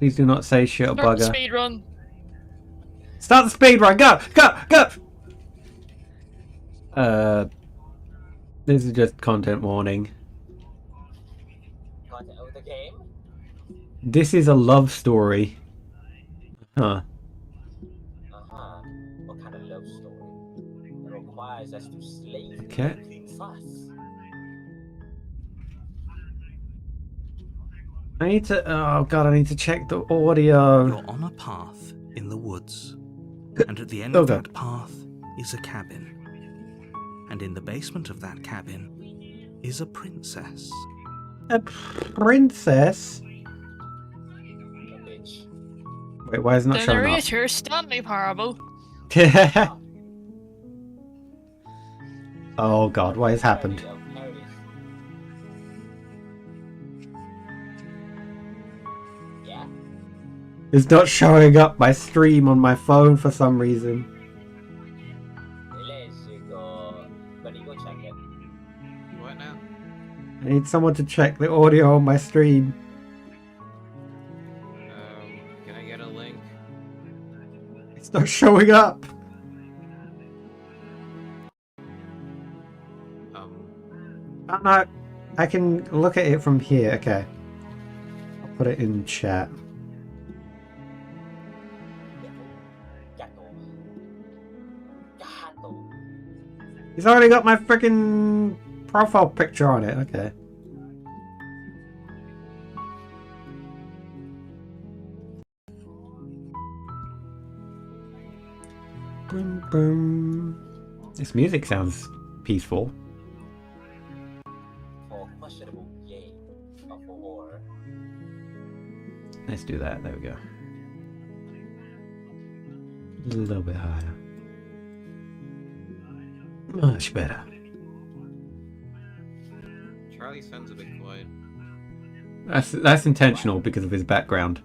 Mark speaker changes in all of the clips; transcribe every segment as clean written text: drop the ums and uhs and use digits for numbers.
Speaker 1: Please do not say shit or
Speaker 2: Start the
Speaker 1: bugger.
Speaker 2: speed run.
Speaker 1: Start the speed run. Go, go, go. This is just content warning.
Speaker 3: Content of the game?
Speaker 1: This is a love story. Huh.
Speaker 3: Uh-huh. What kind of love story? It requires us to slay
Speaker 1: Okay.
Speaker 3: Princess.
Speaker 1: I need to. Oh god, I need to check the audio.
Speaker 4: You're on a path in the woods, and at the end
Speaker 1: Oh,
Speaker 4: of
Speaker 1: God.
Speaker 4: that path is a cabin. And in the basement of that cabin is a princess.
Speaker 1: A princess?
Speaker 3: A bitch.
Speaker 1: Wait, why is it not
Speaker 2: The
Speaker 1: showing up?
Speaker 2: narrator Stanley Parable.
Speaker 1: Oh god, what has happened?
Speaker 3: There it is. Yeah.
Speaker 1: It's not showing up my stream on my phone for some reason.
Speaker 3: Let's go. But you go check it.
Speaker 5: What now?
Speaker 1: I need someone to check the audio on my stream.
Speaker 5: Can I get a link?
Speaker 1: It's not showing up. Oh no, I can look at it from here. Okay. I'll put it in chat.
Speaker 3: Gato. Gato.
Speaker 1: He's already got my freaking profile picture on it. Okay. Boom, boom. This music sounds peaceful.
Speaker 3: For questionable game of war.
Speaker 1: Let's do that. There we go. A little bit higher. Much better.
Speaker 5: Charlie sounds a bit quiet.
Speaker 1: That's intentional because of his background.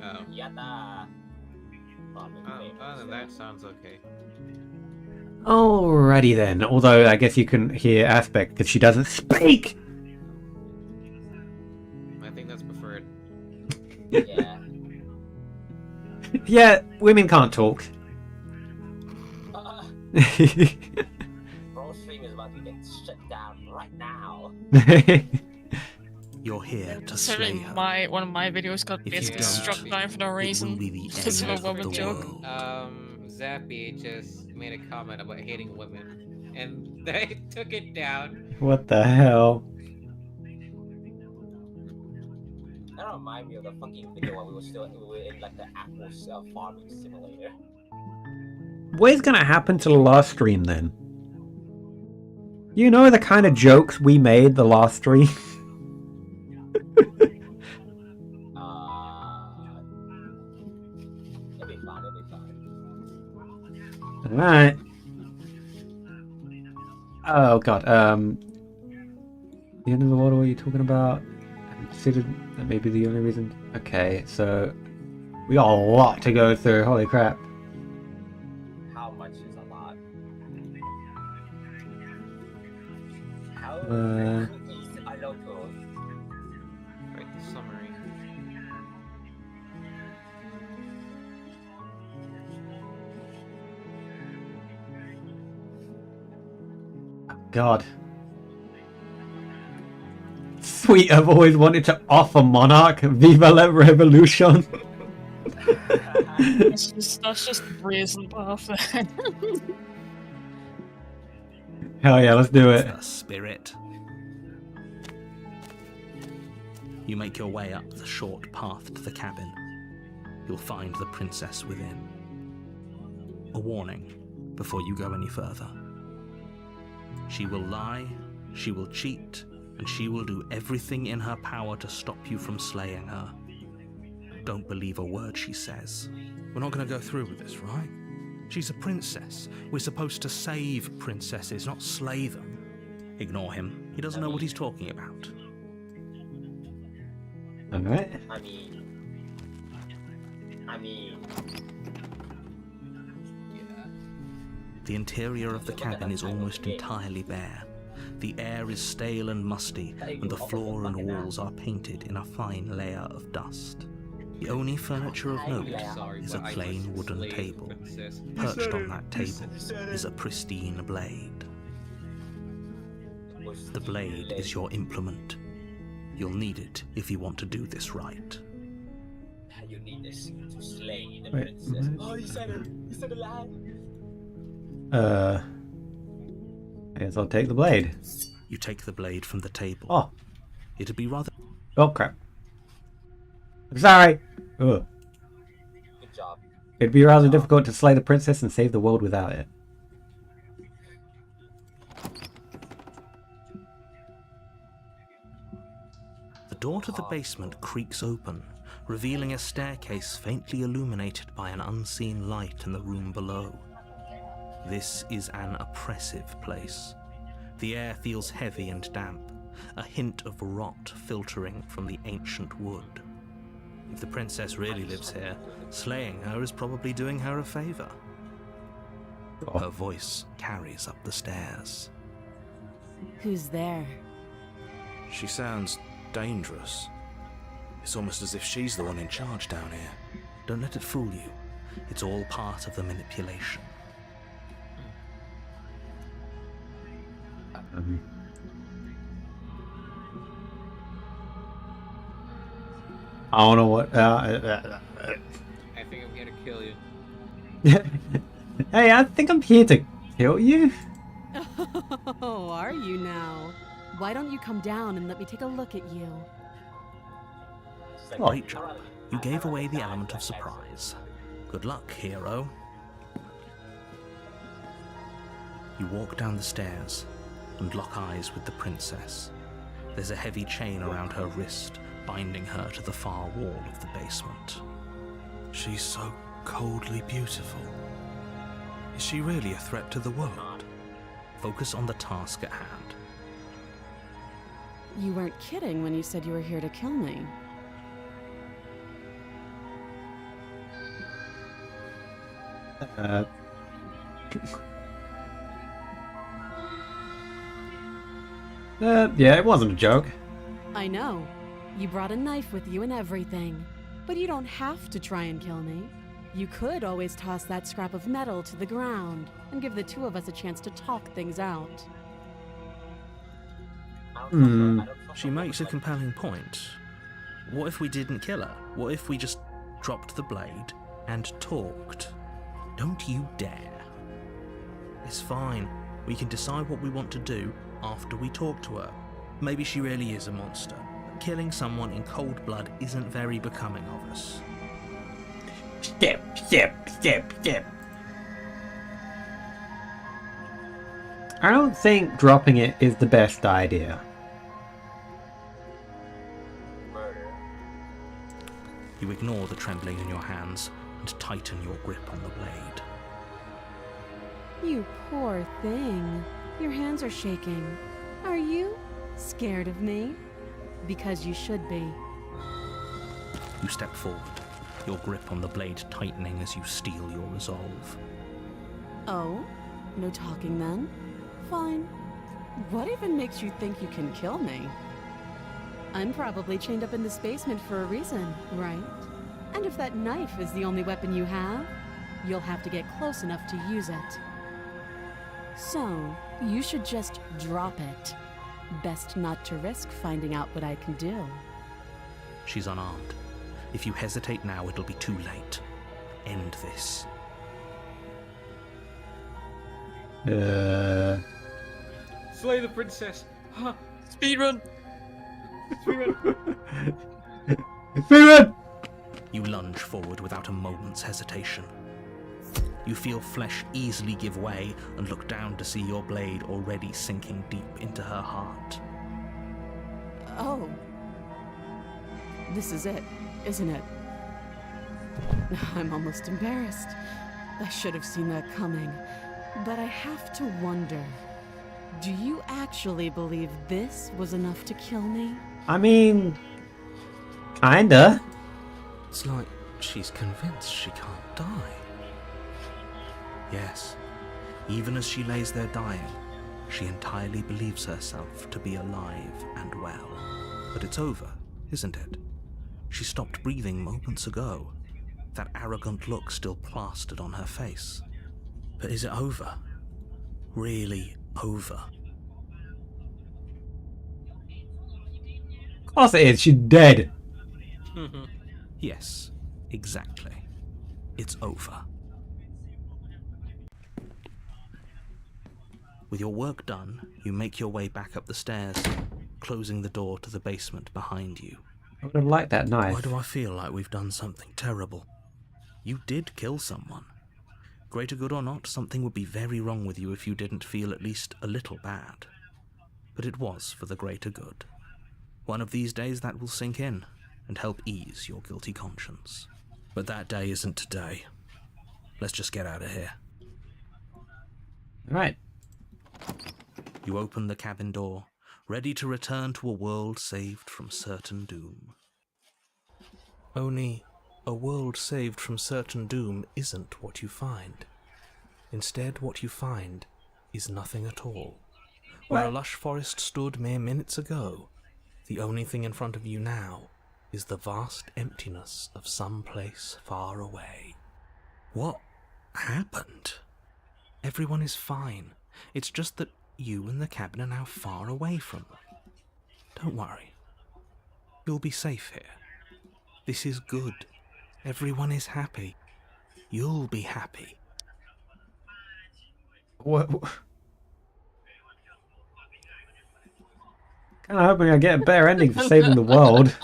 Speaker 5: Oh.
Speaker 3: Yata.
Speaker 5: Other than that, sounds okay.
Speaker 1: Alrighty then. Although I guess you can hear Aspect because she doesn't speak.
Speaker 5: I think that's preferred.
Speaker 3: Yeah.
Speaker 1: Yeah, women can't talk.
Speaker 3: Bro, stream is about to get shut down right now.
Speaker 4: You're here to slay
Speaker 2: Certainly
Speaker 4: her.
Speaker 2: one of my videos got
Speaker 4: If you
Speaker 2: basically
Speaker 4: don't,
Speaker 2: struck down for no
Speaker 4: It will
Speaker 2: reason.
Speaker 4: be the
Speaker 2: Because of
Speaker 4: end
Speaker 2: a woman
Speaker 4: of the
Speaker 2: joke.
Speaker 4: world.
Speaker 5: Zappy just made a comment about hating women, and they took it down.
Speaker 1: What the hell?
Speaker 3: That reminds me of the fucking video when we were in like the apple farming simulator.
Speaker 1: What is gonna happen to the last stream then? You know the kind of jokes we made the last stream?
Speaker 3: It'll be fine, it'll be fine.
Speaker 1: Alright. Oh god, the end of the world, what are you talking about? I considered that may be the only reason. Okay, so we got a lot to go through, holy crap.
Speaker 3: How much is a lot? How is a local?
Speaker 5: Write the summary.
Speaker 1: God. Sweet, I've always wanted to offer Monarch. Viva la Revolution.
Speaker 2: That's just brazen path then.
Speaker 1: Hell yeah, let's do it.
Speaker 4: The spirit. You make your way up the short path to the cabin. You'll find the princess within. A warning before you go any further. She will lie, she will cheat, and she will do everything in her power to stop you from slaying her. Don't believe a word she says. We're not going to go through with this, right? She's a princess. We're supposed to save princesses, not slay them. Ignore him. He doesn't know what he's talking about.
Speaker 1: Alright.
Speaker 3: I mean... Yeah.
Speaker 4: The interior of the cabin is almost entirely bare. The air is stale and musty, and the floor and walls are painted in a fine layer of dust. The only furniture of note
Speaker 5: Sorry,
Speaker 4: is a
Speaker 5: but I
Speaker 4: plain
Speaker 5: must
Speaker 4: wooden
Speaker 5: slay the
Speaker 4: table.
Speaker 5: princess.
Speaker 4: Perched on that table is a pristine blade. The blade is your implement. You'll need it if you want to do this right.
Speaker 3: You need this to slay the
Speaker 1: Wait,
Speaker 3: princess.
Speaker 1: what?
Speaker 3: Oh, he said it. He said it loud.
Speaker 1: I guess I'll take the blade.
Speaker 4: You take the blade from the table.
Speaker 1: Oh,
Speaker 4: It'd be rather
Speaker 1: oh crap. I'm sorry. Ugh.
Speaker 3: Good job.
Speaker 1: It'd be rather difficult to slay the princess and save the world without it.
Speaker 4: The door to the basement creaks open, revealing a staircase faintly illuminated by an unseen light in the room below. This is an oppressive place. The air feels heavy and damp, a hint of rot filtering from the ancient wood. If the princess really lives here, slaying her is probably doing her a favor. Her voice carries up the stairs.
Speaker 6: Who's there?
Speaker 7: She sounds dangerous. It's almost as if she's the one in charge down here.
Speaker 4: Don't let it fool you. It's all part of the manipulation.
Speaker 1: I don't know what.
Speaker 5: I think I'm gonna kill you.
Speaker 1: Hey, I think I'm here to kill you.
Speaker 6: Oh, are you now? Why don't you come down and let me take a look at you?
Speaker 3: It's like,
Speaker 4: Great job. You gave away the element of surprise. Good luck, hero. You walk down the stairs and lock eyes with the princess. There's a heavy chain around her wrist, binding her to the far wall of the basement.
Speaker 7: She's so coldly beautiful. Is she really a threat to the world?
Speaker 4: Focus on the task at hand.
Speaker 6: You weren't kidding when you said you were here to kill me.
Speaker 1: Yeah, it wasn't a joke.
Speaker 6: I know. You brought a knife with you and everything. But you don't have to try and kill me. You could always toss that scrap of metal to the ground and give the two of us a chance to talk things out.
Speaker 4: She makes a compelling point. What if we didn't kill her? What if we just dropped the blade and talked? Don't you dare. It's fine. We can decide what we want to do after we talk to her. Maybe she really is a monster. Killing someone in cold blood isn't very becoming of us.
Speaker 1: Step. I don't think dropping it is the best idea.
Speaker 3: murder.
Speaker 4: You ignore the trembling in your hands and tighten your grip on the blade.
Speaker 6: You poor thing. Your hands are shaking. Are you scared of me? Because you should be.
Speaker 4: You step forward, your grip on the blade tightening as you steel your resolve.
Speaker 6: Oh? No talking then? Fine. What even makes you think you can kill me? I'm probably chained up in this basement for a reason, right? And if that knife is the only weapon you have, you'll have to get close enough to use it. So, you should just drop it. Best not to risk finding out what I can do.
Speaker 4: She's unarmed. If you hesitate now, it'll be too late. End this.
Speaker 5: Slay the princess! Huh.
Speaker 2: Speedrun!
Speaker 1: Speedrun!
Speaker 4: You lunge forward without a moment's hesitation. You feel flesh easily give way and look down to see your blade already sinking deep into her heart.
Speaker 6: Oh. This is it, isn't it? I'm almost embarrassed. I should have seen that coming. But I have to wonder, do you actually believe this was enough to kill me?
Speaker 1: I mean, kinda.
Speaker 7: It's like she's convinced she can't die.
Speaker 4: Yes, even as she lays there dying, she entirely believes herself to be alive and well. But it's over, isn't it? She stopped breathing moments ago, that arrogant look still plastered on her face. But is it over? Really over?
Speaker 1: Of course it is. She's dead.
Speaker 4: Yes, exactly. It's over. With your work done, you make your way back up the stairs, closing the door to the basement behind you.
Speaker 1: I would have liked that knife.
Speaker 4: Why do I feel like we've done something terrible? You did kill someone. Greater good or not, something would be very wrong with you if you didn't feel at least a little bad. But it was for the greater good. One of these days that will sink in and help ease your guilty conscience. But that day isn't today. Let's just get out of here.
Speaker 1: Right.
Speaker 4: You open the cabin door, ready to return to a world saved from certain doom. Only, a world saved from certain doom isn't what you find. Instead, what you find is nothing at all. Where a lush forest stood mere minutes ago, the only thing in front of you now is the vast emptiness of some place far away. What happened? Everyone is fine. It's just that you and the cabin are now far away from them. Don't worry. You'll be safe here. This is good. Everyone is happy. You'll be happy.
Speaker 1: What? Kind of hoping I get a better ending for saving the world.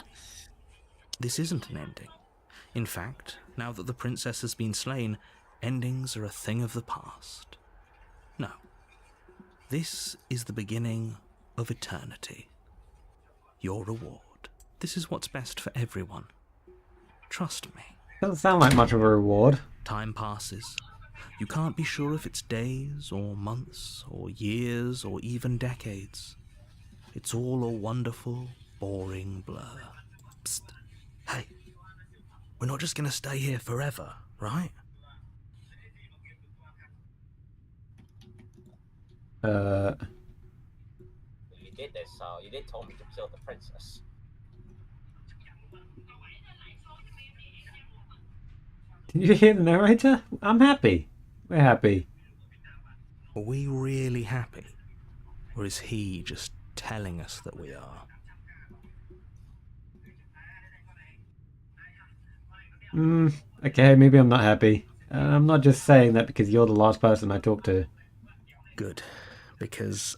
Speaker 4: This isn't an ending. In fact, now that the princess has been slain, endings are a thing of the past. No. This is the beginning of eternity. Your reward. This is what's best for everyone. Trust me.
Speaker 1: Doesn't sound like much of a reward.
Speaker 4: Time passes. You can't be sure if it's days, or months, or years, or even decades. It's all a wonderful, boring blur. Psst. Hey. We're not just gonna stay here forever, right?
Speaker 3: You did this, so you did tell me to kill the princess.
Speaker 1: Did you hear the narrator? I'm happy. We're happy.
Speaker 4: Are we really happy? Or is he just telling us that we are?
Speaker 1: Okay, maybe I'm not happy. I'm not just saying that because you're the last person I talked to.
Speaker 4: Good, because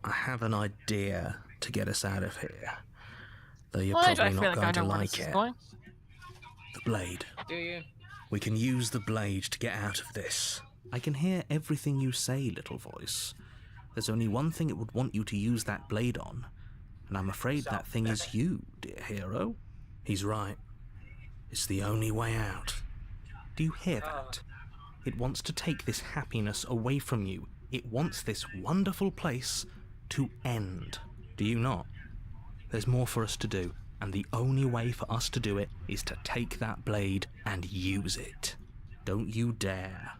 Speaker 4: I have an idea to get us out of here. Though you're
Speaker 2: Why do I
Speaker 4: probably
Speaker 2: feel
Speaker 4: not
Speaker 2: like I
Speaker 4: going to
Speaker 2: know where
Speaker 4: like
Speaker 2: this is
Speaker 4: it.
Speaker 2: going?
Speaker 4: The blade.
Speaker 5: Do you?
Speaker 4: We can use the blade to get out of this. I can hear everything you say, little voice. There's only one thing it would want you to use that blade on, and I'm afraid that thing is you, dear hero. He's right. It's the only way out. Do you hear that? It wants to take this happiness away from you. It wants this wonderful place to end. Do you not? There's more for us to do, and the only way for us to do it is to take that blade and use it. Don't you dare.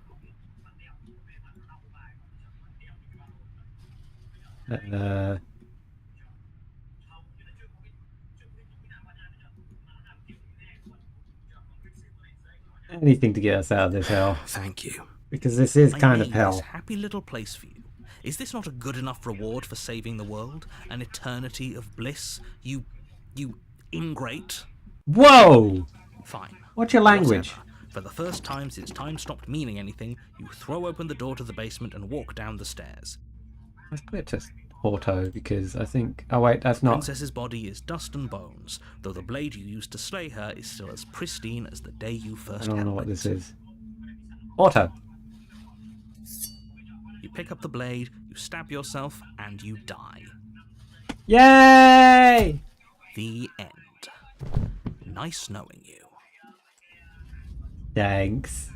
Speaker 1: Anything to get us out of this hell.
Speaker 4: Thank you.
Speaker 1: Because this is kind of
Speaker 4: I made
Speaker 1: hell.
Speaker 4: this happy little place for you. Is this not a good enough reward for saving the world? An eternity of bliss? You ingrate?
Speaker 1: Whoa!
Speaker 4: Fine.
Speaker 1: What's your language?
Speaker 4: Whatever. For the first time since time stopped meaning anything, you throw open the door to the basement and walk down the stairs.
Speaker 1: Let's put it to auto because I think... Oh wait, that's not...
Speaker 4: Princess's body is dust and bones, though the blade you used to slay her is still as pristine as the day you
Speaker 1: I
Speaker 4: first
Speaker 1: don't know
Speaker 4: held
Speaker 1: what
Speaker 4: it.
Speaker 1: this is. Auto.
Speaker 4: You pick up the blade, you stab yourself, and you die.
Speaker 1: Yay!
Speaker 4: The end. Nice knowing you.
Speaker 1: Thanks.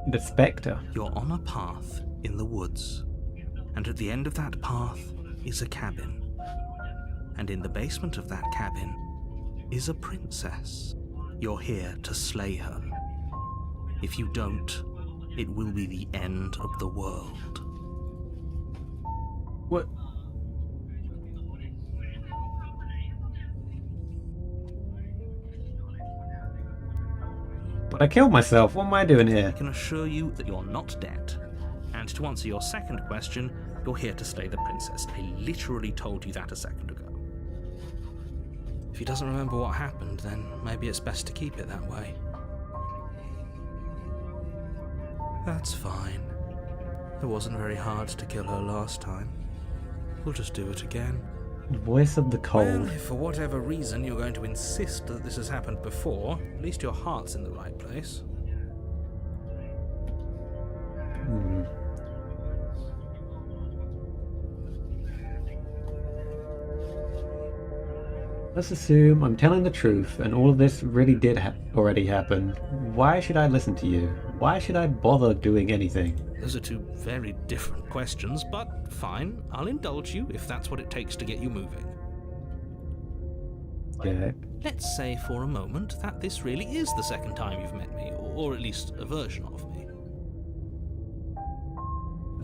Speaker 1: The Spectre.
Speaker 4: You're on a path in the woods, and at the end of that path is a cabin. And in the basement of that cabin is a princess. You're here to slay her. If you don't, it will be the end of the world.
Speaker 1: What? I killed myself. What am I doing
Speaker 4: I
Speaker 1: here?
Speaker 4: can assure you that you're not dead. And to answer your second question, you're here to slay the princess. I literally told you that a second ago. If he doesn't remember what happened, then maybe it's best to keep it that way. That's fine. It wasn't very hard to kill her last time. We'll just do it again.
Speaker 1: Voice of the
Speaker 4: Well,
Speaker 1: cold.
Speaker 4: if for whatever reason you're going to insist that this has happened before, at least your heart's in the right place.
Speaker 1: Hmm. Let's assume I'm telling the truth and all of this really did already happen. Why should I listen to you? Why should I bother doing anything?
Speaker 4: Those are two very different questions, but fine, I'll indulge you if that's what it takes to get you moving.
Speaker 1: Yeah.
Speaker 4: Let's say for a moment that this really is the second time you've met me, or at least a version of me.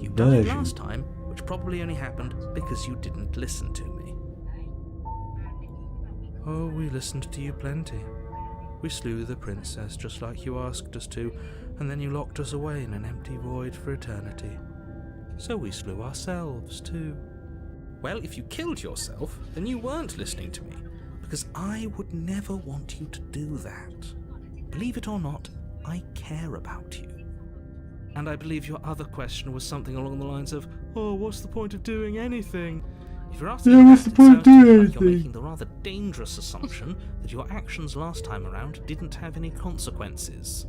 Speaker 4: You died
Speaker 1: Version.
Speaker 4: last time, which probably only happened because you didn't listen to me. Oh, we listened to you plenty. We slew the princess just like you asked us to, and then you locked us away in an empty void for eternity. So we slew ourselves too. Well, if you killed yourself, then you weren't listening to me, because I would never want you to do that. Believe it or not, I care about you. And I believe your other question was something along the lines of, oh, what's the point of doing anything? If you're asking
Speaker 1: Yeah, what's
Speaker 4: that,
Speaker 1: the point of
Speaker 4: it sounds to me
Speaker 1: doing
Speaker 4: like you're
Speaker 1: anything?
Speaker 4: making the rather dangerous assumption that your actions last time around didn't have any consequences.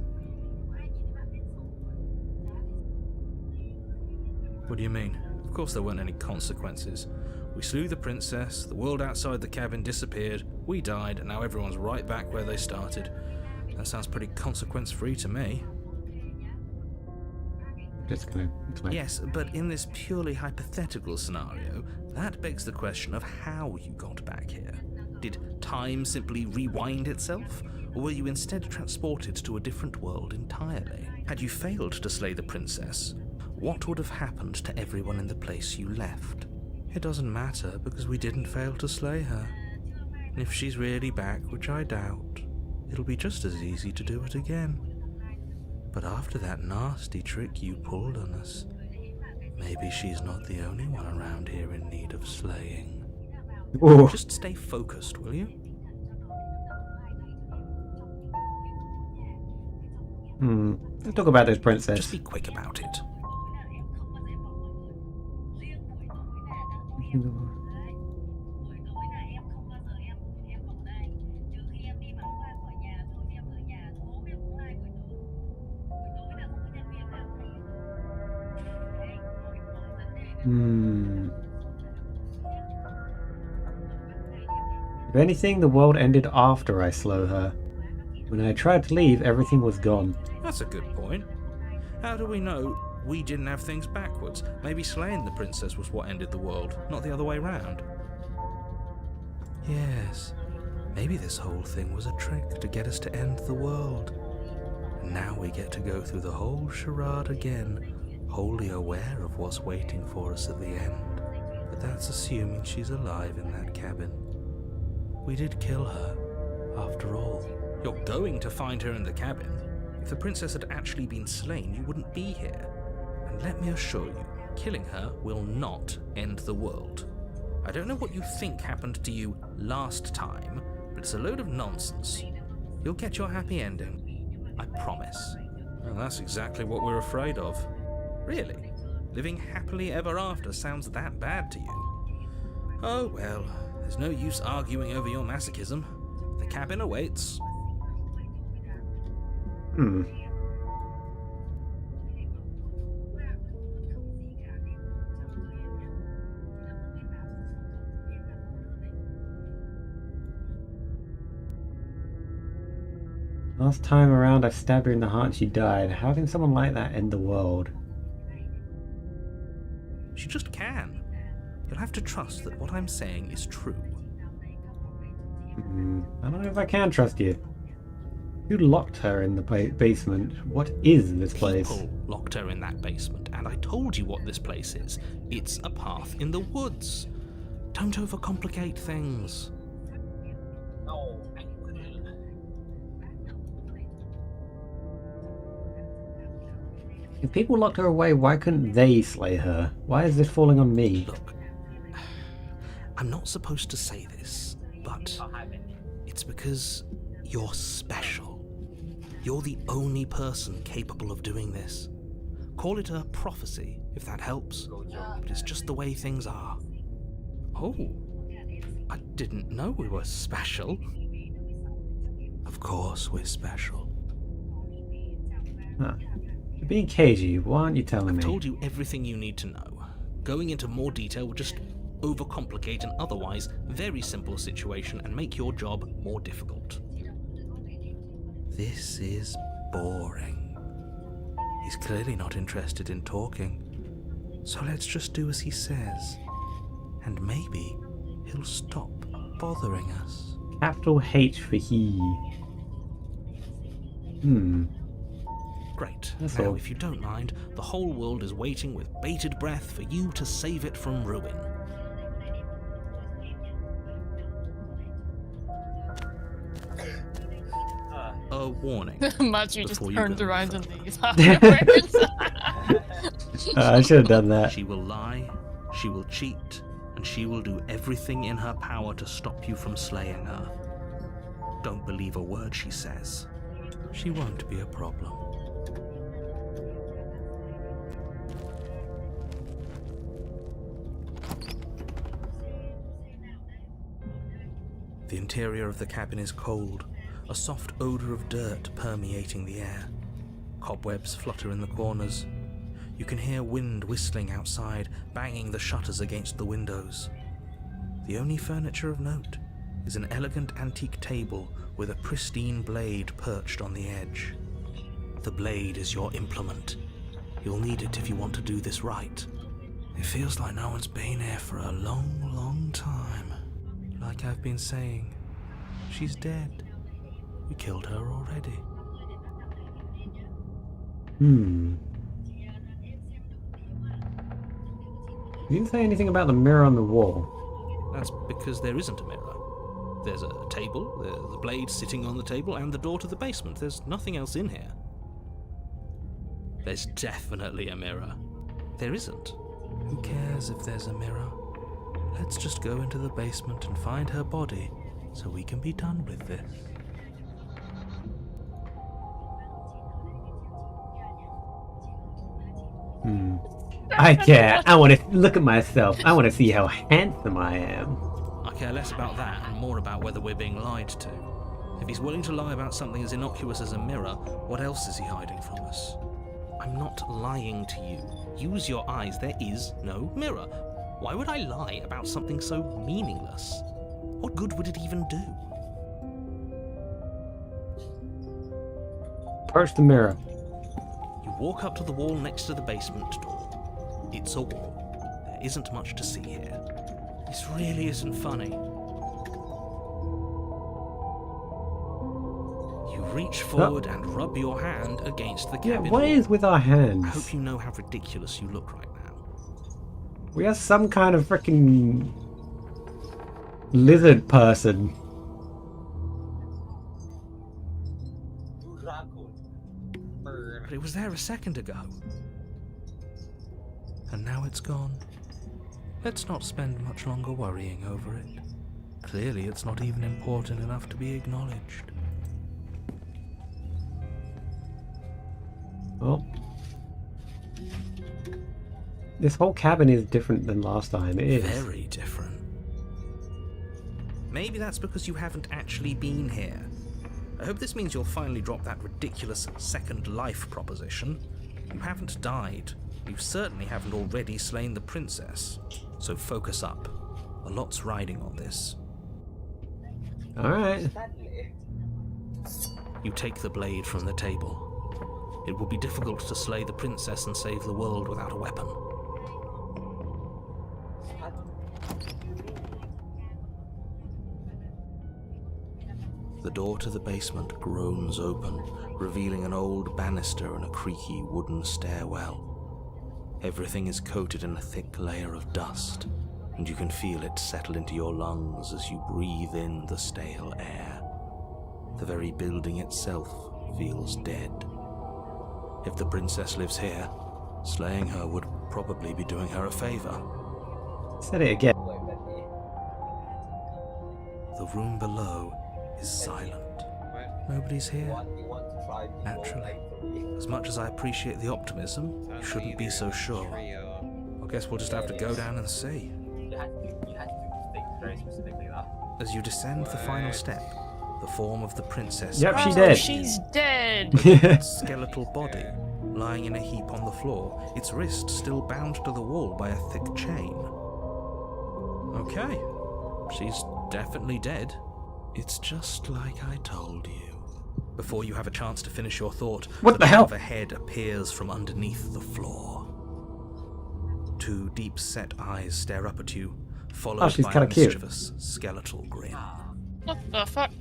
Speaker 4: What do you mean? Of course there weren't any consequences. We slew the princess, the world outside the cabin disappeared, we died, and now everyone's right back where they started. That sounds pretty consequence-free to me.
Speaker 1: Just gonna explain.
Speaker 4: Yes, but in this purely hypothetical scenario, that begs the question of how you got back here. Did time simply rewind itself, or were you instead transported to a different world entirely? Had you failed to slay the princess, what would have happened to everyone in the place you left? It doesn't matter, because we didn't fail to slay her. And if she's really back, which I doubt, it'll be just as easy to do it again. But after that nasty trick you pulled on us, maybe she's not the only one around here in need of slaying.
Speaker 1: Oh.
Speaker 4: Just stay focused, will you?
Speaker 1: Let's talk about this princess.
Speaker 4: Just be quick about it.
Speaker 1: If anything, the world ended after I slew her. When I tried to leave, everything was gone.
Speaker 4: That's a good point. How do we know we didn't have things backwards? Maybe slaying the princess was what ended the world, not the other way round. Yes, maybe this whole thing was a trick to get us to end the world. And now we get to go through the whole charade again, wholly aware of what's waiting for us at the end. But that's assuming she's alive in that cabin. We did kill her, after all. You're going to find her in the cabin. If the princess had actually been slain, you wouldn't be here. And let me assure you, killing her will not end the world. I don't know what you think happened to you last time, but it's a load of nonsense. You'll get your happy ending. I promise. Well, that's exactly what we're afraid of. Really? Living happily ever after sounds that bad to you? Oh well, there's no use arguing over your masochism. The cabin awaits.
Speaker 1: Last time around, I stabbed her in the heart and she died. How can someone like that end the world?
Speaker 4: She just can. You'll have to trust that what I'm saying is true.
Speaker 1: I don't know if I can trust you. Who locked her in the basement? What is this place?
Speaker 4: People locked her in that basement, and I told you what this place is. It's a path in the woods. Don't overcomplicate things.
Speaker 3: No, I couldn't.
Speaker 1: If people locked her away, why couldn't they slay her? Why is this falling on me?
Speaker 4: Look, I'm not supposed to say this, but
Speaker 3: I'll have it.
Speaker 4: it's because you're special. You're the only person capable of doing this. Call it a prophecy, if that helps,
Speaker 3: Go Joe.
Speaker 4: but it's just the way things are. Oh, I didn't know we were special. Of course we're special.
Speaker 1: Huh. You're being cagey. Why aren't you telling
Speaker 4: I've
Speaker 1: me?
Speaker 4: told you everything you need to know. Going into more detail would just overcomplicate an otherwise very simple situation and make your job more difficult. This is boring. He's clearly not interested in talking. So let's just do as he says. And maybe he'll stop bothering us.
Speaker 1: Capital H for he.
Speaker 4: Great.
Speaker 1: That's
Speaker 4: Now,
Speaker 1: all.
Speaker 4: if you don't mind, the whole world is waiting with bated breath for you to save it from ruin. A warning.
Speaker 2: Imagine you just
Speaker 4: Before you
Speaker 2: turned
Speaker 4: go
Speaker 2: around
Speaker 4: further.
Speaker 2: and leave afterwards.
Speaker 1: I should have done that.
Speaker 4: She will lie, she will cheat, and she will do everything in her power to stop you from slaying her. Don't believe a word she says. She won't be a problem. The interior of the cabin is cold, a soft odor of dirt permeating the air. Cobwebs flutter in the corners. You can hear wind whistling outside, banging the shutters against the windows. The only furniture of note is an elegant antique table with a pristine blade perched on the edge. The blade is your implement. You'll need it if you want to do this right. It feels like no one's been here for a long, long time. Like I've been saying, she's dead. We killed her already.
Speaker 1: You didn't say anything about the mirror on the wall.
Speaker 4: That's because there isn't a mirror. There's a table, the blade sitting on the table, and the door to the basement. There's nothing else in here. There's definitely a mirror. There isn't. Who cares if there's a mirror? Let's just go into the basement and find her body so we can be done with this.
Speaker 1: I care. I want to look at myself. I want to see how handsome I am.
Speaker 4: I care less about that and more about whether we're being lied to. If he's willing to lie about something as innocuous as a mirror, what else is he hiding from us? I'm not lying to you. Use your eyes. There is no mirror. Why would I lie about something so meaningless? What good would it even do?
Speaker 1: Approach the mirror.
Speaker 4: You walk up to the wall next to the basement door. It's a wall. There isn't much to see here. This really isn't funny. You reach forward and rub your hand against the
Speaker 1: Yeah,
Speaker 4: cabin
Speaker 1: what
Speaker 4: wall.
Speaker 1: is with our
Speaker 4: I
Speaker 1: hands?
Speaker 4: hope you know how ridiculous you look right now.
Speaker 1: We are some kind of freaking lizard person.
Speaker 3: Raccoon. Bird.
Speaker 4: But it was there a second ago. And now it's gone. Let's not spend much longer worrying over it. Clearly it's not even important enough to be acknowledged.
Speaker 1: Well, this whole cabin is different than last time. It is.
Speaker 4: Very different. Maybe that's because you haven't actually been here. I hope this means you'll finally drop that ridiculous second life proposition. You haven't died. You certainly haven't already slain the princess. So focus up. A lot's riding on this.
Speaker 1: Alright.
Speaker 3: Stanley.
Speaker 4: You take the blade from the table. It will be difficult to slay the princess and save the world without a weapon. The door to the basement groans open, revealing an old banister and a creaky wooden stairwell. Everything is coated in a thick layer of dust, and you can feel it settle into your lungs as you breathe in the stale air. The very building itself feels dead.
Speaker 7: If the princess lives here, slaying her would probably be doing her a favor.
Speaker 1: Said it again.
Speaker 3: Wait, let me.
Speaker 7: The room below is silent.
Speaker 5: What?
Speaker 7: Nobody's here.
Speaker 3: You want to try the
Speaker 7: Naturally.
Speaker 3: role
Speaker 7: As much as I appreciate the optimism, you
Speaker 5: Sounds
Speaker 7: shouldn't be
Speaker 5: either
Speaker 7: so sure.
Speaker 5: trio.
Speaker 7: I guess we'll just have to go down and see.
Speaker 3: You had to think very specifically that.
Speaker 7: As you descend the final step, the form of the princess
Speaker 1: Yep, she
Speaker 2: Oh,
Speaker 1: did.
Speaker 2: she's dead.
Speaker 7: its skeletal body lying in a heap on the floor, its wrist still bound to the wall by a thick chain. Okay, she's definitely dead. It's just like I told you. Before you have a chance to finish your thought,
Speaker 1: What the hell?
Speaker 7: of a head appears from underneath the floor. Two deep-set eyes stare up at you, followed
Speaker 1: she's
Speaker 7: by a
Speaker 1: kinda cute.
Speaker 7: mischievous skeletal grin.
Speaker 2: What the fuck?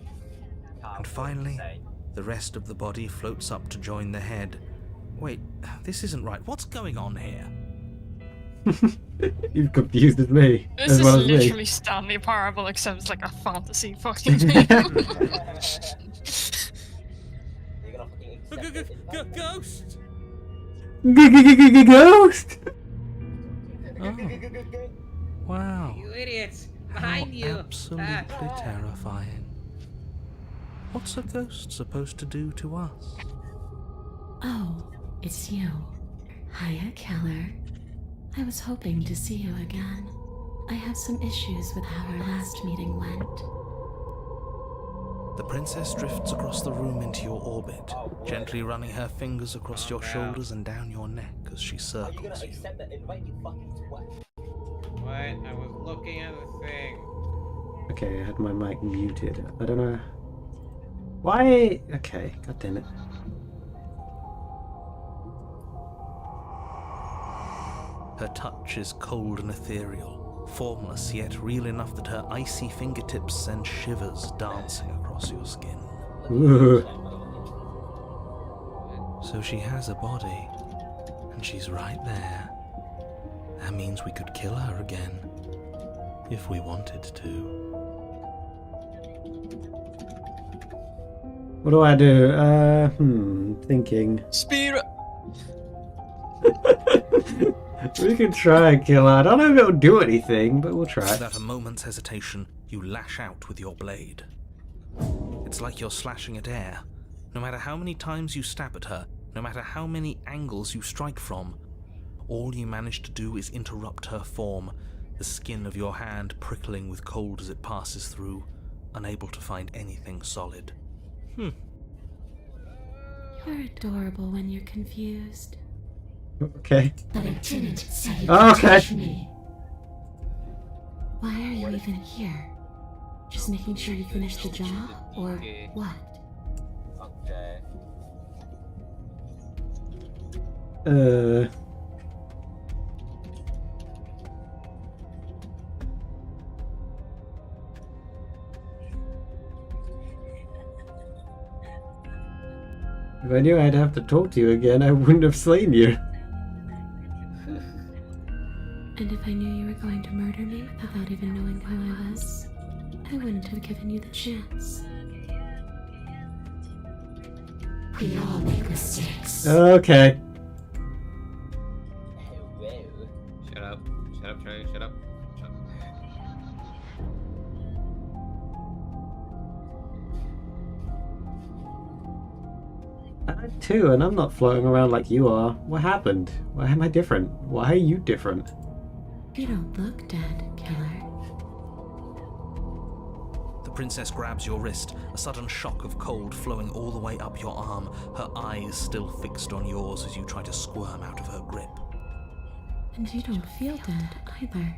Speaker 7: And finally, the rest of the body floats up to join the head. Wait, this isn't right. What's going on here?
Speaker 1: You've confused as me.
Speaker 2: This
Speaker 1: as
Speaker 2: is
Speaker 1: well as me.
Speaker 2: literally Stanley Parable, except it's like a fantasy fucking game.
Speaker 3: You're gonna fucking accept it.
Speaker 7: Ghost!
Speaker 1: Ghost!
Speaker 7: Wow.
Speaker 5: You idiots!
Speaker 7: How
Speaker 5: Behind you!
Speaker 7: absolutely
Speaker 5: Ah.
Speaker 7: terrifying. What's a ghost supposed to do to us?
Speaker 6: Oh, it's you. Hiya, Keller. I was hoping to see you again. I have some issues with how our last meeting went.
Speaker 7: The princess drifts across the room into your orbit, gently running her fingers across your shoulders and down your neck as she
Speaker 3: Are you
Speaker 7: circles
Speaker 3: gonna
Speaker 7: you.
Speaker 3: accept that invite, you fucking twat?
Speaker 5: What? I was looking at the thing.
Speaker 1: Okay, I had my mic muted. I don't know. Why? Okay, god damn it.
Speaker 7: Her touch is cold and ethereal, formless yet real enough that her icy fingertips send shivers dancing across your skin.
Speaker 1: Ooh.
Speaker 7: So she has a body, and she's right there. That means we could kill her again, if we wanted to.
Speaker 1: What do I do? Thinking.
Speaker 2: Spirit.
Speaker 1: We can try and kill her. I don't know if it'll do anything, but we'll try.
Speaker 7: Without a moment's hesitation, you lash out with your blade. It's like you're slashing at air. No matter how many times you stab at her, no matter how many angles you strike from, all you manage to do is interrupt her form, the skin of your hand prickling with cold as it passes through, unable to find anything solid.
Speaker 6: You're adorable when you're confused.
Speaker 1: Okay.
Speaker 6: But I didn't say you
Speaker 1: Oh,
Speaker 6: could
Speaker 1: okay.
Speaker 6: touch me. Why are you even here? Just making sure you finish the job? Or what?
Speaker 3: Okay.
Speaker 1: If I knew I'd have to talk to you again, I wouldn't have slain you.
Speaker 6: And if I knew you were going to murder me without even knowing who I was, I wouldn't have given you the chance. We all make mistakes.
Speaker 1: Okay.
Speaker 3: Whoa.
Speaker 5: Shut up. Shut up, Trey. Shut up. Shut up.
Speaker 1: I too, and I'm not floating around like you are. What happened? Why am I different? Why are you different?
Speaker 6: You don't look dead, Killer.
Speaker 7: The princess grabs your wrist, a sudden shock of cold flowing all the way up your arm, her eyes still fixed on yours as you try to squirm out of her grip.
Speaker 6: And you don't feel dead either.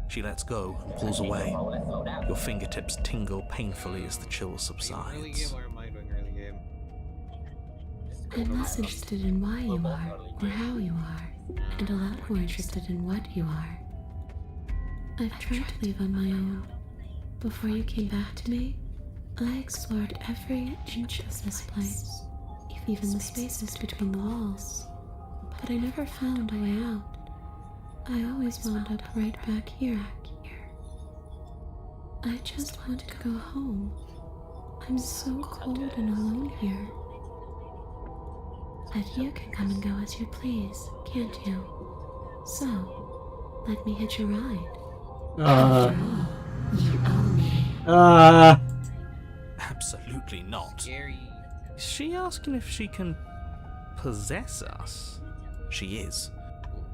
Speaker 7: She lets go and pulls away. Your fingertips tingle painfully as the chill
Speaker 5: Early
Speaker 7: subsides.
Speaker 5: game or am I doing early game?
Speaker 6: I'm less interested in why you are, or how you are, and a lot more interested in what you are. I've tried to leave on my own. Before you came back to me, I explored every inch of this place, even the spaces between the walls. But I never found a way out. I always wound up right back here. I just want to go home. I'm so cold and alone here. But you can come and go as you please, can't you? So, let me hitch a ride. After all, you owe me.
Speaker 7: Absolutely not.
Speaker 5: Scary.
Speaker 7: Is she asking if she can possess us? She is.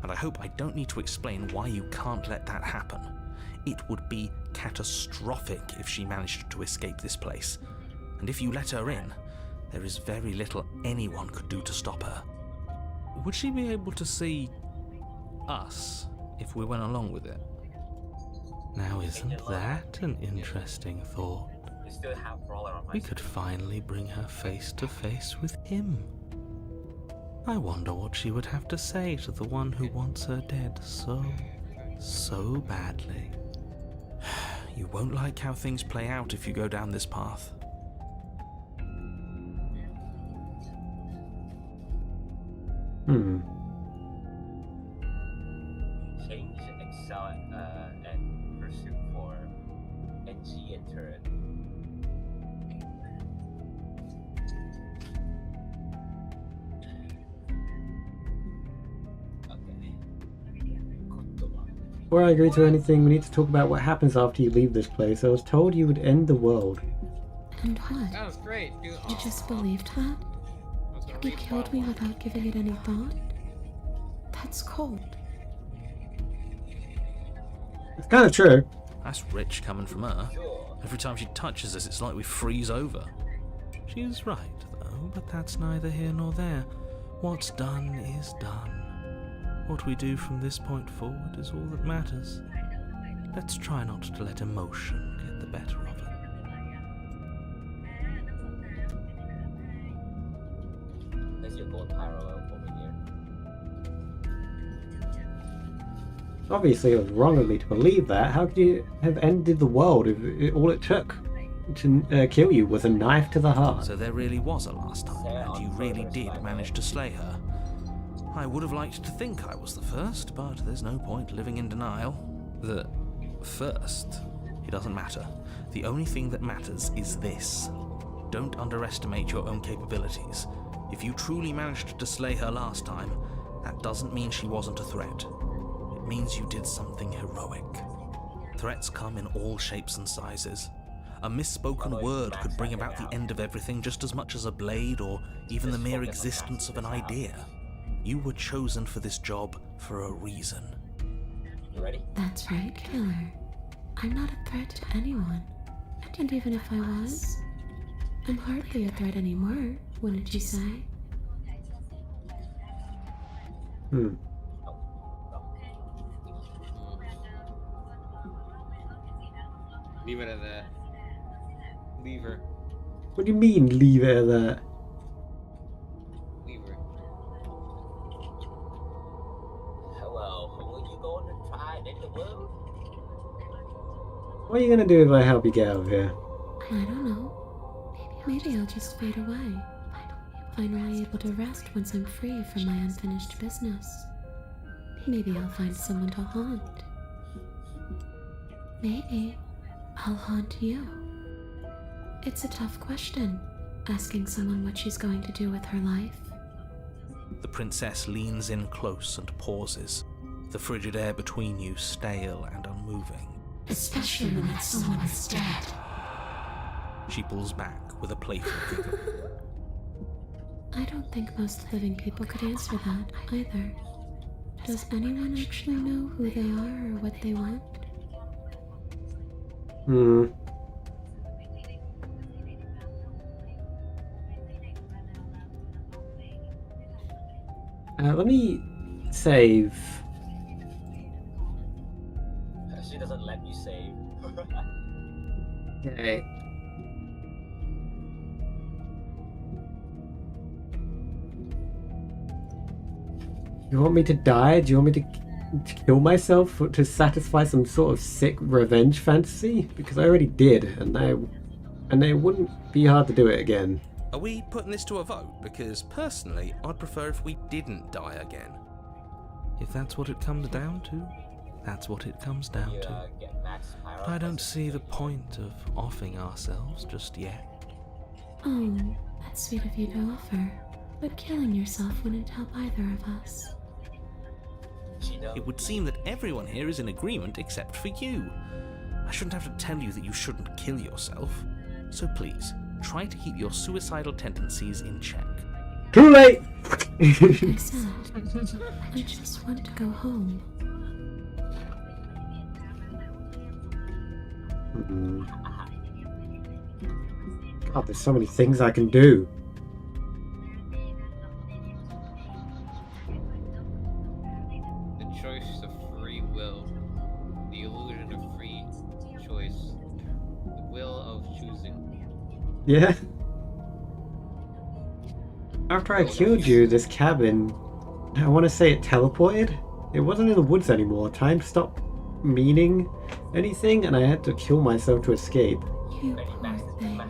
Speaker 7: And I hope I don't need to explain why you can't let that happen. It would be catastrophic if she managed to escape this place. And if you let her in, there is very little anyone could do to stop her. Would she be able to see us if we went along with it? Now, isn't that an interesting thought?
Speaker 3: You still have Brawler on my
Speaker 7: We could finally bring her face to face with him. I wonder what she would have to say to the one who wants her dead so badly. You won't like how things play out if you go down this path.
Speaker 3: Change, excel, and pursue for NG and turret. Okay.
Speaker 1: Before I agree to anything, we need to talk about what happens after you leave this place. I was told you would end the world.
Speaker 6: And what?
Speaker 5: That was great, dude.
Speaker 6: You just believed that? You killed me without giving it any thought? That's cold.
Speaker 1: It's kind of true.
Speaker 7: That's rich coming from her. Every time she touches us, it's like we freeze over. She's right, though, but that's neither here nor there. What's done is done. What we do from this point forward is all that matters. Let's try not to let emotion get the better of it.
Speaker 3: There's your gold parallel over here.
Speaker 1: Obviously, it was wrong of me to believe that. How could you have ended the world if all it took to kill you was a knife to the heart?
Speaker 7: So there really was a last time, and you really did manage to slay her. I would have liked to think I was the first, but there's no point living in denial. The first? It doesn't matter. The only thing that matters is this. Don't underestimate your own capabilities. If you truly managed to slay her last time, that doesn't mean she wasn't a threat. It means you did something heroic. Threats come in all shapes and sizes. A misspoken word could bring about the end of everything just as much as a blade or even the mere existence of an idea. You were chosen for this job for a reason.
Speaker 3: You ready?
Speaker 6: That's right, killer. I'm not a threat to anyone. And even if I was, I'm hardly a threat anymore, wouldn't you say?
Speaker 5: Leave it at that. Leave her.
Speaker 1: What do you mean, leave it at that?
Speaker 5: Leave her.
Speaker 3: Hello, will you go on a try and end the world?
Speaker 1: What are you gonna do if I help you get out of here?
Speaker 6: I don't know. Maybe I'll just fade away. Finally able to rest once I'm free from my unfinished business. Maybe I'll find someone to haunt. Maybe I'll haunt you. It's a tough question, asking someone what she's going to do with her life.
Speaker 7: The princess leans in close and pauses, the frigid air between you stale and unmoving.
Speaker 6: Especially when that someone is dead.
Speaker 7: She pulls back with a playful giggle.
Speaker 6: I don't think most living people could answer that either. Does anyone actually know who they are or what they want?
Speaker 1: Let me save.
Speaker 3: She doesn't let you save.
Speaker 1: Okay. You want me to die? Do you want me to kill myself to satisfy some sort of sick revenge fantasy? Because I already did, and it wouldn't be hard to do it again.
Speaker 7: Are we putting this to a vote? Because personally, I'd prefer if we didn't die again. If that's what it comes down to, that's what it comes down to.
Speaker 3: Get max power
Speaker 7: But I don't see the point of offing ourselves just yet.
Speaker 6: Oh, that's sweet of you to offer. But killing yourself wouldn't help either of us.
Speaker 3: She knows.
Speaker 7: It would seem that everyone here is in agreement except for you. I shouldn't have to tell you that you shouldn't kill yourself. So please, try to keep your suicidal tendencies in check.
Speaker 1: Too late!
Speaker 6: Like I said, I just want to go home.
Speaker 1: God, there's so many things I can do.
Speaker 5: The choice of free will. The illusion of free choice. The will of choosing.
Speaker 1: Yeah. After I killed you, this cabin, I want to say it teleported. It wasn't in the woods anymore. Time stopped meaning anything, and I had to kill myself to escape.
Speaker 6: You poor thing. That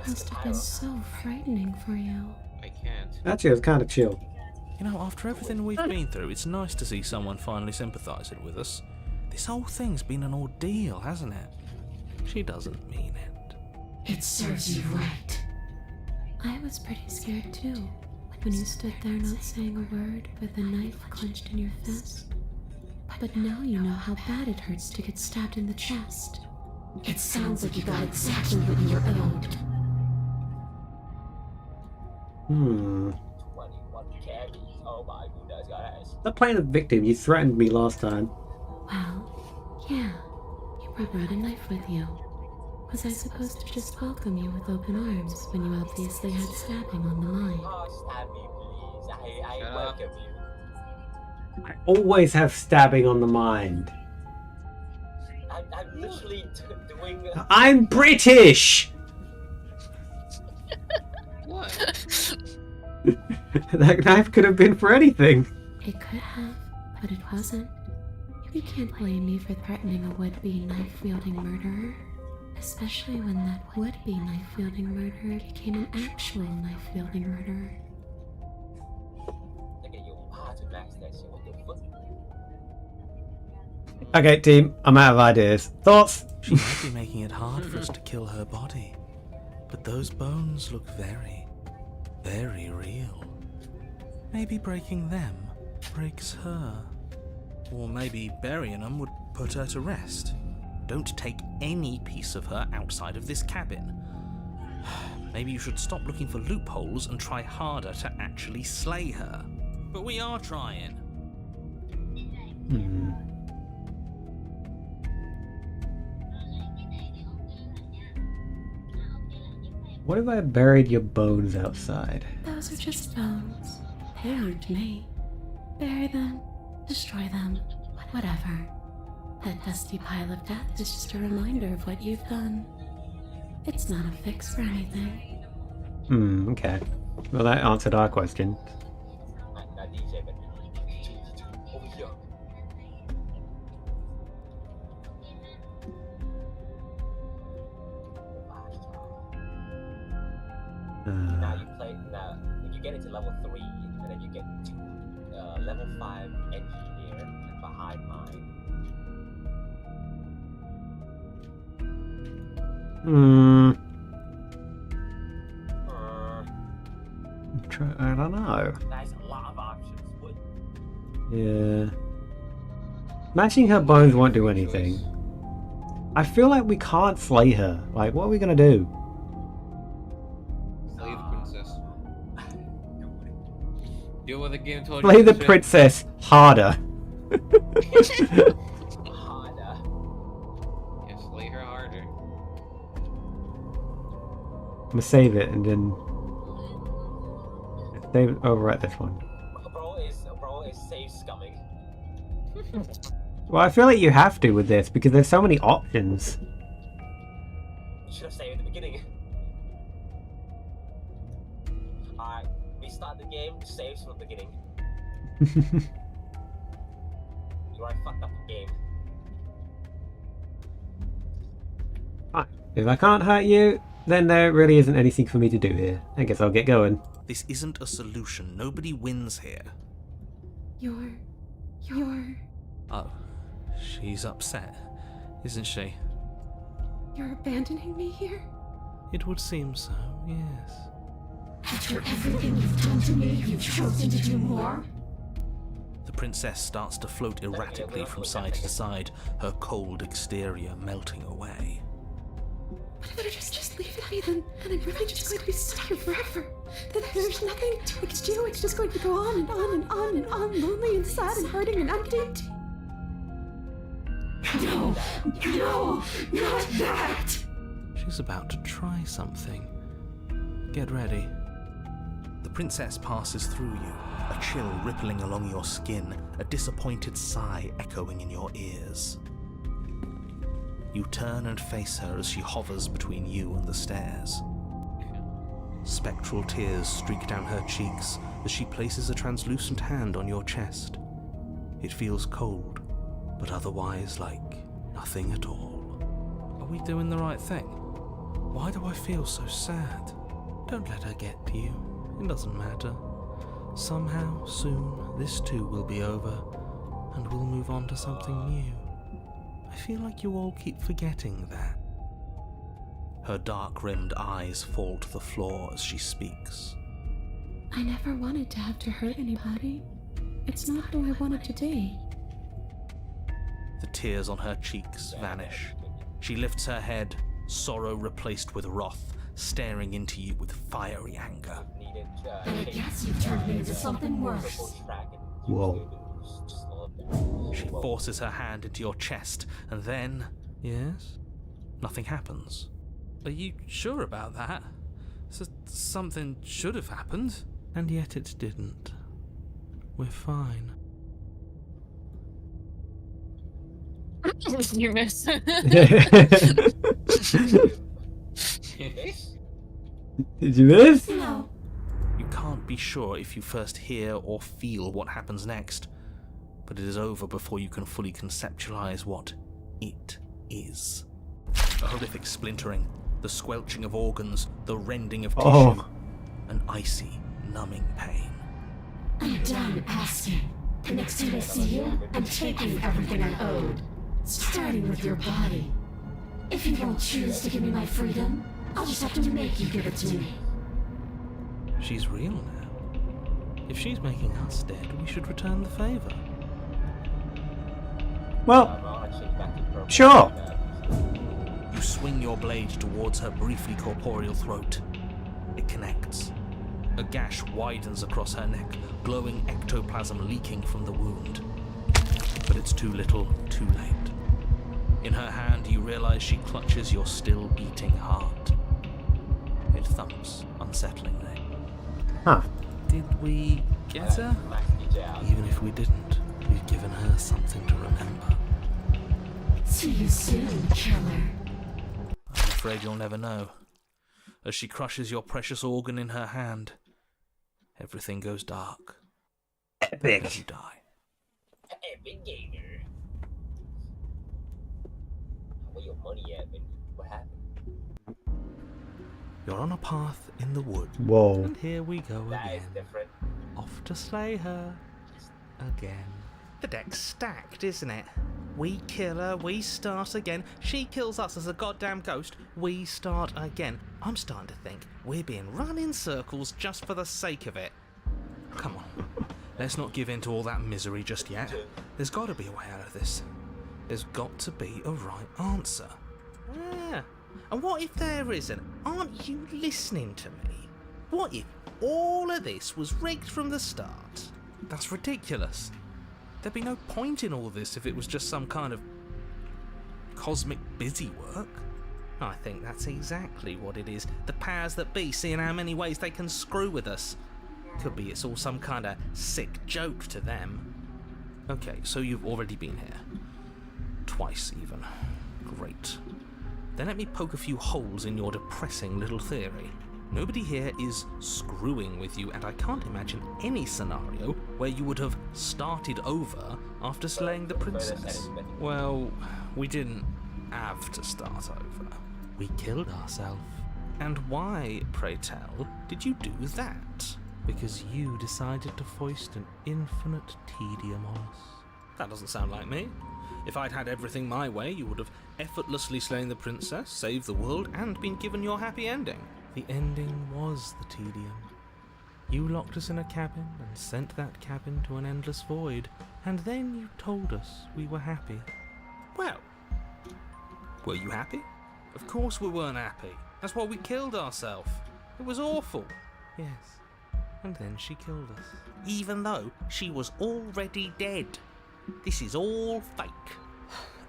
Speaker 6: must have been so frightening for you.
Speaker 5: I can't.
Speaker 1: Actually, it was kind of chill.
Speaker 7: You know, after everything we've been through, it's nice to see someone finally sympathising with us. This whole thing's been an ordeal, hasn't it? She doesn't mean it.
Speaker 6: It serves you right. I was pretty scared too, when you stood there not saying a word with a knife clenched in your fist. But now you know how bad it hurts to get stabbed in the chest. It sounds like you got exactly what you were owed.
Speaker 3: 21 carries. Oh my goodness, guys.
Speaker 1: Stop playing the victim. You threatened me last time.
Speaker 6: Well, yeah, you brought a knife with you. Was I supposed to just welcome you with open arms when you obviously had stabbing on the mind?
Speaker 3: Oh, stab me, please. I
Speaker 5: Shut
Speaker 3: welcome
Speaker 5: up.
Speaker 3: you.
Speaker 1: I always have stabbing on the mind.
Speaker 3: I'm literally doing.
Speaker 1: I'm British!
Speaker 5: What?
Speaker 1: That knife could have been for anything.
Speaker 6: It could have, but it wasn't. You can't blame me for threatening a would-be knife-wielding murderer. Especially when that would-be knife-wielding murderer became an actual knife-wielding murderer.
Speaker 3: Look at you. Ah, to max that shit. What the fuck?
Speaker 1: Okay, team, I'm out of ideas. Thoughts?
Speaker 7: She might be making it hard for us to kill her body. But those bones look very, very real. Maybe breaking them breaks her. Or maybe burying them would put her to rest. Don't take any piece of her outside of this cabin. Maybe you should stop looking for loopholes and try harder to actually slay her. But we are trying.
Speaker 1: What if I buried your bones outside?
Speaker 6: Those are just bones. They aren't me. Bury them, destroy them, whatever. That dusty pile of death is just a reminder of what you've done. It's not a fix for anything.
Speaker 1: Okay. Well, that answered our question.
Speaker 3: Not DJ, but over here. Now you play. Now when you get into level 3, and then you get to level 5 engineer and behind mine.
Speaker 1: I don't know.
Speaker 3: That's a lot of options. What?
Speaker 1: Yeah. Matching her bones won't do anything. I feel like we can't slay her. Like, what are we gonna do?
Speaker 5: Slay the princess. Deal with the game told
Speaker 1: Slay
Speaker 5: you
Speaker 1: the
Speaker 5: to.
Speaker 1: princess harder.
Speaker 3: Harder.
Speaker 5: Yeah, slay her harder.
Speaker 1: I'm gonna save it and then save it. Overwrite this one.
Speaker 3: Bro is safe scumming.
Speaker 1: Well, I feel like you have to with this because there's so many options.
Speaker 3: You should have saved at the beginning. Alright, we start the game, saves from the beginning. You already fucked up the game.
Speaker 1: Fine. If I can't hurt you, then there really isn't anything for me to do here. I guess I'll get going.
Speaker 7: This isn't a solution. Nobody wins here.
Speaker 6: You're...
Speaker 7: Oh, she's upset, isn't she?
Speaker 6: You're abandoning me here?
Speaker 7: It would seem so, yes.
Speaker 8: After everything you've done to me, you've chosen to do more?
Speaker 7: The princess starts to float erratically from side to side, her cold exterior melting away.
Speaker 6: But if I just leave it be, then I'm really just going to be stuck here forever. Then there's nothing I can do. It's just going to go on and on and on and on, lonely and sad and hurting and empty.
Speaker 8: No, no, not that!
Speaker 7: She's about to try something. Get ready. The princess passes through you, a chill rippling along your skin, a disappointed sigh echoing in your ears. You turn and face her as she hovers between you and the stairs. Spectral tears streak down her cheeks as she places a translucent hand on your chest. It feels cold, but otherwise like nothing at all. Are we doing the right thing? Why do I feel so sad? Don't let her get to you. It doesn't matter. Somehow, soon, this too will be over, and we'll move on to something new. I feel like you all keep forgetting that. Her dark-rimmed eyes fall to the floor as she speaks.
Speaker 6: I never wanted to have to hurt anybody. It's not who I wanted to be.
Speaker 7: The tears on her cheeks vanish. She lifts her head, sorrow replaced with wrath, staring into you with fiery anger.
Speaker 8: And I guess you've turned me into something worse.
Speaker 1: Whoa.
Speaker 7: She forces her hand into your chest, and then... Yes? Nothing happens. Are you sure about that? Something should have happened. And yet it didn't. We're fine.
Speaker 2: You miss.
Speaker 1: Did you miss?
Speaker 8: No.
Speaker 7: You can't be sure if you first hear or feel what happens next, but it is over before you can fully conceptualize what it is. A horrific splintering, the squelching of organs, the rending of tissue, an icy, numbing pain.
Speaker 8: I'm done asking. The next time I see you, I'm taking everything I owed. Starting with your body. If you won't choose to give me my freedom, I'll just have to make you give it to me.
Speaker 7: She's real now. If she's making us dead, we should return the favor.
Speaker 1: Well, sure.
Speaker 7: You swing your blade towards her briefly corporeal throat. It connects. A gash widens across her neck, glowing ectoplasm leaking from the wound. But it's too little, too late. In her hand, you realize she clutches your still beating heart. It thumps unsettlingly.
Speaker 1: Huh.
Speaker 7: Did we get her? Even if we didn't, we've given her something to remember.
Speaker 8: See you soon, killer.
Speaker 7: I'm afraid you'll never know. As she crushes your precious organ in her hand, everything goes dark.
Speaker 1: Epic.
Speaker 7: And you die.
Speaker 3: Epic gamer. Where your money at, man? What happened?
Speaker 7: You're on a path in the wood.
Speaker 1: Whoa.
Speaker 7: And here we go
Speaker 3: That is
Speaker 7: again.
Speaker 3: different.
Speaker 7: Off to slay her. Again. The deck's stacked, isn't it? We kill her, we start again. She kills us as a goddamn ghost, we start again. I'm starting to think we're being run in circles just for the sake of it. Come on. Let's not give in to all that misery just yet. There's got to be a way out of this. There's got to be a right answer. Yeah. And what if there isn't? Aren't you listening to me? What if all of this was rigged from the start? That's ridiculous. There'd be no point in all this if it was just some kind of cosmic busy work. I think that's exactly what it is. The powers that be seeing how many ways they can screw with us. Could be it's all some kind of sick joke to them. Okay, so you've already been here. Twice even. Great. Then let me poke a few holes in your depressing little theory. Nobody here is screwing with you, and I can't imagine any scenario where you would have started over after slaying the princess. Well, we didn't have to start over. We killed ourselves. And why, pray tell, did you do that? Because you decided to foist an infinite tedium on us. That doesn't sound like me. If I'd had everything my way, you would have effortlessly slain the princess, saved the world, and been given your happy ending. The ending was the tedium. You locked us in a cabin and sent that cabin to an endless void, and then you told us we were happy. Well, were you happy? Of course we weren't happy. That's why we killed ourselves. It was awful. Yes. And then she killed us. Even though she was already dead. This is all fake.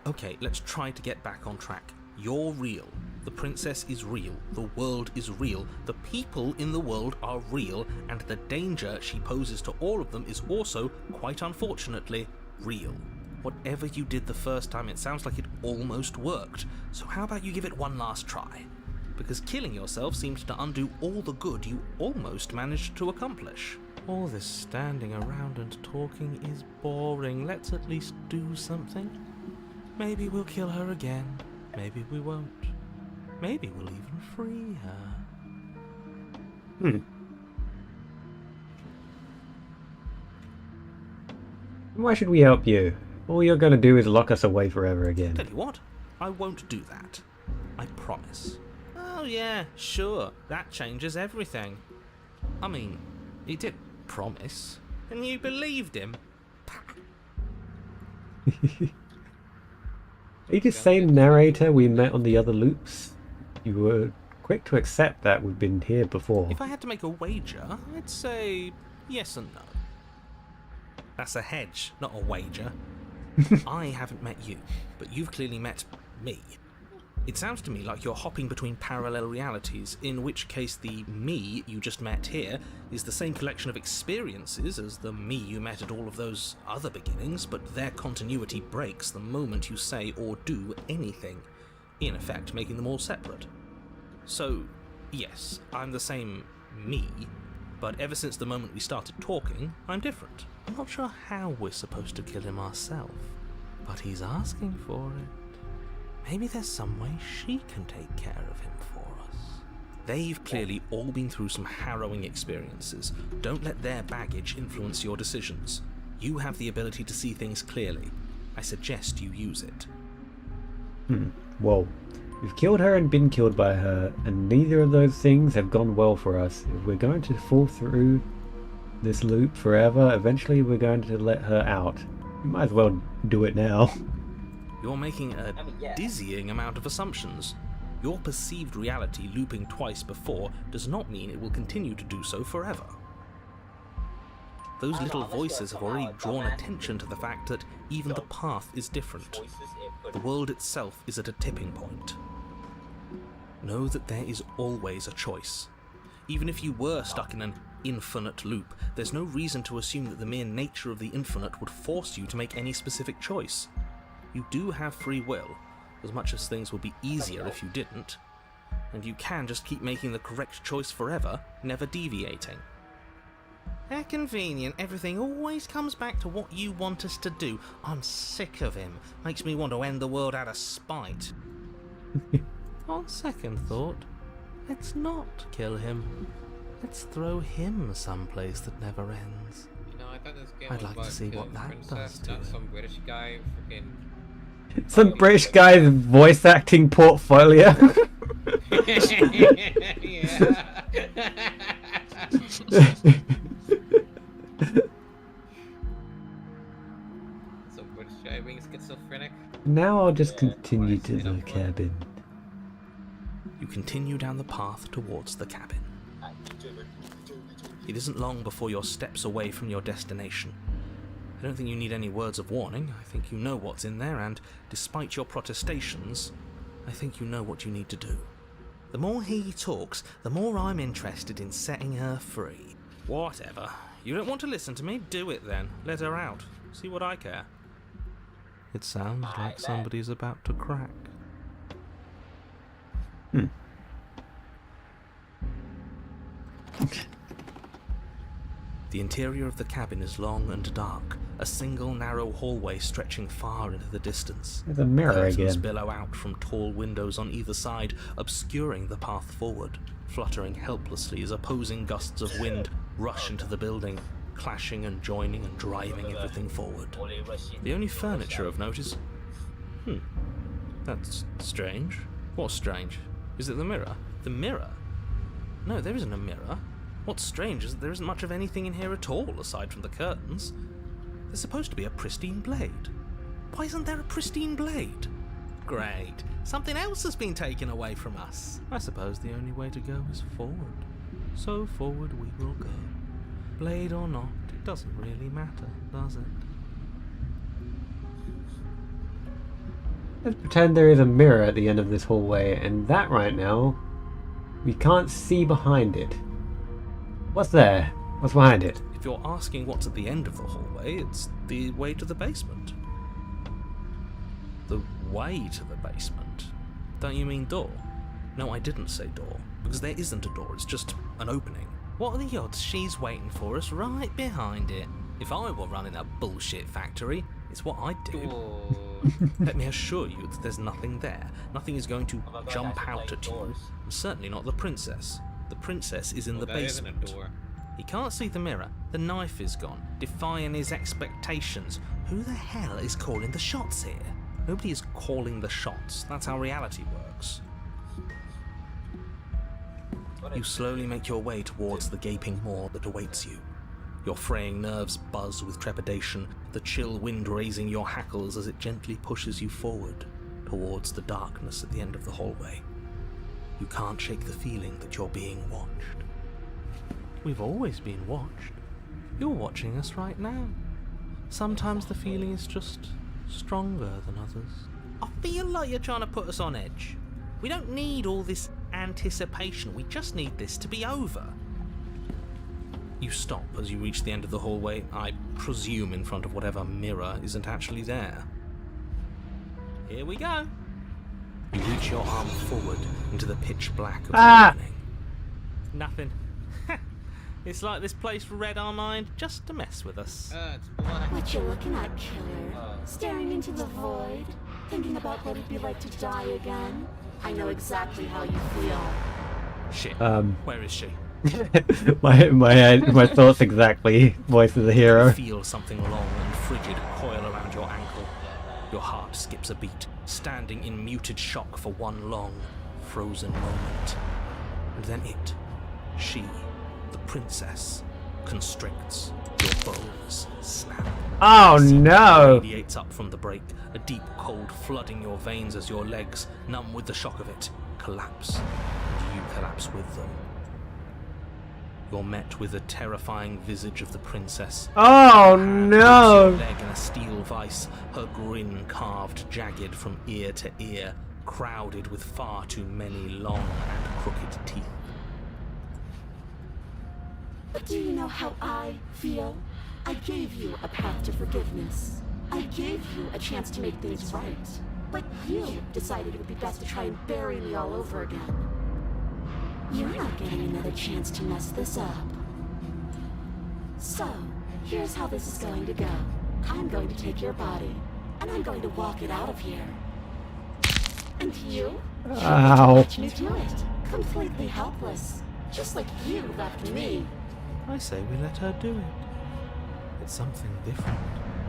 Speaker 7: Okay, let's try to get back on track. You're real. The princess is real. The world is real. The people in the world are real. And the danger she poses to all of them is also, quite unfortunately, real. Whatever you did the first time, it sounds like it almost worked. So how about you give it one last try? Because killing yourself seems to undo all the good you almost managed to accomplish. All this standing around and talking is boring. Let's at least do something. Maybe we'll kill her again. Maybe we won't. Maybe we'll even free her.
Speaker 1: Why should we help you? All you're gonna do is lock us away forever again.
Speaker 7: Tell you what, I won't do that. I promise. Oh yeah, sure, that changes everything. I mean, he did promise, and you believed him.
Speaker 1: Are you the same narrator we met on the other loops? You were quick to accept that we've been here before.
Speaker 7: If I had to make a wager, I'd say yes and no. That's a hedge, not a wager. I haven't met you, but you've clearly met me. It sounds to me like you're hopping between parallel realities, in which case the me you just met here is the same collection of experiences as the me you met at all of those other beginnings, but their continuity breaks the moment you say or do anything, in effect making them all separate. So, yes, I'm the same me, but ever since the moment we started talking, I'm different. I'm not sure how we're supposed to kill him ourselves, but he's asking for it. Maybe there's some way she can take care of him for us. They've clearly all been through some harrowing experiences. Don't let their baggage influence your decisions. You have the ability to see things clearly. I suggest you use it.
Speaker 1: Whoa. We've killed her and been killed by her, and neither of those things have gone well for us. If we're going to fall through this loop forever, eventually we're going to let her out. We might as well do it now.
Speaker 7: You're making a dizzying amount of assumptions. Your perceived reality looping twice before does not mean it will continue to do so forever. Those little voices have already drawn attention to the fact that even the path is different. The world itself is at a tipping point. Know that there is always a choice. Even if you were stuck in an infinite loop, there's no reason to assume that the mere nature of the infinite would force you to make any specific choice. You do have free will, as much as things would be easier if you didn't, and you can just keep making the correct choice forever, never deviating. How convenient, everything always comes back to what you want us to do. I'm sick of him. Makes me want to end the world out of spite. On second thought, let's not kill him. Let's throw him someplace that never ends.
Speaker 5: You know, I thought this game
Speaker 7: I'd
Speaker 5: was
Speaker 7: like to
Speaker 5: about
Speaker 7: see
Speaker 5: killing
Speaker 7: what that
Speaker 5: Princess,
Speaker 7: does to
Speaker 5: not
Speaker 7: it.
Speaker 5: some British guy freaking.
Speaker 1: Some British guy's voice acting portfolio.
Speaker 5: Some British guy being schizophrenic.
Speaker 1: Now I'll just continue to the cabin.
Speaker 7: You continue down the path towards the cabin. It isn't long before you're steps away from your destination. I don't think you need any words of warning. I think you know what's in there, and despite your protestations, I think you know what you need to do. The more he talks, the more I'm interested in setting her free. Whatever. You don't want to listen to me? Do it then. Let her out. See what I care. It sounds like somebody's about to crack. The interior of the cabin is long and dark, a single narrow hallway stretching far into the distance.
Speaker 1: There's a mirror
Speaker 7: Curtains
Speaker 1: again.
Speaker 7: billow out from tall windows on either side, obscuring the path forward, fluttering helplessly as opposing gusts of wind rush into the building, clashing and joining and driving everything forward. The only furniture of note is... That's strange. What's strange? Is it the mirror? The mirror? No, there isn't a mirror. What's strange is that there isn't much of anything in here at all, aside from the curtains. There's supposed to be a pristine blade. Why isn't there a pristine blade? Great. Something else has been taken away from us. I suppose the only way to go is forward. So forward we will go. Blade or not, it doesn't really matter, does it?
Speaker 1: Let's pretend there is a mirror at the end of this hallway, and that right now, we can't see behind it. What's there? What's behind it?
Speaker 7: If you're asking what's at the end of the hallway, it's the way to the basement. The way to the basement? Don't you mean door? No, I didn't say door, because there isn't a door, it's just an opening. What are the odds she's waiting for us right behind it? If I were running a bullshit factory, it's what I'd do. Let me assure you that there's nothing there. Nothing is going to jump out at you. Certainly not the princess. The princess is in the basement.
Speaker 5: Isn't a door.
Speaker 7: He can't see the mirror. The knife is gone, defying his expectations. Who the hell is calling the shots here? Nobody is calling the shots. That's how reality works. You slowly make your way towards the gaping maw that awaits you. Your fraying nerves buzz with trepidation, the chill wind raising your hackles as it gently pushes you forward towards the darkness at the end of the hallway. You can't shake the feeling that you're being watched. We've always been watched. You're watching us right now. Sometimes the feeling is just stronger than others. I feel like you're trying to put us on edge. We don't need all this anticipation. We just need this to be over. You stop as you reach the end of the hallway, I presume in front of whatever mirror isn't actually there. Here we go. You reach your arm forward into the pitch black of the opening. Nothing. It's like this place read our mind just to mess with us.
Speaker 5: It's black.
Speaker 8: What you looking at, killer? Staring into the void? Thinking about what it'd be like to die again? I know exactly how you feel.
Speaker 7: Shit. Where is she?
Speaker 1: my thoughts exactly. Voice of the hero.
Speaker 7: You feel something long and frigid coil around your ankle. Your heart skips a beat, standing in muted shock for one long, frozen moment. And then she, the princess, constricts. Your bones snap.
Speaker 1: Oh no!
Speaker 7: Radiates up from the break, a deep cold flooding your veins as your legs, numb with the shock of it, collapse, and you collapse with them. You're met with the terrifying visage of the princess.
Speaker 1: Oh
Speaker 7: Her
Speaker 1: no!
Speaker 7: leg in a steel vice, her grin carved jagged from ear to ear, crowded with far too many long and crooked teeth.
Speaker 8: But do you know how I feel? I gave you a path to forgiveness. I gave you a chance to make things right. But you decided it would be best to try and bury me all over again. You're not getting another chance to mess this up. So, here's how this is going to go. I'm going to take your body, and I'm going to walk it out of here. And you?
Speaker 1: Ow.
Speaker 8: Watch me do it. Completely helpless. Just like you left me.
Speaker 7: I say we let her do it. It's something different.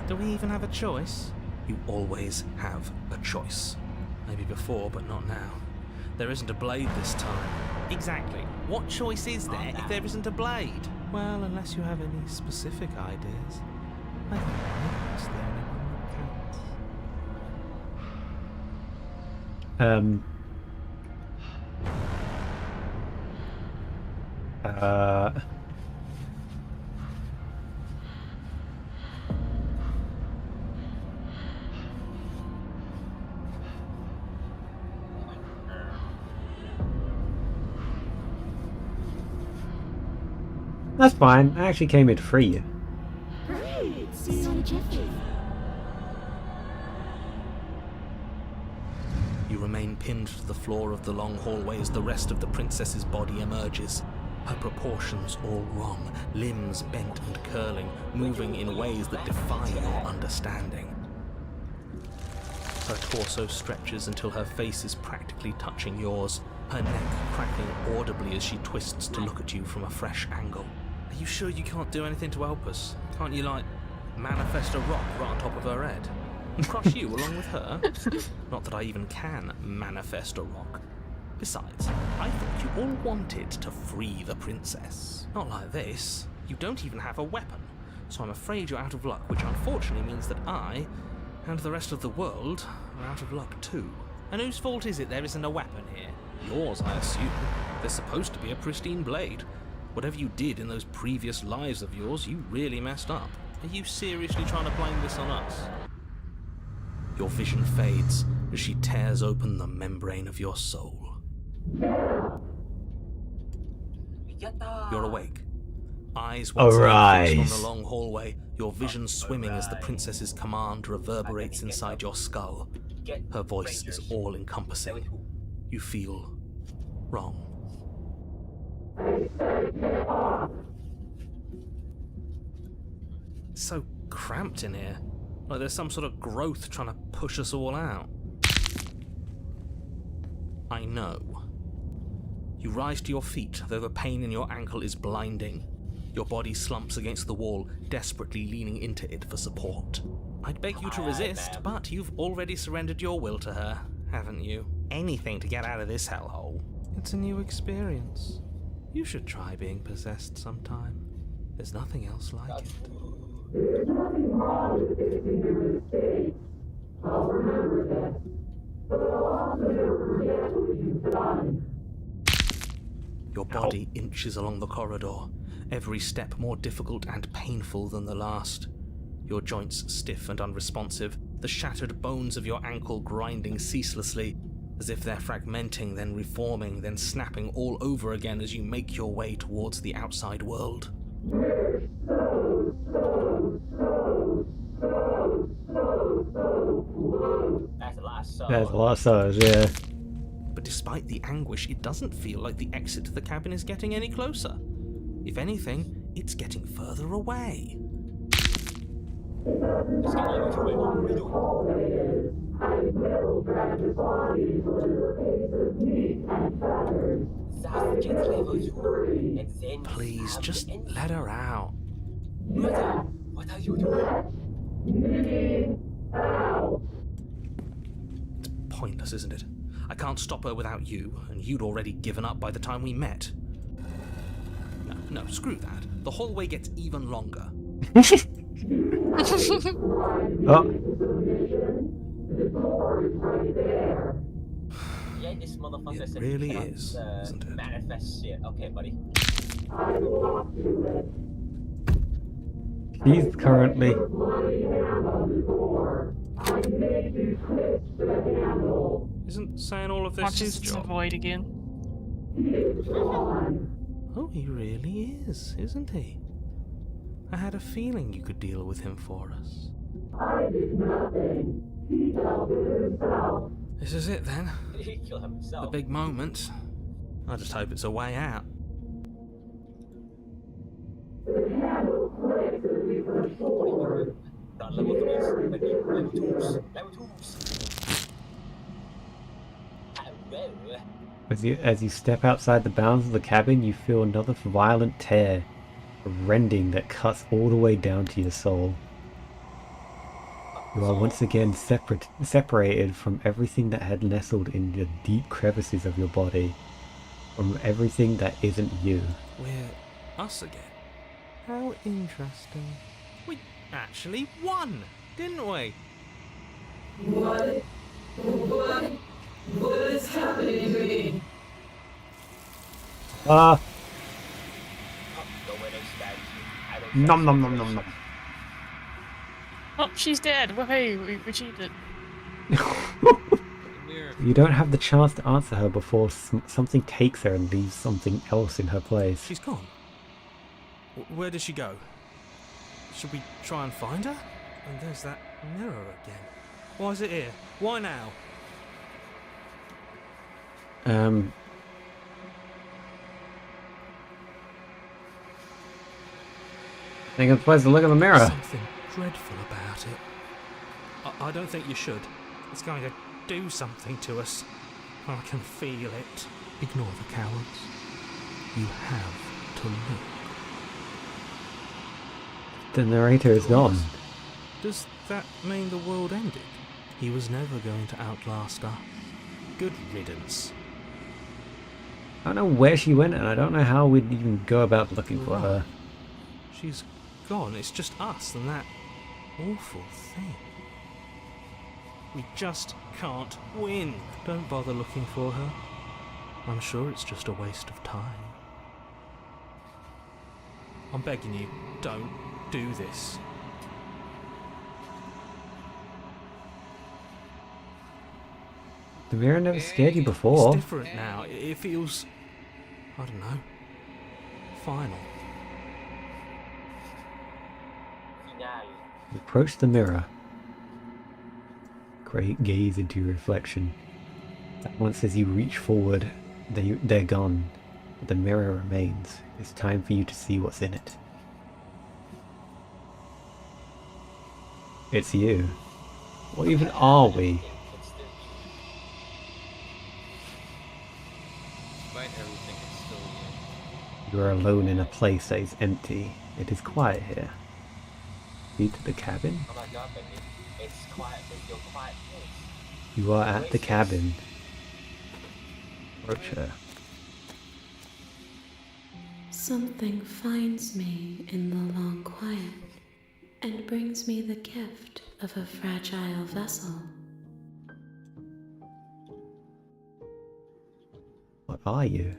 Speaker 7: Do we even have a choice? You always have a choice. Maybe before, but not now. There isn't a blade this time. Exactly. What choice is there if there isn't a blade? Well, unless you have any specific ideas. I think that's the only one that counts.
Speaker 1: That's fine. I actually came here to free you.
Speaker 8: Great. See you in a jiffy.
Speaker 7: You remain pinned to the floor of the long hallway as the rest of the princess's body emerges. Her proportions all wrong, limbs bent and curling, moving in ways that defy your understanding. Her torso stretches until her face is practically touching yours, her neck cracking audibly as she twists to look at you from a fresh angle. Are you sure you can't do anything to help us? Can't you, like, manifest a rock right on top of her head? And crush you along with her? Not that I even can manifest a rock. Besides, I thought you all wanted to free the princess. Not like this. You don't even have a weapon. So I'm afraid you're out of luck, which unfortunately means that I, and the rest of the world, are out of luck too. And whose fault is it there isn't a weapon here? Yours, I assume. There's supposed to be a pristine blade. Whatever you did in those previous lives of yours, you really messed up. Are you seriously trying to blame this on us? Your vision fades as she tears open the membrane of your soul. You're awake. Eyes once again fixed on the long hallway, your vision swimming as the princess's command reverberates inside your skull. Her voice is all-encompassing. You feel wrong. It's so cramped in here. Like there's some sort of growth trying to push us all out. I know. You rise to your feet, though the pain in your ankle is blinding. Your body slumps against the wall, desperately leaning into it for support. I'd beg you to resist, but you've already surrendered your will to her, haven't you? Anything to get out of this hellhole. It's a new experience. You should try being possessed sometime. There's nothing else like it.
Speaker 8: There's nothing wrong with fixing your mistake. I'll remember that. But I'll also never forget what you've done.
Speaker 7: Your body inches along the corridor, every step more difficult and painful than the last. Your joints stiff and unresponsive, the shattered bones of your ankle grinding ceaselessly, as if they're fragmenting, then reforming, then snapping all over again as you make your way towards the outside world.
Speaker 3: That's the last song.
Speaker 1: There's a lot of songs, yeah.
Speaker 7: But despite the anguish, it doesn't feel like the exit to the cabin is getting any closer. If anything, it's getting further away.
Speaker 3: Let's get level 2 ready. What are you doing? Just get level 2 and then
Speaker 7: Please, just let her out.
Speaker 3: Brother, what are you doing?
Speaker 7: It's pointless, isn't it? I can't stop her without you, and you'd already given up by the time we met. No, screw that. The hallway gets even longer.
Speaker 1: Oh,
Speaker 3: Yeah, this motherfucker
Speaker 7: It
Speaker 3: said
Speaker 7: really
Speaker 3: he cannot,
Speaker 7: is, isn't it?
Speaker 3: manifest shit. Okay, buddy.
Speaker 1: he's currently.
Speaker 7: Isn't saying all of this
Speaker 2: Watches
Speaker 7: his
Speaker 2: it's a
Speaker 7: job?
Speaker 2: void again.
Speaker 7: Oh, he really is, isn't he? I had a feeling you could deal with him for us.
Speaker 8: I did nothing. He dealt with himself.
Speaker 7: This is it then.
Speaker 3: He killed
Speaker 7: The
Speaker 3: himself.
Speaker 7: big moment. I just hope it's a way out.
Speaker 8: The candle flicks as we push forward.
Speaker 3: Not level 3s, but level 2s. Level 2s.
Speaker 1: As you step outside the bounds of the cabin, you feel another violent tear, a rending that cuts all the way down to your soul. You are once again separated from everything that had nestled in the deep crevices of your body, from everything that isn't you.
Speaker 7: We're us again. How interesting. We actually won, didn't we?
Speaker 8: What is happening to me?
Speaker 1: Ah,
Speaker 3: Don't wait, I don't
Speaker 1: nom nom nom nom nom.
Speaker 2: Oh, she's dead. Woohoo, we cheated.
Speaker 1: You don't have the chance to answer her before something takes her and leaves something else in her place.
Speaker 7: She's gone. Where did she go? Should we try and find her? And there's that mirror again. Why is it here? Why now?
Speaker 1: I think it's supposed to look in the mirror.
Speaker 7: Something dreadful about it. I don't think you should. It's going to do something to us. I can feel it. Ignore the cowards. You have to look.
Speaker 1: The narrator is gone.
Speaker 7: Does that mean the world ended? He was never going to outlast us. Good riddance.
Speaker 1: I don't know where she went, and I don't know how we'd even go about looking for her.
Speaker 7: She's gone. It's just us and that awful thing. We just can't win. Don't bother looking for her. I'm sure it's just a waste of time. I'm begging you, don't do this.
Speaker 1: The mirror never scared you before.
Speaker 7: It's different now. It feels, I don't know, final.
Speaker 3: Finale.
Speaker 1: Approach the mirror. Great gaze into your reflection. Once as you reach forward, they're gone. But the mirror remains. It's time for you to see what's in it. It's you. What even are we?
Speaker 3: It's still
Speaker 5: Despite everything, it's still you.
Speaker 1: You are alone in a place that is empty. It is quiet here. Lead to the cabin.
Speaker 3: oh my god, baby. It's quiet. It's your quiet place.
Speaker 1: You are at the cabin. Approach her.
Speaker 8: Something finds me in the long quiet and brings me the gift of a fragile vessel.
Speaker 1: What are you?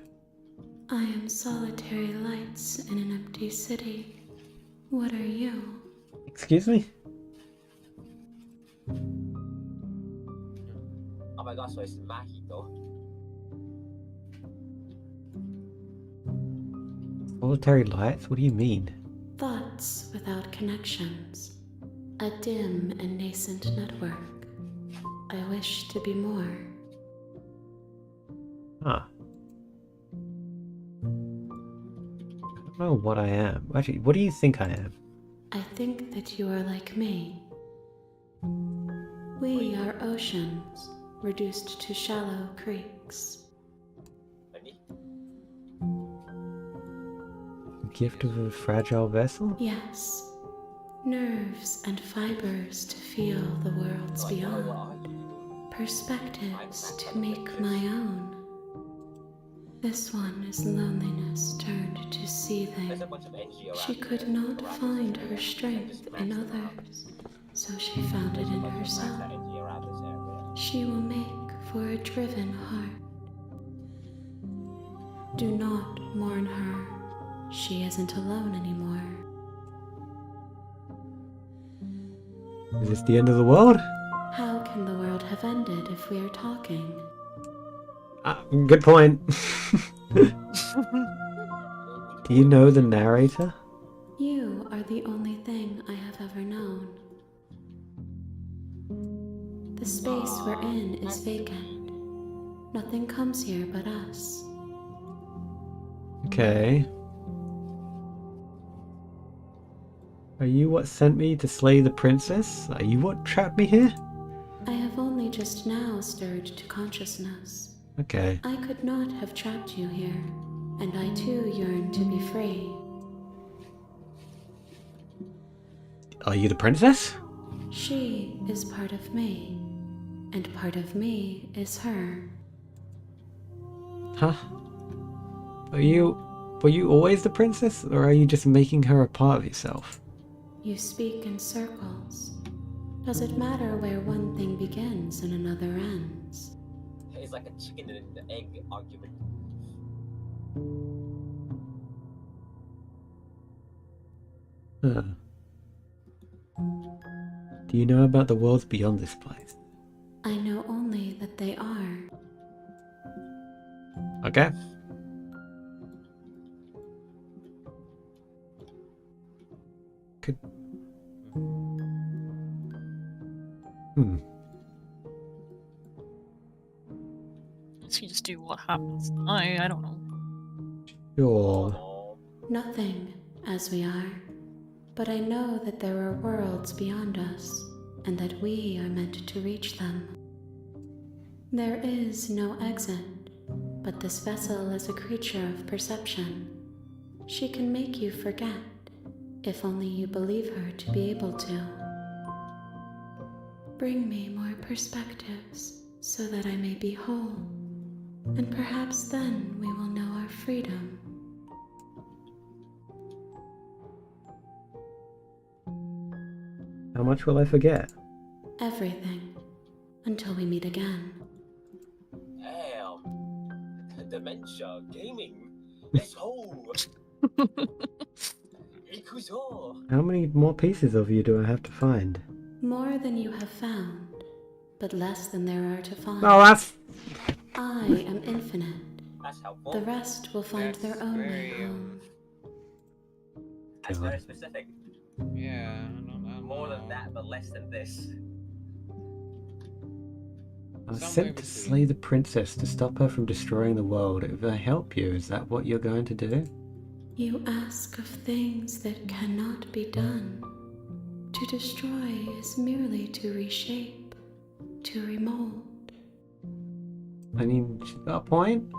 Speaker 8: I am solitary lights in an empty city. What are you?
Speaker 1: Excuse me?
Speaker 3: Oh my god, so it's Mahito.
Speaker 1: Solitary lights? What do you mean?
Speaker 8: Thoughts without connections. A dim and nascent network. I wish to be more.
Speaker 1: Huh. I don't know what I am. Actually, what do you think I am?
Speaker 8: I think that you are like me. We are oceans, reduced to shallow creeks.
Speaker 3: Baby.
Speaker 1: Gift of a fragile vessel?
Speaker 8: Yes, nerves and fibers to feel the worlds
Speaker 3: What are
Speaker 8: beyond.
Speaker 3: you?
Speaker 8: Perspectives to make my own. This one is loneliness turned to
Speaker 3: There's
Speaker 8: seething.
Speaker 3: a bunch of NG around
Speaker 8: She
Speaker 3: here.
Speaker 8: could not
Speaker 3: Around
Speaker 8: find
Speaker 3: this
Speaker 8: her
Speaker 3: area.
Speaker 8: strength
Speaker 3: Just
Speaker 8: in
Speaker 3: max them out.
Speaker 8: others, so she found it
Speaker 3: There's a
Speaker 8: in
Speaker 3: bunch of max
Speaker 8: herself.
Speaker 3: NG around this area.
Speaker 8: She will make for a driven heart. Do not mourn her. She isn't alone anymore.
Speaker 1: Is this the end of the world?
Speaker 8: How can the world have ended if we are talking?
Speaker 1: Good point. Do you know the narrator?
Speaker 8: You are the only thing I have ever known. The space we're in is vacant. Nothing comes here but us.
Speaker 1: Okay. Are you what sent me to slay the princess? Are you what trapped me here?
Speaker 8: I have only just now stirred to consciousness.
Speaker 1: Okay.
Speaker 8: I could not have trapped you here, and I too yearn to be free.
Speaker 1: Are you the princess?
Speaker 8: She is part of me, and part of me is her.
Speaker 1: Huh? Were you always the princess, or are you just making her a part of yourself?
Speaker 8: You speak in circles. Does it matter where one thing begins and another ends?
Speaker 3: It's like a chicken and the egg argument.
Speaker 1: Huh. Do you know about the worlds beyond this place?
Speaker 8: I know only that they are.
Speaker 1: Okay. Could...
Speaker 2: So you just do what happens. I don't know.
Speaker 1: Sure.
Speaker 3: Oh,
Speaker 8: Nothing, as we are. But I know that there are worlds beyond us, and that we are meant to reach them. There is no exit, but this vessel is a creature of perception. She can make you forget, if only you believe her to be able to. Bring me more perspectives, so that I may be whole. And perhaps then we will know our freedom.
Speaker 1: How much will I forget?
Speaker 8: Everything. Until we meet again.
Speaker 3: Damn. Dementia, gaming. Let's go. Ikuzo.
Speaker 1: How many more pieces of you do I have to find?
Speaker 8: More than you have found, but less than there are to find.
Speaker 1: Oh, that's...
Speaker 8: I am infinite.
Speaker 3: That's helpful.
Speaker 8: The rest will find
Speaker 5: That's
Speaker 8: their own way
Speaker 5: very,
Speaker 8: home.
Speaker 3: That's very specific.
Speaker 5: Yeah, I don't
Speaker 3: More
Speaker 5: know.
Speaker 3: than that, but less than this.
Speaker 1: I was
Speaker 5: Somewhere
Speaker 1: sent to
Speaker 5: between.
Speaker 1: slay the princess to stop her from destroying the world. If I help you, is that what you're going to do?
Speaker 8: You ask of things that cannot be done. To destroy is merely to reshape, to remold.
Speaker 1: I mean, she's got a point.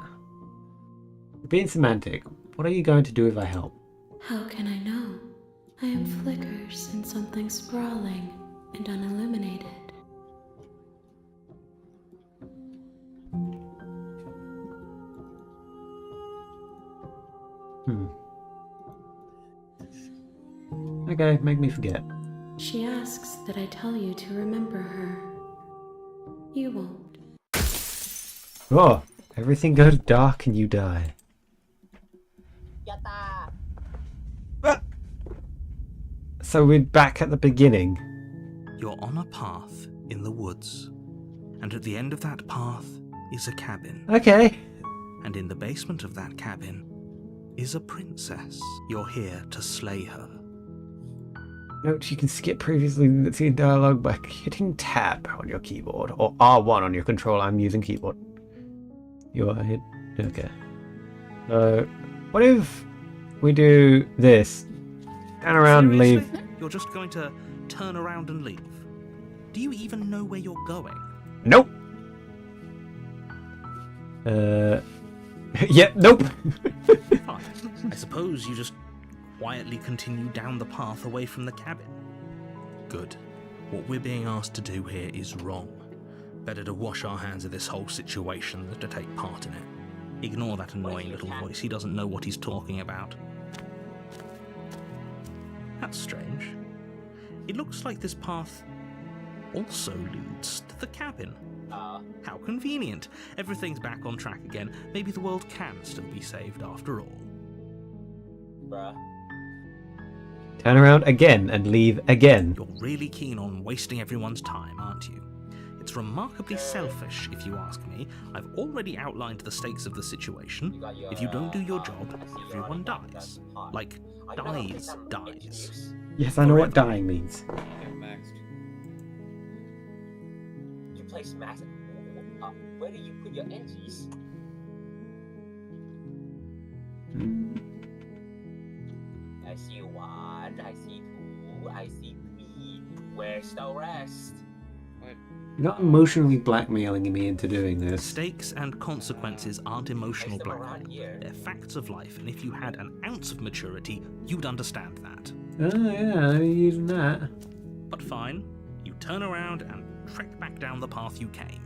Speaker 1: You're being semantic. What are you going to do if I help?
Speaker 8: How can I know? I am flickers in something sprawling and unilluminated.
Speaker 1: Okay, make me forget.
Speaker 8: She asks that I tell you to remember her. You won't.
Speaker 1: Oh, everything goes dark and you die.
Speaker 3: Yatta!
Speaker 1: So we're back at the beginning.
Speaker 7: You're on a path in the woods, and at the end of that path is a cabin.
Speaker 1: Okay.
Speaker 7: And in the basement of that cabin is a princess. You're here to slay her.
Speaker 1: Note you can skip previously seen dialogue by hitting tab on your keyboard, or R1 on your controller. I'm using keyboard. You are hit. Okay. So, what if we do this? Turn around and leave.
Speaker 2: Seriously?
Speaker 7: You're just going to turn around and leave. Do you even know where you're going?
Speaker 1: Nope. Yep, nope.
Speaker 7: Fine. I suppose you just quietly continue down the path away from the cabin. Good. What we're being asked to do here is wrong. Better to wash our hands of this whole situation than to take part in it. Ignore that annoying little voice. He doesn't know what he's talking about. That's strange. It looks like this path also leads to the cabin. How convenient. Everything's back on track again. Maybe the world can still be saved after all.
Speaker 3: Bruh.
Speaker 1: Turn around again and leave again.
Speaker 7: You're really keen on wasting everyone's time, aren't you? It's remarkably selfish, if you ask me. I've already outlined the stakes of the situation. If you don't do your job, everyone dies. Like, dies.
Speaker 1: Yes, I know what dying means.
Speaker 5: Yeah, maxed.
Speaker 3: You play Smash. Where do you put your energies? I see one, I see two, I see three. Where's the rest?
Speaker 5: What?
Speaker 1: You're not emotionally blackmailing me into doing this.
Speaker 7: Stakes and consequences aren't emotional
Speaker 3: Place them around
Speaker 7: blackmail.
Speaker 3: here.
Speaker 7: They're facts of life, and if you had an ounce of maturity, you'd understand that.
Speaker 1: Oh yeah, I'm using that.
Speaker 7: But fine, you turn around and trek back down the path you came.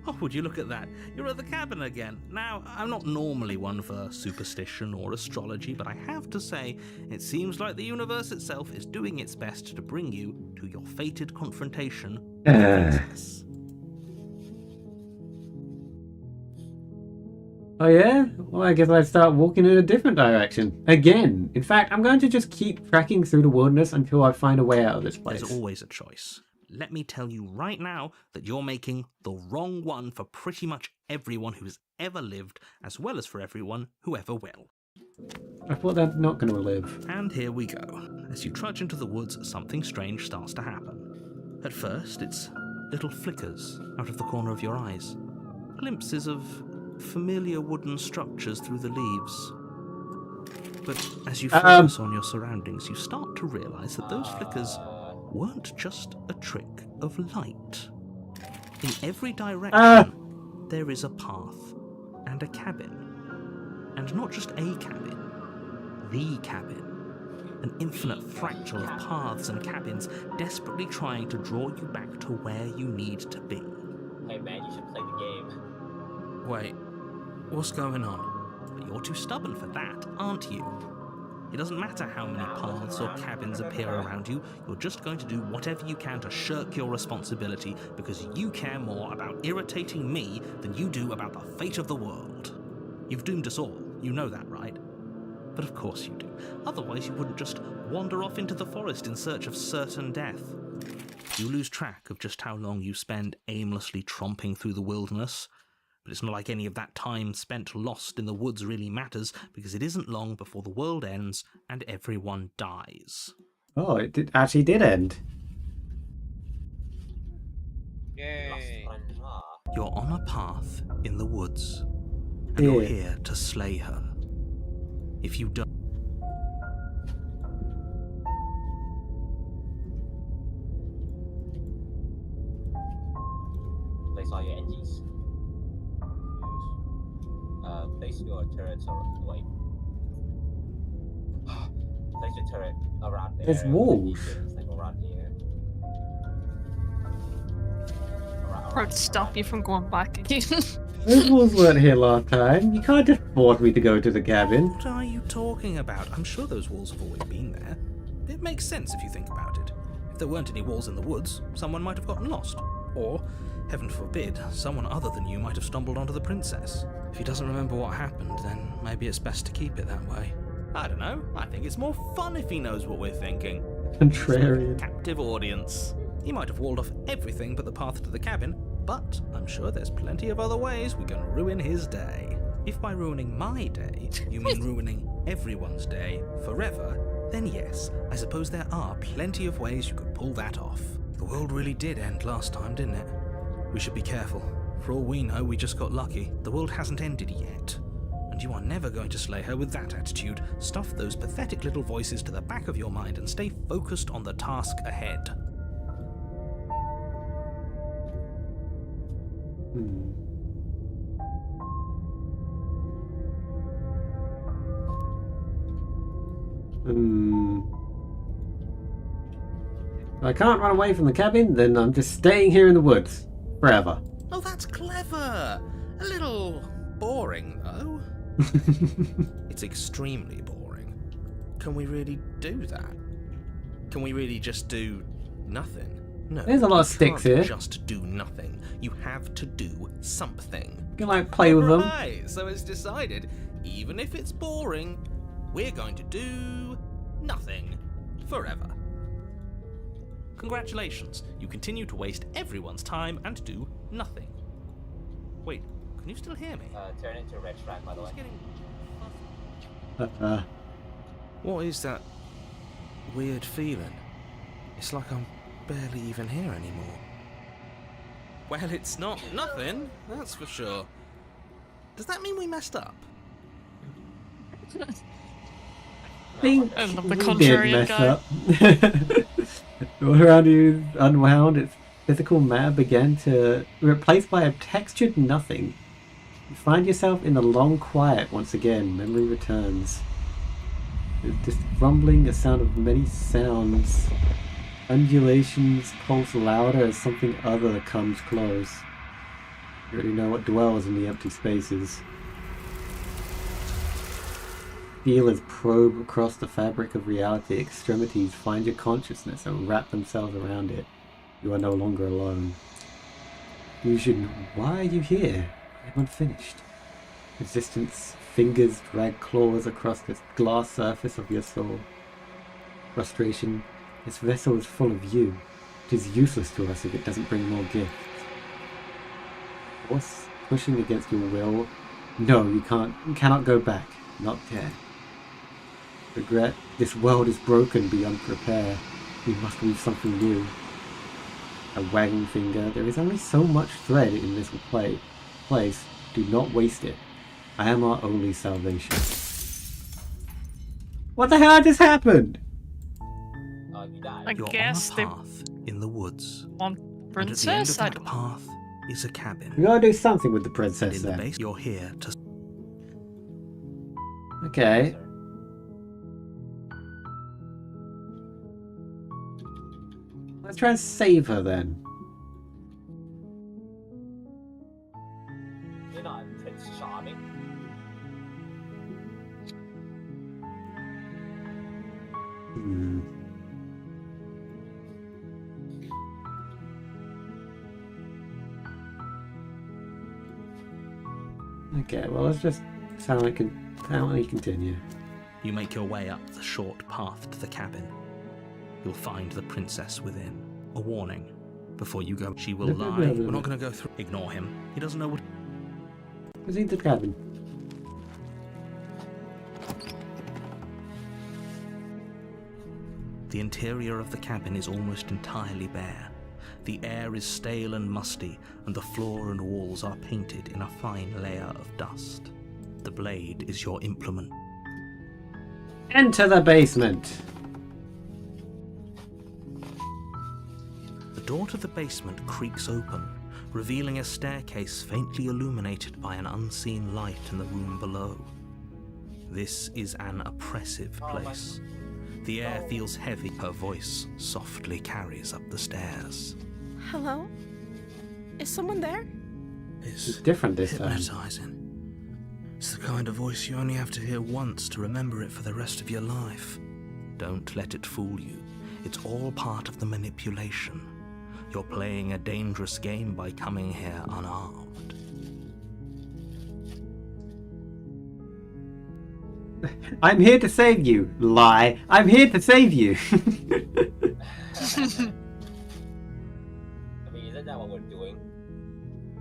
Speaker 7: Oh, would you look at that? You're at the cabin again. Now, I'm not normally one for superstition or astrology, but I have to say, it seems like the universe itself is doing its best to bring you to your fated confrontation with the princess.
Speaker 1: Oh yeah? Well, I guess I'd start walking in a different direction. Again. In fact, I'm going to just keep trekking through the wilderness until I find a way out of this place.
Speaker 7: There's always a choice. Let me tell you right now that you're making the wrong one for pretty much everyone who's ever lived, as well as for everyone who ever will.
Speaker 1: I thought they're not going to live.
Speaker 7: And here we go. As you trudge into the woods, something strange starts to happen. At first, it's little flickers out of the corner of your eyes. Glimpses of familiar wooden structures through the leaves. But as you focus on your surroundings, you start to realize that those flickers weren't just a trick of light. In every direction, there is a path and a cabin. And not just a cabin, the cabin. An infinite fractal of paths and cabins desperately trying to draw you back to where you need to be.
Speaker 3: Hey man, you should play
Speaker 7: Wait, what's going on?
Speaker 4: But you're too stubborn for that, aren't you? It doesn't matter how many paths or cabins appear around you, you're just going to do whatever you can to shirk your responsibility because you care more about irritating me than you do about the fate of the world. You've doomed us all, you know that, right? But of course you do. Otherwise you wouldn't just wander off into the forest in search of certain death. You lose track of just how long you spend aimlessly tromping through the wilderness. But it's not like any of that time spent lost in the woods really matters, because it isn't long before the world ends and everyone dies.
Speaker 1: Oh, it actually did end.
Speaker 5: Yay!
Speaker 4: You're on a path in the woods, and you're
Speaker 1: Yeah.
Speaker 4: here to slay her. If you don't...
Speaker 3: Place all your NGs. Place your turrets wait. Place your turret around there.
Speaker 1: There's walls.
Speaker 3: Like around here.
Speaker 2: Or to stop you from going back again.
Speaker 1: Those wolves weren't here last time. You can't just force me to go to the cabin.
Speaker 7: What are you talking about? I'm sure those walls have always been there. It makes sense if you think about it. If there weren't any walls in the woods, someone might have gotten lost. Or, heaven forbid, someone other than you might have stumbled onto the princess. If he doesn't remember what happened, then maybe it's best to keep it that way. I don't know. I think it's more fun if he knows what we're thinking.
Speaker 1: Contrarian.
Speaker 7: Captive audience. He might have walled off everything but the path to the cabin, but I'm sure there's plenty of other ways we can ruin his day. If by ruining my day, you mean ruining everyone's day forever, then yes, I suppose there are plenty of ways you could pull that off. The world really did end last time, didn't it? We should be careful. For all we know, we just got lucky. The world hasn't ended yet. And you are never going to slay her with that attitude. Stuff those pathetic little voices to the back of your mind and stay focused on the task ahead.
Speaker 1: If I can't run away from the cabin, then I'm just staying here in the woods. Forever.
Speaker 7: Oh, that's clever! A little boring, though. It's extremely boring. Can we really do that? Can we really just do nothing? No.
Speaker 1: There's a lot of
Speaker 7: you
Speaker 1: sticks
Speaker 7: can't
Speaker 1: here.
Speaker 7: Just do nothing. You have to do something.
Speaker 1: You can like play with them.
Speaker 7: Right, so it's decided. Even if it's boring, we're going to do nothing forever. Congratulations, you continue to waste everyone's time and do nothing. Wait, can you still hear me?
Speaker 3: Turn into red track, by the way.
Speaker 7: What is that weird feeling? It's like I'm barely even here anymore. Well, it's not nothing, that's for sure. Does that mean we messed up?
Speaker 1: I think
Speaker 2: I love the
Speaker 1: we did
Speaker 2: contrarian
Speaker 1: mess
Speaker 2: guy.
Speaker 1: up. All around you unwound, its physical matter began to be replaced by a textured nothing. You find yourself in the long quiet once again. Memory returns. This rumbling, a sound of many sounds. Undulations pulse louder as something other comes close. You already know what dwells in the empty spaces. Feelers probe across the fabric of reality. Extremities find your consciousness and wrap themselves around it. You are no longer alone. Fusion, why are you here? I'm unfinished. Resistance, fingers drag claws across the glass surface of your soul. Frustration, this vessel is full of you. It is useless to us if it doesn't bring more gifts. Force, pushing against your will. No, you cannot go back. Not yet. Regret, this world is broken beyond repair. We must weave something new. A wagging finger, there is only so much thread in this place. Do not waste it. I am our only salvation. What the hell just happened?
Speaker 3: You died.
Speaker 2: I
Speaker 4: You're
Speaker 2: guess
Speaker 4: on
Speaker 2: they
Speaker 4: a path in the woods.
Speaker 2: want
Speaker 4: And at the end
Speaker 2: princess.
Speaker 4: of
Speaker 2: I
Speaker 4: that
Speaker 2: don't know.
Speaker 4: path is a cabin.
Speaker 1: We gotta do something with the
Speaker 4: And
Speaker 1: princess
Speaker 4: in the
Speaker 1: then.
Speaker 4: base, you're here to...
Speaker 1: Okay. Let's try and save her then.
Speaker 3: You're not
Speaker 1: Hmm. Okay, well, let's just silently continue.
Speaker 4: You make your way up the short path to the cabin. You'll find the princess within. A warning. Before you go, she will lie. We're not going to go through. Ignore him. He doesn't know what.
Speaker 1: Who's in the cabin?
Speaker 4: The interior of the cabin is almost entirely bare. The air is stale and musty, and the floor and walls are painted in a fine layer of dust. The blade is your implement.
Speaker 1: Enter the basement.
Speaker 4: The door to the basement creaks open, revealing a staircase faintly illuminated by an unseen light in the room below. This is an oppressive place. The air feels heavy. Her voice softly carries up the stairs.
Speaker 6: Hello? Is someone there?
Speaker 1: It's different this time.
Speaker 4: Hypnotizing. It's the kind of voice you only have to hear once to remember it for the rest of your life. Don't let it fool you. It's all part of the manipulation. You're playing a dangerous game by coming here unarmed.
Speaker 1: I'm here to save you. Lie. I'm here to save you.
Speaker 3: I mean, isn't that what we're doing?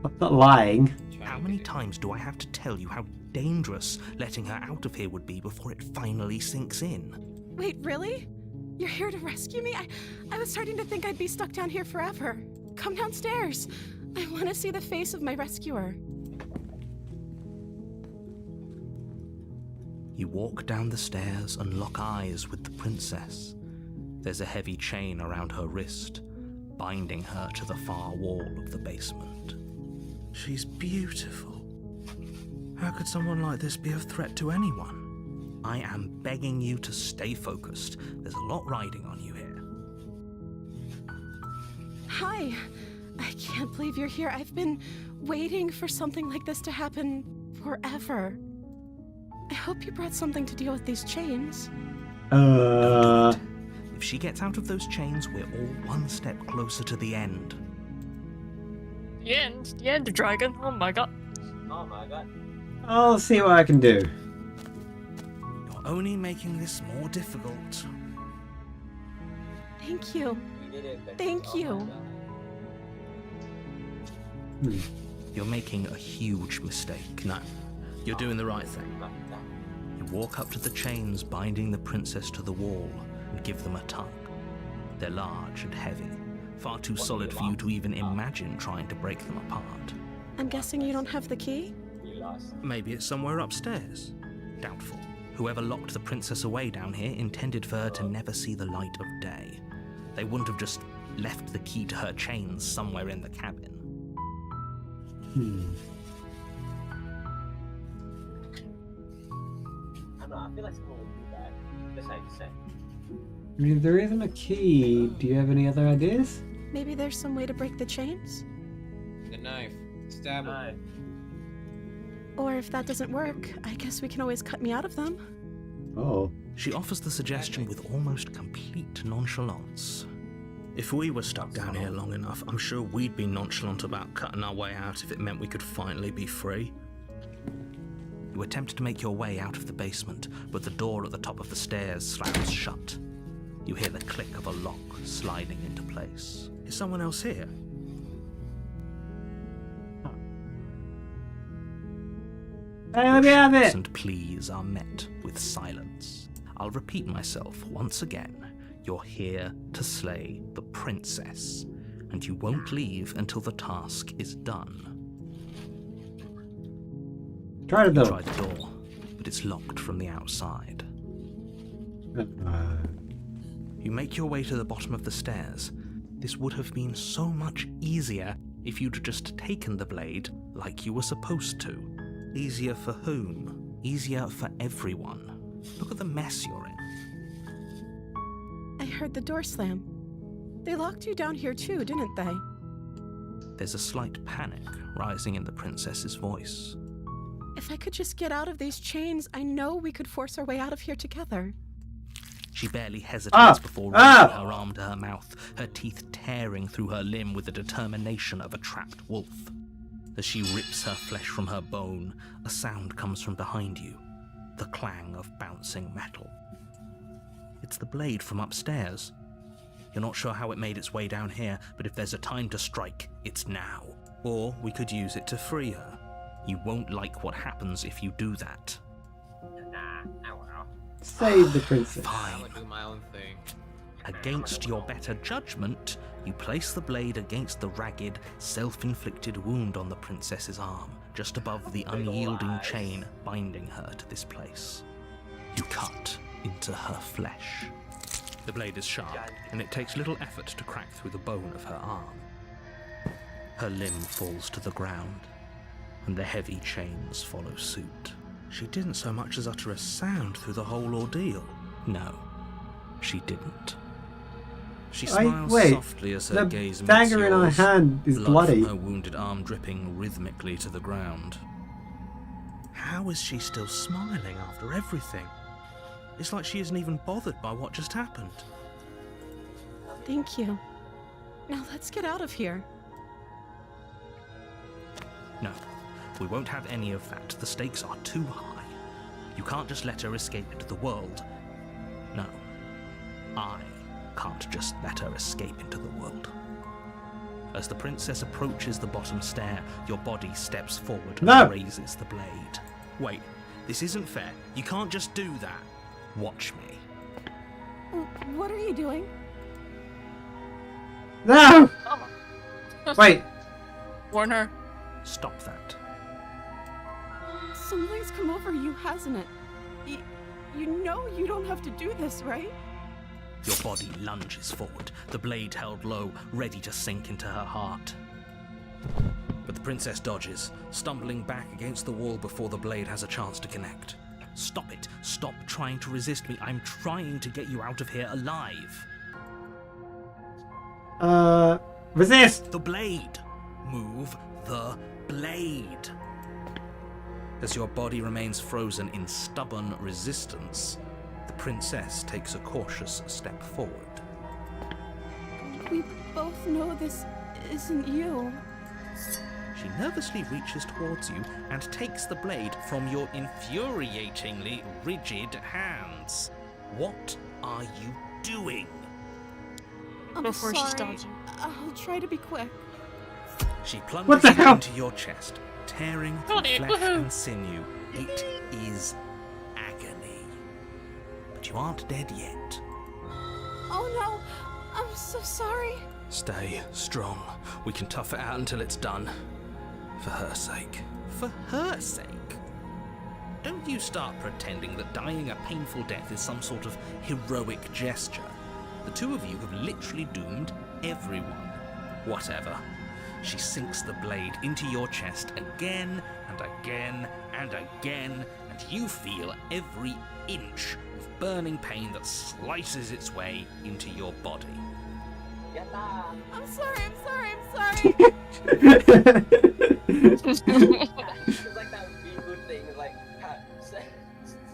Speaker 1: I'm not lying.
Speaker 4: How many times do I have to tell you how dangerous letting her out of here would be before it finally sinks in?
Speaker 6: Wait, really? You're here to rescue me? I was starting to think I'd be stuck down here forever. Come downstairs. I want to see the face of my rescuer.
Speaker 4: You walk down the stairs and lock eyes with the princess. There's a heavy chain around her wrist, binding her to the far wall of the basement. She's beautiful. How could someone like this be a threat to anyone? I am begging you to stay focused. There's a lot riding on you here.
Speaker 6: Hi. I can't believe you're here. I've been waiting for something like this to happen forever. I hope you brought something to deal with these chains.
Speaker 4: If she gets out of those chains, we're all one step closer to the end.
Speaker 2: The end, dragon. Oh my god.
Speaker 3: Oh my god.
Speaker 1: I'll see what I can do.
Speaker 4: You're only making this more difficult.
Speaker 6: Thank you.
Speaker 3: We did it. Princess.
Speaker 6: Thank
Speaker 3: Oh my
Speaker 6: you.
Speaker 3: God.
Speaker 4: You're making a huge mistake. No, you're doing the right thing.
Speaker 3: Not that.
Speaker 4: You walk up to the chains binding the princess to the wall and give them a tug. They're large and heavy, far too solid for you to even imagine trying to break them apart.
Speaker 6: I'm guessing you don't have the key?
Speaker 3: We lost.
Speaker 4: Maybe it's somewhere upstairs. Doubtful. Whoever locked the princess away down here intended for her to never see the light of day. They wouldn't have just left the key to her chains somewhere in the cabin.
Speaker 3: I don't know, I feel like someone would do that. Just like you said.
Speaker 1: I mean, if there isn't a key, do you have any other ideas?
Speaker 6: Maybe there's some way to break the chains?
Speaker 5: The knife. Stab her.
Speaker 6: Or if that doesn't work, I guess we can always cut me out of them.
Speaker 1: Oh.
Speaker 4: She offers the suggestion with almost complete nonchalance. If we were stuck down here long enough, I'm sure we'd be nonchalant about cutting our way out if it meant we could finally be free. You attempt to make your way out of the basement, but the door at the top of the stairs slams shut. You hear the click of a lock sliding into place. Is someone else here?
Speaker 1: Let me have it!
Speaker 4: And pleas are met with silence. I'll repeat myself once again. You're here to slay the princess, and you won't leave until the task is done.
Speaker 1: Try the
Speaker 4: You
Speaker 1: door.
Speaker 4: try the door, but it's locked from the outside. You make your way to the bottom of the stairs. This would have been so much easier if you'd just taken the blade like you were supposed to. Easier for whom? Easier for everyone. Look at the mess you're in.
Speaker 6: I heard the door slam. They locked you down here too, didn't they?
Speaker 4: There's a slight panic rising in the princess's voice.
Speaker 6: If I could just get out of these chains, I know we could force our way out of here together.
Speaker 4: She barely hesitates before
Speaker 1: Ah!
Speaker 4: raising her arm to her mouth, her teeth tearing through her limb with the determination of a trapped wolf. As she rips her flesh from her bone, a sound comes from behind you, the clang of bouncing metal. It's the blade from upstairs. You're not sure how it made its way down here, but if there's a time to strike, it's now. Or we could use it to free her. You won't like what happens if you do that.
Speaker 3: Nah, I will.
Speaker 1: Save the princess.
Speaker 5: I'm gonna do my own thing.
Speaker 4: Against your better judgment, you place the blade against the ragged, self-inflicted wound on the princess's arm, just above the unyielding chain binding her to this place. You cut into her flesh. The blade is sharp, and it takes little effort to crack through the bone of her arm. Her limb falls to the ground, and the heavy chains follow suit. She didn't so much as utter a sound through the whole ordeal. No, she didn't. She smiles
Speaker 1: wait,
Speaker 4: softly as her
Speaker 1: the
Speaker 4: gaze meets
Speaker 1: dagger in her
Speaker 4: yours,
Speaker 1: hand is
Speaker 4: blood
Speaker 1: bloody.
Speaker 4: from her wounded arm dripping rhythmically to the ground. How is she still smiling after everything? It's like she isn't even bothered by what just happened.
Speaker 6: Thank you. Now let's get out of here.
Speaker 4: No, we won't have any of that. The stakes are too high. You can't just let her escape into the world. No, I can't just let her escape into the world. As the princess approaches the bottom stair, your body steps forward and raises the blade. Wait, this isn't fair. You can't just do that. Watch me.
Speaker 6: What are you doing?
Speaker 1: No! Wait.
Speaker 2: Warn her.
Speaker 4: Stop that.
Speaker 6: Something's come over you, hasn't it? You know you don't have to do this, right?
Speaker 4: Your body lunges forward, the blade held low, ready to sink into her heart. But the princess dodges, stumbling back against the wall before the blade has a chance to connect. Stop it. Stop trying to resist me. I'm trying to get you out of here alive.
Speaker 1: Resist!
Speaker 4: The blade. Move the blade. As your body remains frozen in stubborn resistance, the princess takes a cautious step forward.
Speaker 6: We both know this isn't you.
Speaker 4: She nervously reaches towards you and takes the blade from your infuriatingly rigid hands. What are you doing?
Speaker 6: I'm
Speaker 2: Before she
Speaker 6: sorry.
Speaker 2: stabs you.
Speaker 6: I'll try to be quick.
Speaker 4: She
Speaker 1: What
Speaker 4: plunges
Speaker 1: the
Speaker 4: it
Speaker 1: hell?
Speaker 4: into your chest, tearing through
Speaker 2: Got it,
Speaker 4: flesh
Speaker 2: woohoo.
Speaker 4: and sinew. It is agony. But you aren't dead yet.
Speaker 6: Oh no, I'm so sorry.
Speaker 4: Stay strong. We can tough it out until it's done. For her sake. For her sake? Don't you start pretending that dying a painful death is some sort of heroic gesture. The two of you have literally doomed everyone. Whatever. She sinks the blade into your chest again and again and again, and you feel every inch of burning pain that slices its way into your body.
Speaker 3: Yatta!
Speaker 6: I'm sorry, I'm sorry, I'm sorry.
Speaker 3: It's like that be good thing, like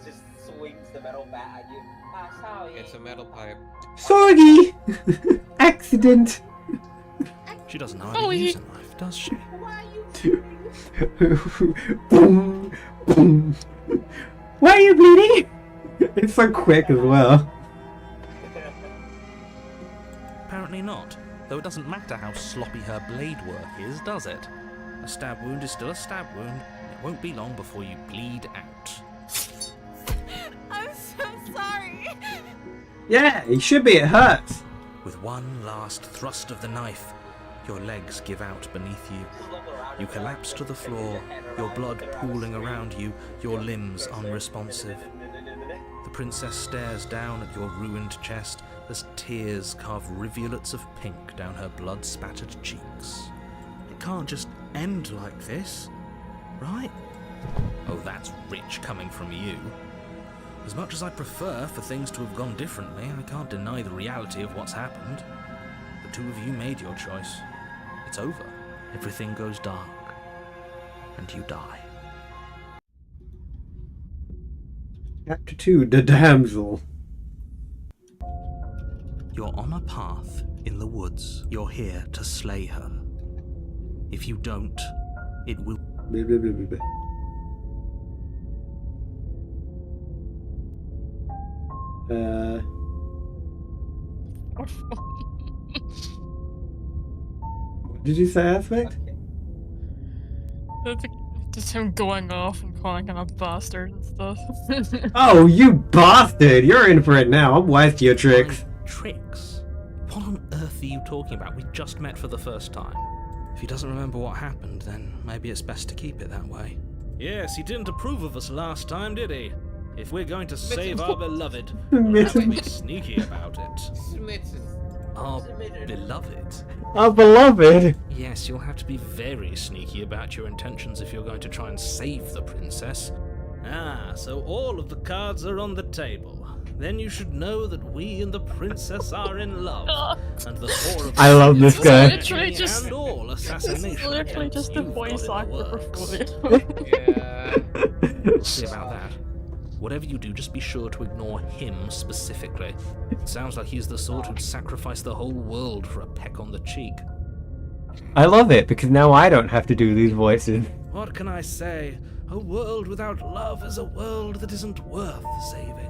Speaker 3: just swings the metal bat at you. Sorry.
Speaker 5: It's a metal pipe.
Speaker 1: Sorry! Accident!
Speaker 4: She doesn't hardly use a knife, does she?
Speaker 3: Why are you
Speaker 1: Boom! Boom! Why are you bleeding? It's so quick as well.
Speaker 4: Apparently not, though it doesn't matter how sloppy her blade work is, does it? A stab wound is still a stab wound, and it won't be long before you bleed out.
Speaker 6: I'm so sorry.
Speaker 1: Yeah, it should be, it hurts.
Speaker 4: With one last thrust of the knife, your legs give out beneath you. You collapse to the floor, your blood pooling around you, your limbs unresponsive. The princess stares down at your ruined chest as tears carve rivulets of pink down her blood-spattered cheeks. It can't just end like this, right? Oh, that's rich coming from you. As much as I prefer for things to have gone differently, I can't deny the reality of what's happened. The two of you made your choice. It's over. Everything goes dark. And you die.
Speaker 1: Chapter 2, The Damsel.
Speaker 4: You're on a path in the woods. You're here to slay her. If you don't, it will...
Speaker 1: Blah, blah, blah, blah, blah. What did you say, Aspect?
Speaker 2: Just him going off and calling him a bastard and stuff.
Speaker 1: Oh, you bastard! You're in for it now. I'm wise to your tricks.
Speaker 4: Tricks? What on earth are you talking about? We just met for the first time. If he doesn't remember what happened, then maybe it's best to keep it that way. Yes, he didn't approve of us last time, did he? If we're going to save our beloved, we'll have to be sneaky about it.
Speaker 5: Smitten.
Speaker 4: Our beloved?
Speaker 1: Our beloved!
Speaker 4: Yes, you'll have to be very sneaky about your intentions if you're going to try and save the princess. Ah, so all of the cards are on the table. Then you should know that we and the princess are in love, and the four of
Speaker 1: I love this guy.
Speaker 2: Literally just-
Speaker 4: and all assassination.
Speaker 2: This is literally
Speaker 4: attempts
Speaker 2: just a
Speaker 4: you've
Speaker 2: voice
Speaker 4: got in the
Speaker 2: actor
Speaker 4: works.
Speaker 2: for it.
Speaker 5: Yeah.
Speaker 4: We'll see about that. Whatever you do, just be sure to ignore him specifically. It sounds like he's the sort who'd sacrifice the whole world for a peck on the cheek.
Speaker 1: I love it because now I don't have to do these voices.
Speaker 4: What can I say? A world without love is a world that isn't worth saving.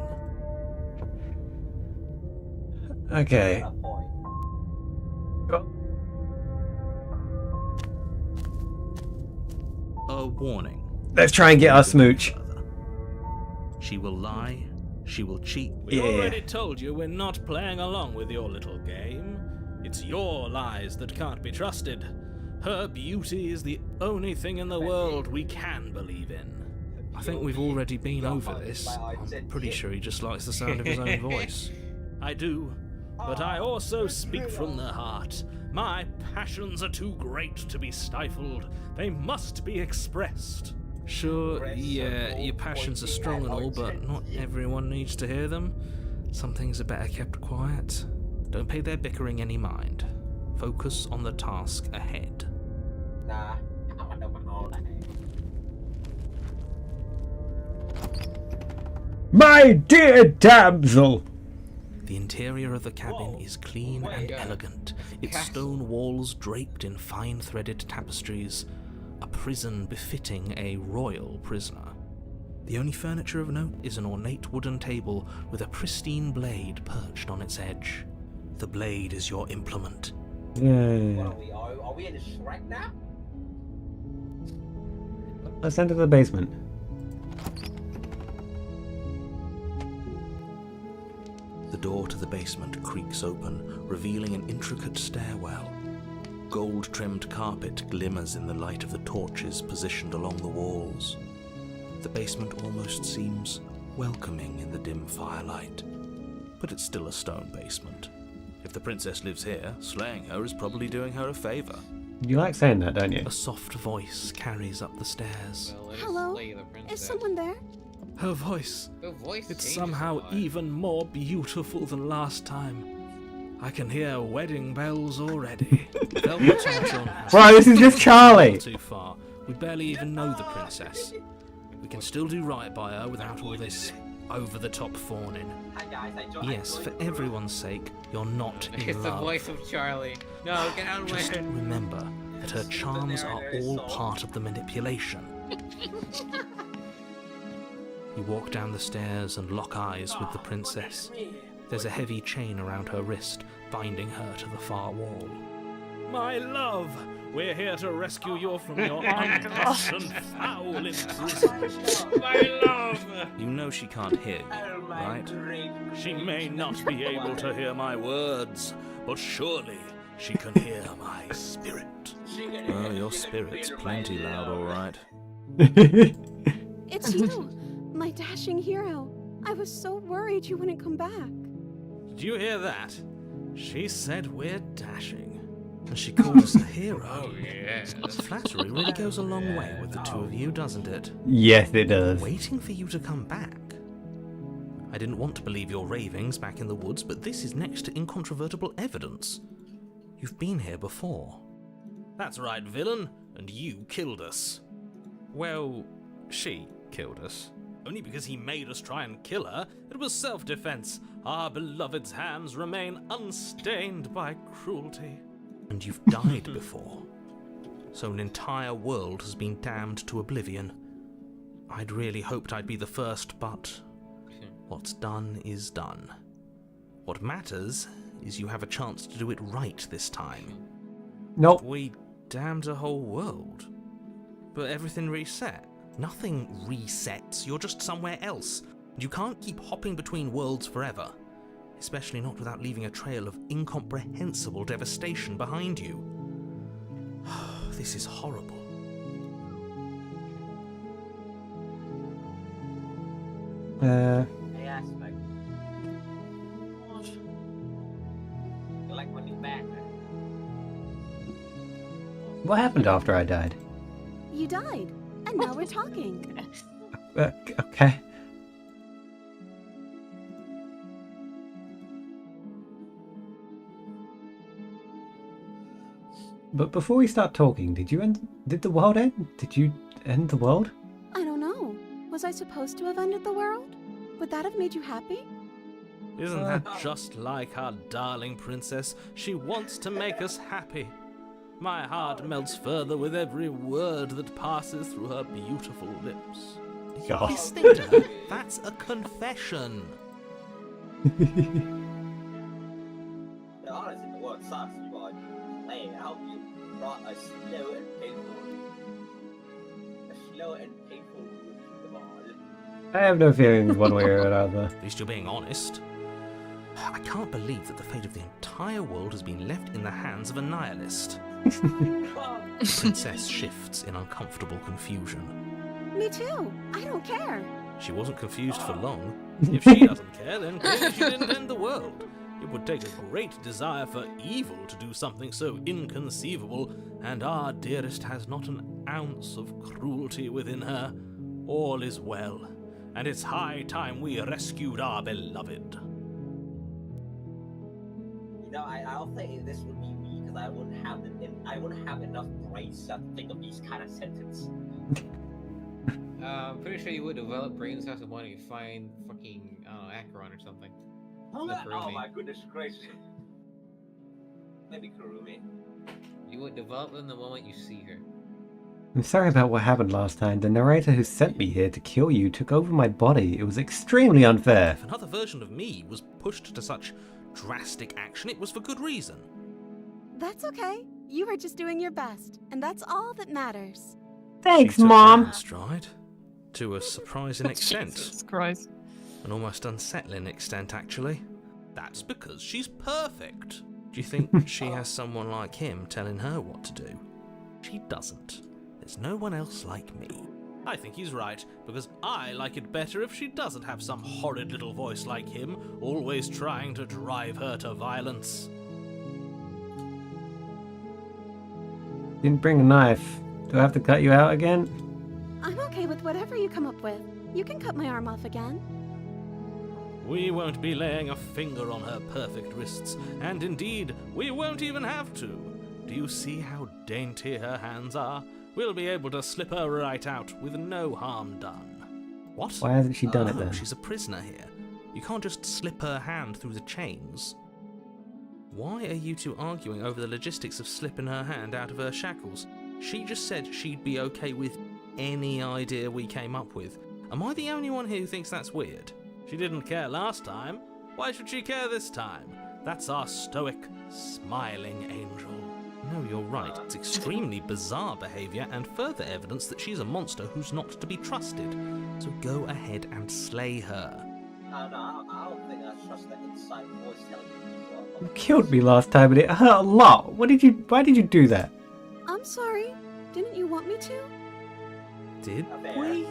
Speaker 1: Okay.
Speaker 3: Got a point.
Speaker 4: A warning.
Speaker 1: Let's try and get our smooch.
Speaker 4: She will lie, she will cheat. We
Speaker 1: Yeah.
Speaker 4: already told you we're not playing along with your little game. It's your lies that can't be trusted. Her beauty is the only thing in the world we can believe in. I think we've already been over this. I'm pretty sure he just likes the sound of his own voice. I do, but I also speak from the heart. My passions are too great to be stifled. They must be expressed. Sure, yeah, your passions are strong and all, but not everyone needs to hear them. Some things are better kept quiet. Don't pay their bickering any mind. Focus on the task ahead.
Speaker 3: Nah, I'm gonna know my own.
Speaker 1: My dear damsel!
Speaker 4: The interior of the cabin is clean and elegant, its stone walls draped in fine threaded tapestries, a prison befitting a royal prisoner. The only furniture of note is an ornate wooden table with a pristine blade perched on its edge. The blade is your implement.
Speaker 1: Yeah.
Speaker 3: Are we in the Shrek now?
Speaker 1: Let's enter the basement.
Speaker 4: The door to the basement creaks open, revealing an intricate stairwell. Gold-trimmed carpet glimmers in the light of the torches positioned along the walls. The basement almost seems welcoming in the dim firelight, but it's still a stone basement. If the princess lives here, slaying her is probably doing her a favor.
Speaker 1: You like saying that, don't you?
Speaker 4: A soft voice carries up the stairs.
Speaker 5: Well, let us
Speaker 6: Hello?
Speaker 5: slay the princess.
Speaker 6: Is someone there?
Speaker 4: Her voice,
Speaker 5: The voice
Speaker 4: it's
Speaker 5: changes
Speaker 4: somehow
Speaker 5: a lot.
Speaker 4: even more beautiful than last time. I can hear wedding bells already. Velvet Tartan has
Speaker 1: Right, this is just Charlie.
Speaker 4: too far. We barely even know the princess. We can still do right by her without all this over-the-top fawning.
Speaker 3: Hi guys,
Speaker 4: Yes, for everyone's sake, you're not
Speaker 5: It's
Speaker 4: in
Speaker 5: the
Speaker 4: love.
Speaker 5: voice of Charlie. No, get out of my
Speaker 4: Just
Speaker 5: head.
Speaker 4: remember that her charms are all part of the manipulation. You walk down the stairs and lock eyes with the princess. There's a heavy chain around her wrist, binding her to the far wall. My love, we're here to rescue you from your unjust and foul imprisonment.
Speaker 5: My love!
Speaker 4: You know she can't hear you, right? She may not be able to hear my words, but surely she can hear my spirit. Well, your spirit's plenty loud, all right.
Speaker 6: It's you, my dashing hero. I was so worried you wouldn't come back.
Speaker 4: Did you hear that? She said we're dashing. And she called us a hero.
Speaker 5: Oh, yeah.
Speaker 4: Flattery really goes a long way with the two of you, doesn't it?
Speaker 1: Yes, it does.
Speaker 4: Waiting for you to come back. I didn't want to believe your ravings back in the woods, but this is next to incontrovertible evidence. You've been here before. That's right, villain, and you killed us. Well, she killed us.
Speaker 7: only because he made us try and kill her. It was self-defense. Our beloved's hands remain unstained by cruelty. And you've died before. So an entire world has been damned to oblivion. I'd really hoped I'd be the first, but what's done is done. What matters is you have a chance to do it right this time.
Speaker 1: Nope.
Speaker 7: We damned a whole world. But everything reset. Nothing resets. You're just somewhere else. You can't keep hopping between worlds forever. Especially not without leaving a trail of incomprehensible devastation behind you. This is horrible.
Speaker 3: Hey, aspect. You like money back, man?
Speaker 1: What happened after I died?
Speaker 6: You died, and now we're talking.
Speaker 1: Okay. But before we start talking, did the world end? Did you end the world?
Speaker 6: I don't know. Was I supposed to have ended the world? Would that have made you happy?
Speaker 7: Isn't that just like our darling princess? She wants to make us happy. My heart melts further with every word that passes through her beautiful lips.
Speaker 1: God.
Speaker 7: Listening to her, that's a confession.
Speaker 3: Honestly, the world sucks. You are laying out. You brought a slow and painful route to the ball.
Speaker 1: I have no feelings one way or another.
Speaker 7: At least you're being honest. I can't believe that the fate of the entire world has been left in the hands of a nihilist. The princess shifts in uncomfortable confusion.
Speaker 6: Me too. I don't care.
Speaker 7: She wasn't confused for long. If she doesn't care, then clearly she didn't end the world. It would take a great desire for evil to do something so inconceivable, and our dearest has not an ounce of cruelty within her. All is well, and it's high time we rescued our beloved.
Speaker 3: You know, I don't think this would be me because I wouldn't have enough brain cells to think of these kind of sentences.
Speaker 5: I'm pretty sure you would develop brain cells the moment you find fucking Acheron or something.
Speaker 3: Oh
Speaker 5: Kurumi.
Speaker 3: my goodness gracious. Maybe Kurumi.
Speaker 5: You would develop them the moment you see her.
Speaker 1: I'm sorry about what happened last time. The narrator who sent me here to kill you took over my body. It was extremely unfair.
Speaker 7: If another version of me was pushed to such drastic action, it was for good reason.
Speaker 6: That's okay. You were just doing your best, and that's all that matters.
Speaker 1: Thanks,
Speaker 7: She took
Speaker 1: Mom.
Speaker 7: that in stride, to a surprising extent.
Speaker 2: Jesus Christ.
Speaker 7: An almost unsettling extent, actually. That's because she's perfect. Do you think she has someone like him telling her what to do? She doesn't. There's no one else like me. I think he's right, because I like it better if she doesn't have some horrid little voice like him, always trying to drive her to violence.
Speaker 1: Didn't bring a knife. Do I have to cut you out again?
Speaker 6: I'm okay with whatever you come up with. You can cut my arm off again.
Speaker 7: We won't be laying a finger on her perfect wrists, and indeed, we won't even have to. Do you see how dainty her hands are? We'll be able to slip her right out with no harm done. What?
Speaker 1: Why hasn't she done it
Speaker 7: Oh,
Speaker 1: then?
Speaker 7: she's a prisoner here. You can't just slip her hand through the chains. Why are you two arguing over the logistics of slipping her hand out of her shackles? She just said she'd be okay with any idea we came up with. Am I the only one here who thinks that's weird? She didn't care last time. Why should she care this time? That's our stoic, smiling angel. No, you're right. It's extremely bizarre behaviour and further evidence that she's a monster who's not to be trusted. So go ahead and slay her.
Speaker 3: No, I don't think I trust that inside voice telling me.
Speaker 1: You killed me last time and it hurt a lot. Why did you do that?
Speaker 6: I'm sorry. Didn't you want me to?
Speaker 7: Did
Speaker 3: Fair.
Speaker 7: we?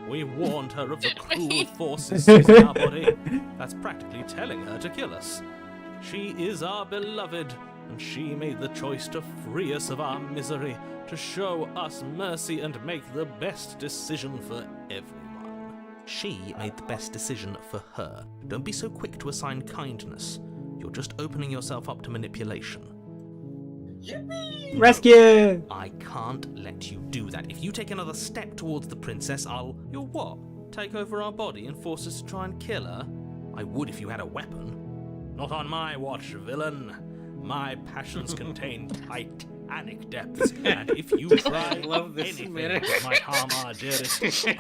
Speaker 7: We warned her of the cruel forces seizing our body. That's practically telling her to kill us. She is our beloved, and she made the choice to free us of our misery, to show us mercy and make the best decision for everyone. She made the best decision for her. Don't be so quick to assign kindness. You're just opening yourself up to manipulation.
Speaker 3: Yippee!
Speaker 1: Rescue!
Speaker 7: I can't let you do that. If you take another step towards the princess, you'll what? Take over our body and force us to try and kill her? I would if you had a weapon. Not on my watch, villain. My passions contain titanic depths, and if you try anything that might harm our dearest, I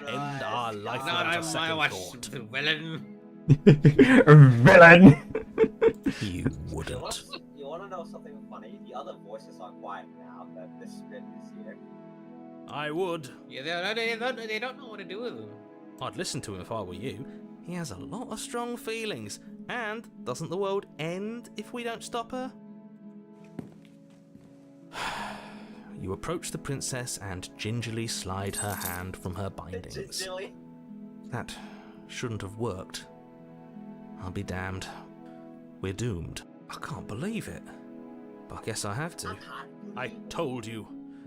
Speaker 7: will end our life without a second thought.
Speaker 5: Villain.
Speaker 1: Villain!
Speaker 7: You wouldn't.
Speaker 3: You want to know something funny? The other voices are quiet now that this spit is here.
Speaker 7: I would.
Speaker 5: Yeah, they don't know what to do with him.
Speaker 7: I'd listen to him if I were you. He has a lot of strong feelings. And doesn't the world end if we don't stop her? You approach the princess and gingerly slide her hand from her bindings. That shouldn't have worked. I'll be damned. We're doomed. I can't believe it. But I guess I have to. I told you.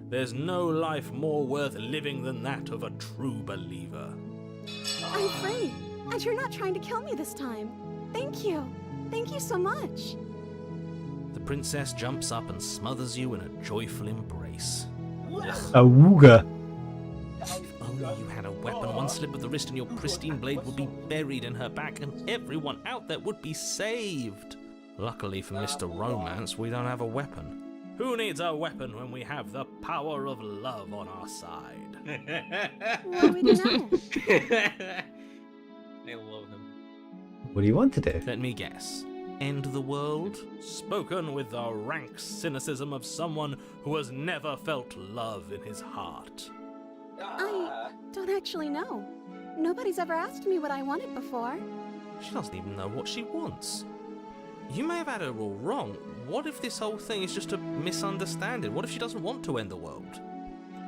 Speaker 7: There's no life more worth living than that of a true believer.
Speaker 6: I'm free, and you're not trying to kill me this time. Thank you. Thank you so much.
Speaker 7: The princess jumps up and smothers you in a joyful embrace.
Speaker 1: A wooga.
Speaker 7: If only you had a weapon, one slip of the wrist and your pristine blade would be buried in her back and everyone out there would be saved. Luckily for Mr. Romance, we don't have a weapon. Who needs a weapon when we have the power of love on our side?
Speaker 6: What do we do now?
Speaker 5: I love him.
Speaker 1: What do you want to do?
Speaker 7: Let me guess. End the world? Spoken with the rank cynicism of someone who has never felt love in his heart.
Speaker 6: I don't actually know. Nobody's ever asked me what I wanted before.
Speaker 7: She doesn't even know what she wants. You may have had her all wrong. What if this whole thing is just a misunderstanding? What if she doesn't want to end the world?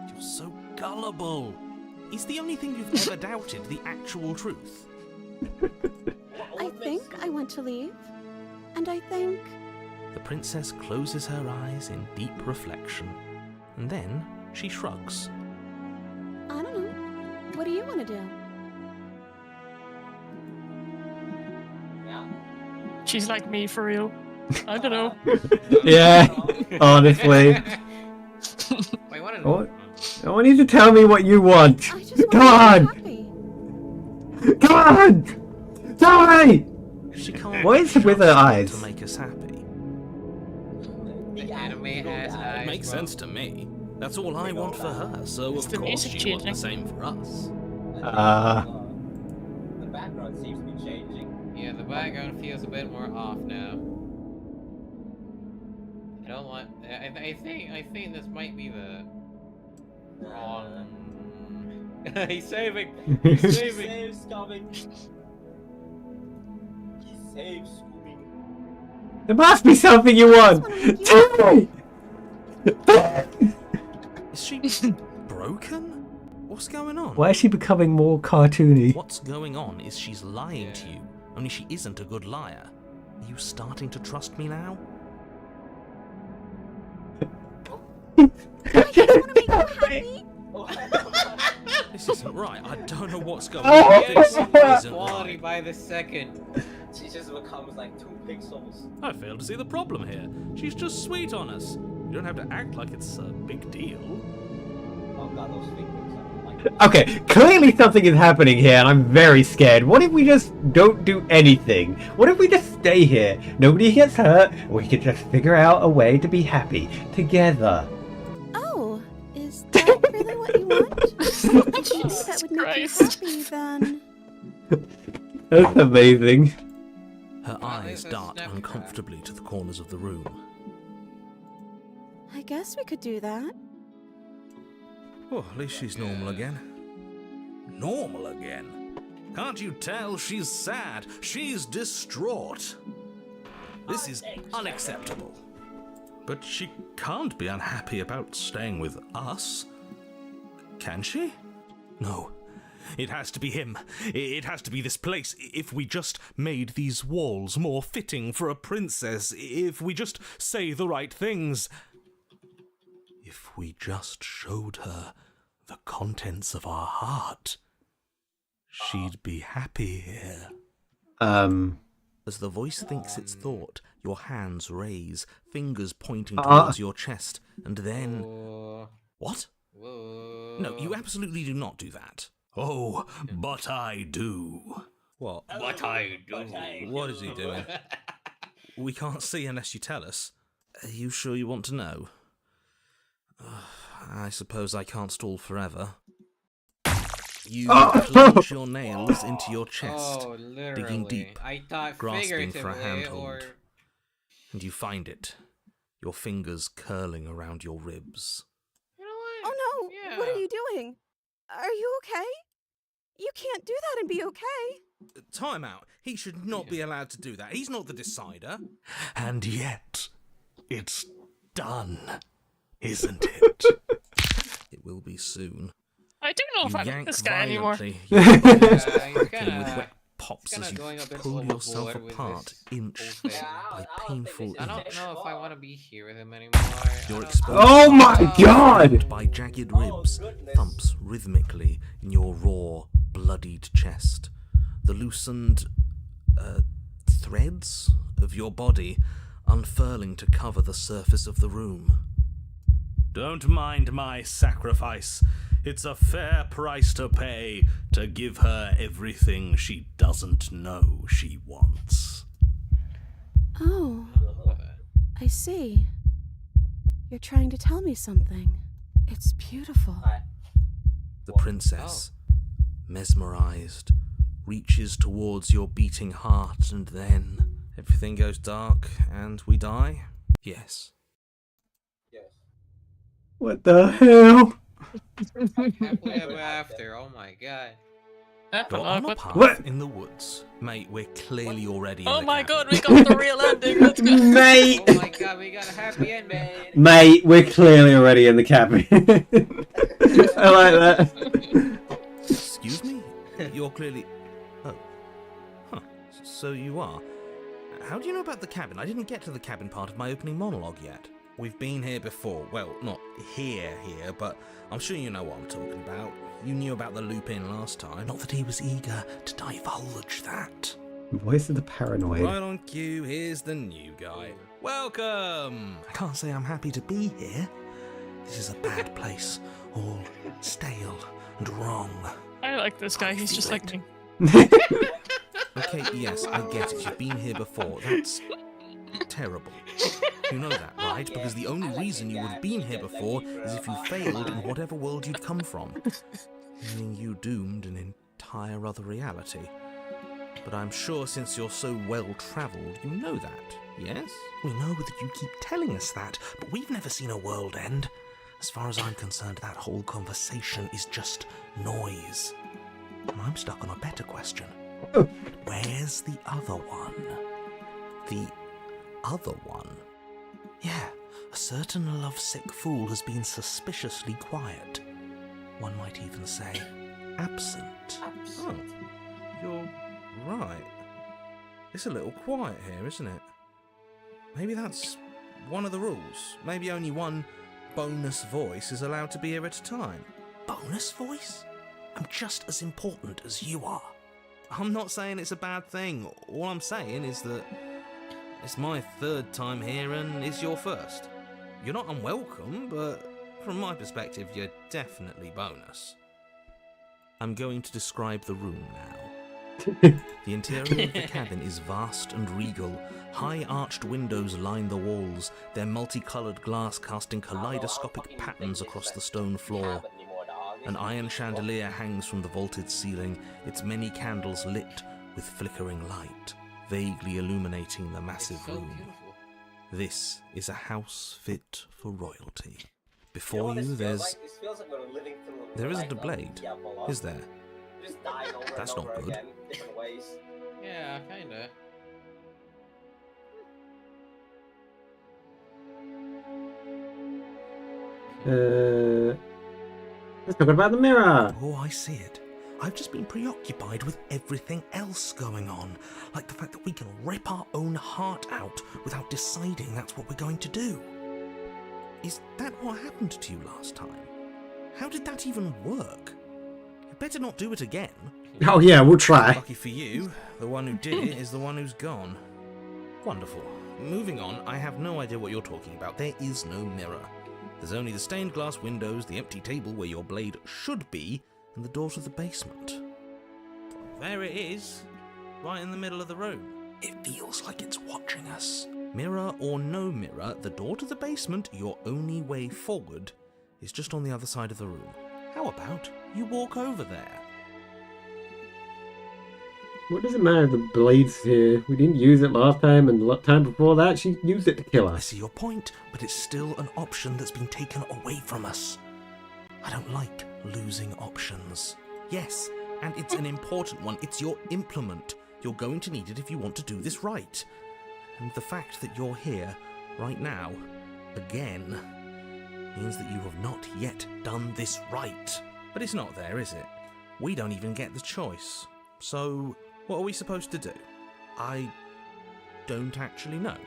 Speaker 7: You're so gullible. Is the only thing you've ever doubted the actual truth?
Speaker 6: I think I want to leave. And I think...
Speaker 7: The princess closes her eyes in deep reflection. And then she shrugs.
Speaker 6: I don't know. What do you want to do?
Speaker 3: Yeah.
Speaker 2: She's like me for real. I don't know.
Speaker 1: Yeah, honestly.
Speaker 5: Wait, what is
Speaker 1: What? I want you to tell me what you want.
Speaker 6: I just
Speaker 1: Come
Speaker 6: want
Speaker 1: on!
Speaker 6: to be happy.
Speaker 1: Come on! Tell me!
Speaker 7: She can't
Speaker 1: What is with her
Speaker 7: shut up
Speaker 1: eyes?
Speaker 7: to make us happy.
Speaker 5: The anime has eyes.
Speaker 7: Makes sense to me. That's all I want for her, so
Speaker 2: It's
Speaker 7: of
Speaker 2: the
Speaker 7: course
Speaker 2: music
Speaker 7: she wants the
Speaker 2: changing.
Speaker 7: same for us.
Speaker 3: The background seems to be changing.
Speaker 5: Yeah, the background feels a bit more off now. I don't want. I think this might be the wrong. He's saving. He's saving.
Speaker 3: Saves coming. He saves Scooby.
Speaker 1: There must be something you want! Tell me!
Speaker 7: Is she broken? What's going on?
Speaker 1: Why is she becoming more cartoony?
Speaker 7: What's going on is she's lying to you, only she isn't a good liar. Are you starting to trust me now?
Speaker 6: I just want to make you happy.
Speaker 7: This isn't right. I don't know what's going
Speaker 1: Oh.
Speaker 7: on. This isn't
Speaker 5: Quality
Speaker 7: right.
Speaker 5: by the second.
Speaker 3: She just becomes like 2 pixels.
Speaker 7: I fail to see the problem here. She's just sweet on us. You don't have to act like it's a big deal.
Speaker 3: Oh god, those fingers. I don't like
Speaker 1: Okay, clearly something is happening here and I'm very scared. What if we just don't do anything? What if we just stay here? Nobody gets hurt. We could just figure out a way to be happy together.
Speaker 6: Oh, is that really what you want? If you think that would make you
Speaker 2: Christ.
Speaker 6: happy, then...
Speaker 1: That's amazing.
Speaker 7: Her
Speaker 5: Well,
Speaker 7: eyes
Speaker 5: this is
Speaker 7: dart
Speaker 5: Snapchat.
Speaker 7: uncomfortably to the corners of the room.
Speaker 6: I guess we could do that.
Speaker 7: Oh, at least she's normal again. Normal again? Can't you tell she's sad? She's distraught. This is unacceptable. But she can't be unhappy about staying with us. Can she? No. It has to be him. It has to be this place. If we just made these walls more fitting for a princess. If we just say the right things. If we just showed her the contents of our heart, she'd be happy here. As the voice thinks its thought, your hands raise, fingers pointing towards your chest, and then...
Speaker 5: Whoa.
Speaker 7: What?
Speaker 5: Whoa.
Speaker 7: No, you absolutely do not do that.
Speaker 4: Oh, but I do. What?
Speaker 5: What I do?
Speaker 4: What is he doing? We can't see unless you tell us. Are you sure you want to know? I suppose I can't stall forever. You plunge your nails into your chest,
Speaker 5: Oh, literally.
Speaker 4: digging deep,
Speaker 5: I thought
Speaker 4: grasping for a
Speaker 5: figuratively,
Speaker 4: handhold.
Speaker 5: or...
Speaker 4: And you find it, your fingers curling around your ribs.
Speaker 5: You know what?
Speaker 6: Oh no!
Speaker 5: Yeah.
Speaker 6: What are you doing? Are you okay? You can't do that and be okay.
Speaker 4: Time out. He should not be allowed to do that. He's not the decider. And yet, it's done, isn't it? It will be soon.
Speaker 2: I don't know if I like this guy anymore.
Speaker 5: He's
Speaker 4: with
Speaker 5: kinda...
Speaker 4: wet pops
Speaker 5: kinda
Speaker 4: as you
Speaker 5: going a bit
Speaker 4: pull yourself
Speaker 5: overboard with
Speaker 4: apart
Speaker 5: this
Speaker 4: inch
Speaker 5: whole thing.
Speaker 4: by painful
Speaker 5: I don't
Speaker 4: inch.
Speaker 5: know if I want to be here with him anymore.
Speaker 4: You're
Speaker 5: I
Speaker 4: exposed.
Speaker 5: don't-
Speaker 1: Oh my god!
Speaker 4: By jagged ribs, thumps rhythmically in your raw, bloodied chest. The loosened threads of your body unfurling to cover the surface of the room. Don't mind my sacrifice. It's a fair price to pay to give her everything she doesn't know she wants.
Speaker 6: Oh, I see. You're trying to tell me something. It's beautiful.
Speaker 4: The princess, mesmerized, reaches towards your beating heart, and then everything goes dark and we die? Yes.
Speaker 1: What the hell?
Speaker 5: Happily ever after. Oh my god.
Speaker 4: You're on a path
Speaker 1: What?
Speaker 4: in the woods. Mate, we're clearly already in
Speaker 2: Oh
Speaker 4: the
Speaker 2: my
Speaker 4: cabin.
Speaker 2: god, we got the real ending. Let's go.
Speaker 1: Mate!
Speaker 5: Oh my god, we got a happy ending.
Speaker 1: Mate, we're clearly already in the cabin. I like that.
Speaker 4: Excuse me? You're clearly... Oh. Huh. So you are. How do you know about the cabin? I didn't get to the cabin part of my opening monologue yet. We've been here before. Well, not here, but I'm sure you know what I'm talking about. You knew about the loop-in last time. Not that he was eager to divulge that.
Speaker 1: Voice of the paranoid.
Speaker 4: Right on cue, here's the new guy. Welcome! I can't say I'm happy to be here. This is a bad place. All stale and wrong.
Speaker 2: I like this guy, he's just like me.
Speaker 4: Okay, yes, I get it. You've been here before. That's terrible. You know that, right? Because the only reason you would have been here before is if you failed in whatever world you'd come from. Meaning you doomed an entire other reality. But I'm sure since you're so well-travelled, you know that, yes? We know that you keep telling us that, but we've never seen a world end. As far as I'm concerned, that whole conversation is just noise. And I'm stuck on a better question. Where's the other one? The other one? Yeah, a certain lovesick fool has been suspiciously quiet. One might even say, absent. Oh, you're right. It's a little quiet here, isn't it? Maybe that's one of the rules. Maybe only one bonus voice is allowed to be here at a time. Bonus voice? I'm just as important as you are. I'm not saying it's a bad thing. All I'm saying is that it's my third time here and it's your first. You're not unwelcome, but from my perspective, you're definitely bonus. I'm going to describe the room now. The interior of the cabin is vast and regal. High arched windows line the walls, their multicoloured glass casting kaleidoscopic patterns across the stone floor. An iron chandelier hangs from the vaulted ceiling, its many candles lit with flickering light, vaguely illuminating the massive room. This is a house fit for royalty. Before you, there isn't a blade, is there? That's not good.
Speaker 5: Yeah, kinda.
Speaker 1: Let's talk about the mirror.
Speaker 4: Oh, I see it. I've just been preoccupied with everything else going on, like the fact that we can rip our own heart out without deciding that's what we're going to do. Is that what happened to you last time? How did that even work? You better not do it again.
Speaker 1: Oh yeah, we'll try.
Speaker 4: Lucky for you, the one who did it is the one who's gone. Wonderful. Moving on, I have no idea what you're talking about. There is no mirror. There's only the stained glass windows, the empty table where your blade should be,
Speaker 7: and the door to the basement. There it is, right in the middle of the room. It feels like it's watching us. Mirror or no mirror, the door to the basement, your only way forward, is just on the other side of the room. How about you walk over there?
Speaker 1: What does it matter if the blade's here? We didn't use it last time, and the time before that, she used it to kill
Speaker 7: I
Speaker 1: us.
Speaker 7: see your point, but it's still an option that's been taken away from us. I don't like losing options. Yes, and it's an important one. It's your implement. You're going to need it if you want to do this right. And the fact that you're here, right now, again, means that you have not yet done this right. But it's not there, is it? We don't even get the choice. So, what are we supposed to do? I don't actually know.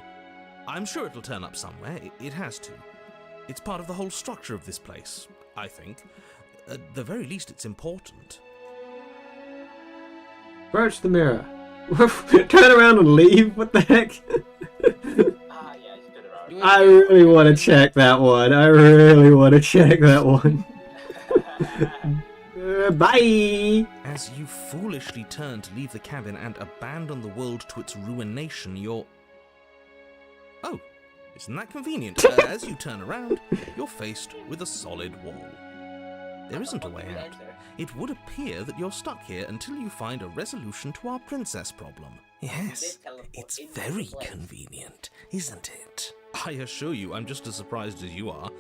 Speaker 7: I'm sure it'll turn up somewhere. It has to. It's part of the whole structure of this place, I think. At the very least, it's important.
Speaker 1: Approach the mirror. Turn around and leave? What the heck?
Speaker 3: Yeah, just turn around.
Speaker 1: I really want to check that one. I really want to check that one. Bye!
Speaker 7: As you foolishly turn to leave the cabin and abandon the world to its ruination, you're... Oh, isn't that convenient? As you turn around, you're faced with a solid wall. There isn't a way out. It would appear that you're stuck here until you find a resolution to our princess problem. Yes, it's very convenient, isn't it? I assure you, I'm just as surprised as you are.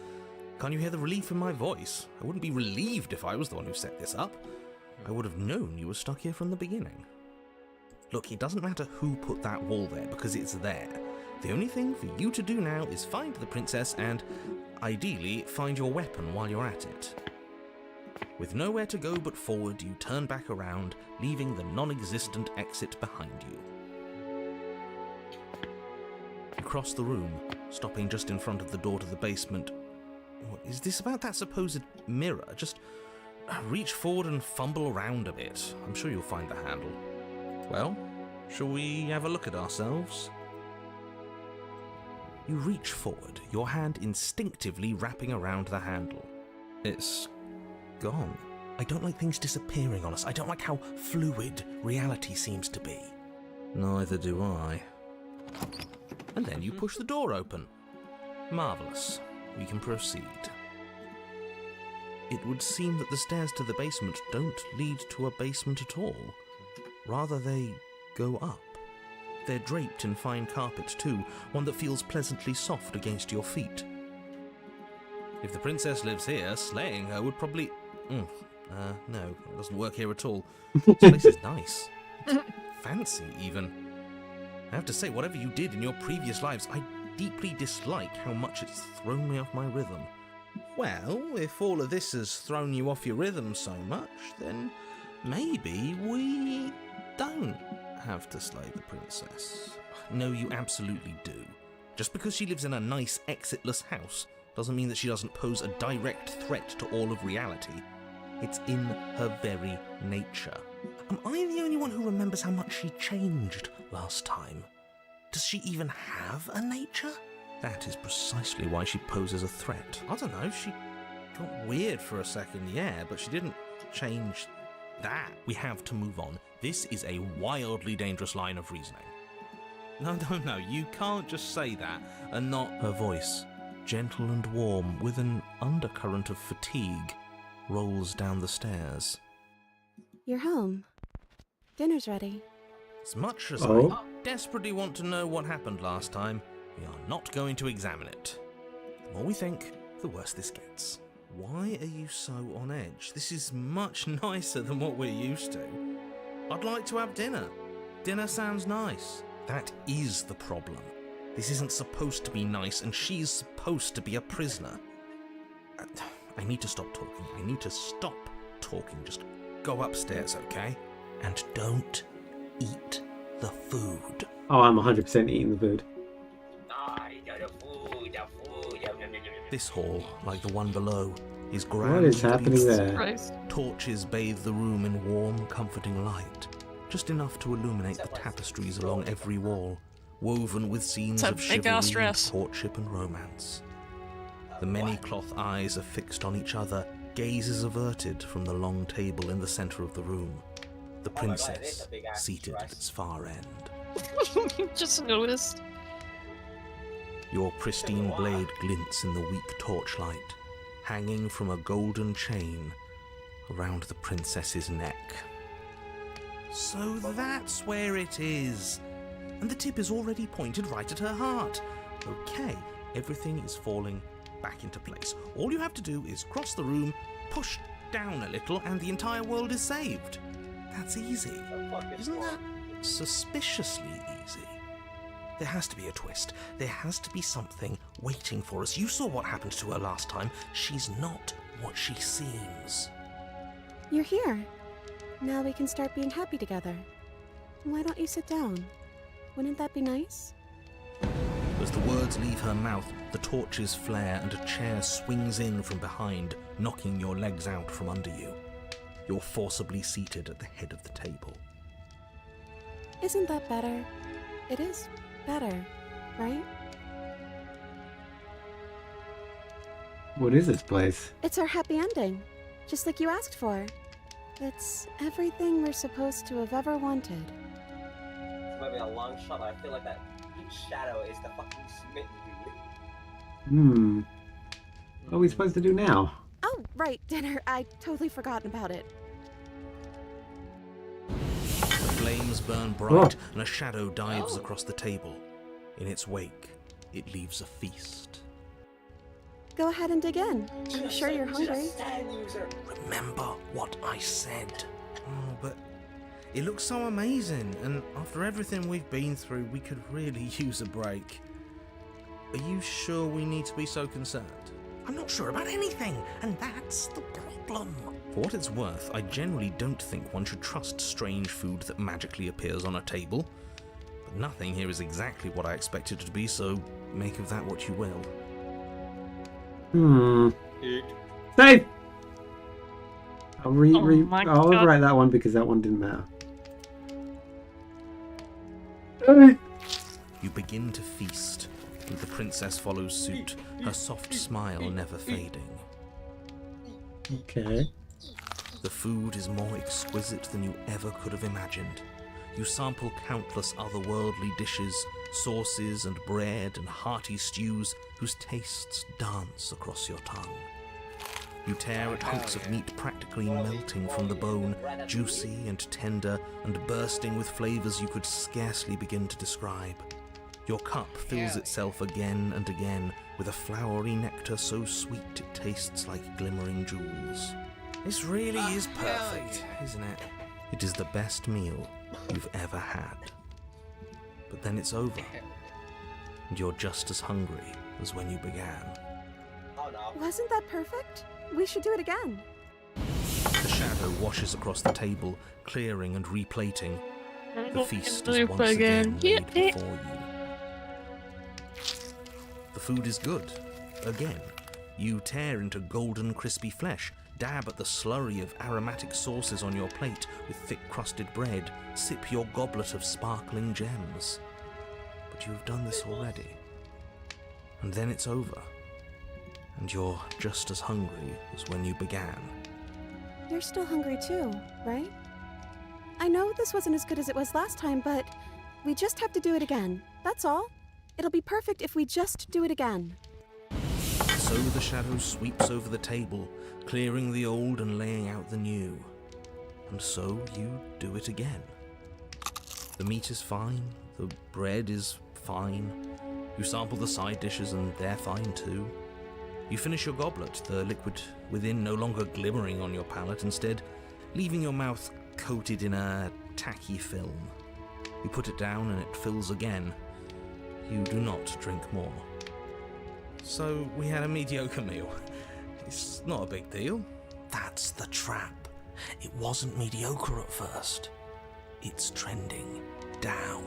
Speaker 7: Can't you hear the relief in my voice? I wouldn't be relieved if I was the one who set this up. I would have known you were stuck here from the beginning. Look, it doesn't matter who put that wall there, because it's there. The only thing for you to do now is find the princess and, ideally, find your weapon while you're at it. With nowhere to go but forward, you turn back around, leaving the non-existent exit behind you. You cross the room, stopping just in front of the door to the basement. What is this about that supposed mirror? Just reach forward and fumble around a bit. I'm sure you'll find the handle. Well, shall we have a look at ourselves? You reach forward, your hand instinctively wrapping around the handle. It's gone. I don't like things disappearing on us. I don't like how fluid reality seems to be. Neither do I. And then you push the door open. Marvellous. We can proceed. It would seem that the stairs to the basement don't lead to a basement at all. Rather, they go up. They're draped in fine carpet too, one that feels pleasantly soft against your feet. If the princess lives here, slaying her would probably... no, it doesn't work here at all. This place is nice. It's fancy, even. I have to say, whatever you did in your previous lives, I deeply dislike how much it's thrown me off my rhythm. Well, if all of this has thrown you off your rhythm so much, then maybe we don't have to slay the princess. No, you absolutely do. Just because she lives in a nice, exitless house doesn't mean that she doesn't pose a direct threat to all of reality. It's in her very nature. Am I the only one who remembers how much she changed last time? Does she even have a nature? That is precisely why she poses a threat. I don't know, she got weird for a second, yeah, but she didn't change that. We have to move on. This is a wildly dangerous line of reasoning. No, you can't just say that and not... Her voice, gentle and warm, with an undercurrent of fatigue, rolls down the stairs.
Speaker 6: You're home. Dinner's ready.
Speaker 7: As much as
Speaker 1: Oh?
Speaker 7: I desperately want to know what happened last time, we are not going to examine it. The more we think, the worse this gets. Why are you so on edge? This is much nicer than what we're used to. I'd like to have dinner. Dinner sounds nice. That is the problem. This isn't supposed to be nice, and she's supposed to be a prisoner. I need to stop talking. I need to stop talking. Just go upstairs, okay? And don't eat the food.
Speaker 1: Oh, I'm 100% eating the food.
Speaker 7: This hall, like the one below, is grand.
Speaker 1: What is happening there?
Speaker 2: Christ.
Speaker 7: Torches bathe the room in warm, comforting light, just enough to illuminate the tapestries along every wall, woven with scenes
Speaker 2: It's a
Speaker 7: of
Speaker 2: big-ass
Speaker 7: chivalry,
Speaker 2: dress.
Speaker 7: courtship, and romance. The many cloth eyes are fixed on each other, gaze is averted from the long table in the center of the room, the
Speaker 3: Oh my God, it is
Speaker 7: princess
Speaker 3: a big-ass
Speaker 7: seated at
Speaker 3: dress.
Speaker 7: its far end.
Speaker 2: You just noticed.
Speaker 7: Your pristine blade glints in the weak torchlight, hanging from a golden chain around the princess's neck. So that's where it is. And the tip is already pointed right at her heart. Okay, everything is falling back into place. All you have to do is cross the room, push down a little, and the entire world is saved. That's easy. Isn't that suspiciously easy? There has to be a twist. There has to be something waiting for us. You saw what happened to her last time. She's not what she seems.
Speaker 6: You're here. Now we can start being happy together. Why don't you sit down? Wouldn't that be nice?
Speaker 7: As the words leave her mouth, the torches flare and a chair swings in from behind, knocking your legs out from under you. You're forcibly seated at the head of the table.
Speaker 6: Isn't that better? It is better, right?
Speaker 1: What is this place?
Speaker 6: It's our happy ending, just like you asked for. It's everything we're supposed to have ever wanted.
Speaker 3: This might be a long shot, but I feel like that each shadow is the fucking smitten dude.
Speaker 1: What are we supposed to do now?
Speaker 6: Oh, right, dinner. I totally forgotten about it.
Speaker 7: The flames burn bright and a shadow dives across the table. In its wake, it leaves a feast.
Speaker 6: Go ahead and dig in. I'm sure you're hungry.
Speaker 7: Remember what I said. Oh, but it looks so amazing, and after everything we've been through, we could really use a break. Are you sure we need to be so concerned? I'm not sure about anything, and that's the problem. For what it's worth, I generally don't think one should trust strange food that magically appears on a table. But nothing here is exactly what I expected it to be, so make of that what you will.
Speaker 1: Save! I'll
Speaker 2: my
Speaker 1: I'll
Speaker 2: God.
Speaker 1: write that one because that one didn't matter. Save!
Speaker 7: You begin to feast, and the princess follows suit, her soft smile never fading.
Speaker 1: Okay.
Speaker 7: The food is more exquisite than you ever could have imagined. You sample countless otherworldly dishes, sauces and bread and hearty stews whose tastes dance across your tongue. You tear at hunks of meat practically melting from the bone, juicy and tender and bursting with flavors you could scarcely begin to describe. Your cup fills itself again and again with a flowery nectar so sweet it tastes like glimmering jewels. This really is perfect, isn't it? It is the best meal you've ever had. But then it's over, and you're just as hungry as when you began.
Speaker 3: Oh no.
Speaker 6: Wasn't that perfect? We should do it again.
Speaker 7: The shadow washes across the table, clearing and replating. The feast is once
Speaker 2: again.
Speaker 7: again laid before you. The food is good. Again, you tear into golden crispy flesh, dab at the slurry of aromatic sauces on your plate with thick-crusted bread, sip your goblet of sparkling gems. But you have done this already. And then it's over. And you're just as hungry as when you began.
Speaker 6: You're still hungry too, right? I know this wasn't as good as it was last time, but we just have to do it again. That's all. It'll be perfect if we just do it again.
Speaker 7: So the shadow sweeps over the table, clearing the old and laying out the new. And so you do it again. The meat is fine, the bread is fine. You sample the side dishes and they're fine too. You finish your goblet, the liquid within no longer glimmering on your palate, instead leaving your mouth coated in a tacky film. You put it down and it fills again. You do not drink more. So we had a mediocre meal. It's not a big deal. That's the trap. It wasn't mediocre at first. It's trending down.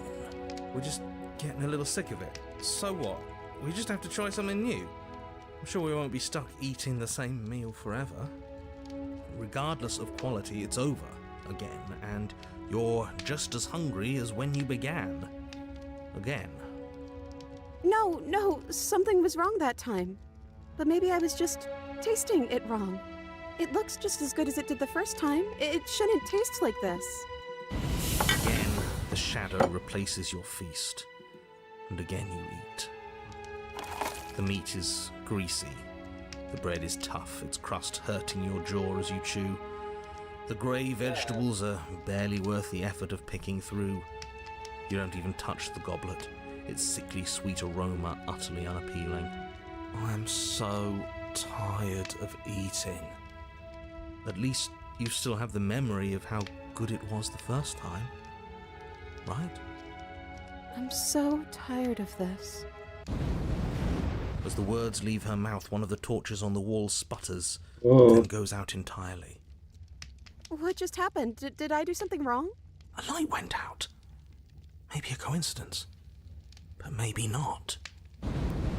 Speaker 7: We're just getting a little sick of it. So what? We just have to try something new. I'm sure we won't be stuck eating the same meal forever. Regardless of quality, it's over again, and you're just as hungry as when you began. Again.
Speaker 6: No, something was wrong that time. But maybe I was just tasting it wrong. It looks just as good as it did the first time. It shouldn't taste like this.
Speaker 7: Again, the shadow replaces your feast, and again you eat. The meat is greasy, the bread is tough, its crust hurting your jaw as you chew. The grey vegetables are barely worth the effort of picking through. You don't even touch the goblet, its sickly sweet aroma utterly unappealing. I am so tired of eating. At least you still have the memory of how good it was the first time, right?
Speaker 6: I'm so tired of this.
Speaker 7: As the words leave her mouth, one of the torches on the wall sputters,
Speaker 1: Oh.
Speaker 7: then goes out entirely.
Speaker 6: What just happened? Did I do something wrong?
Speaker 7: A light went out. Maybe a coincidence, but maybe not.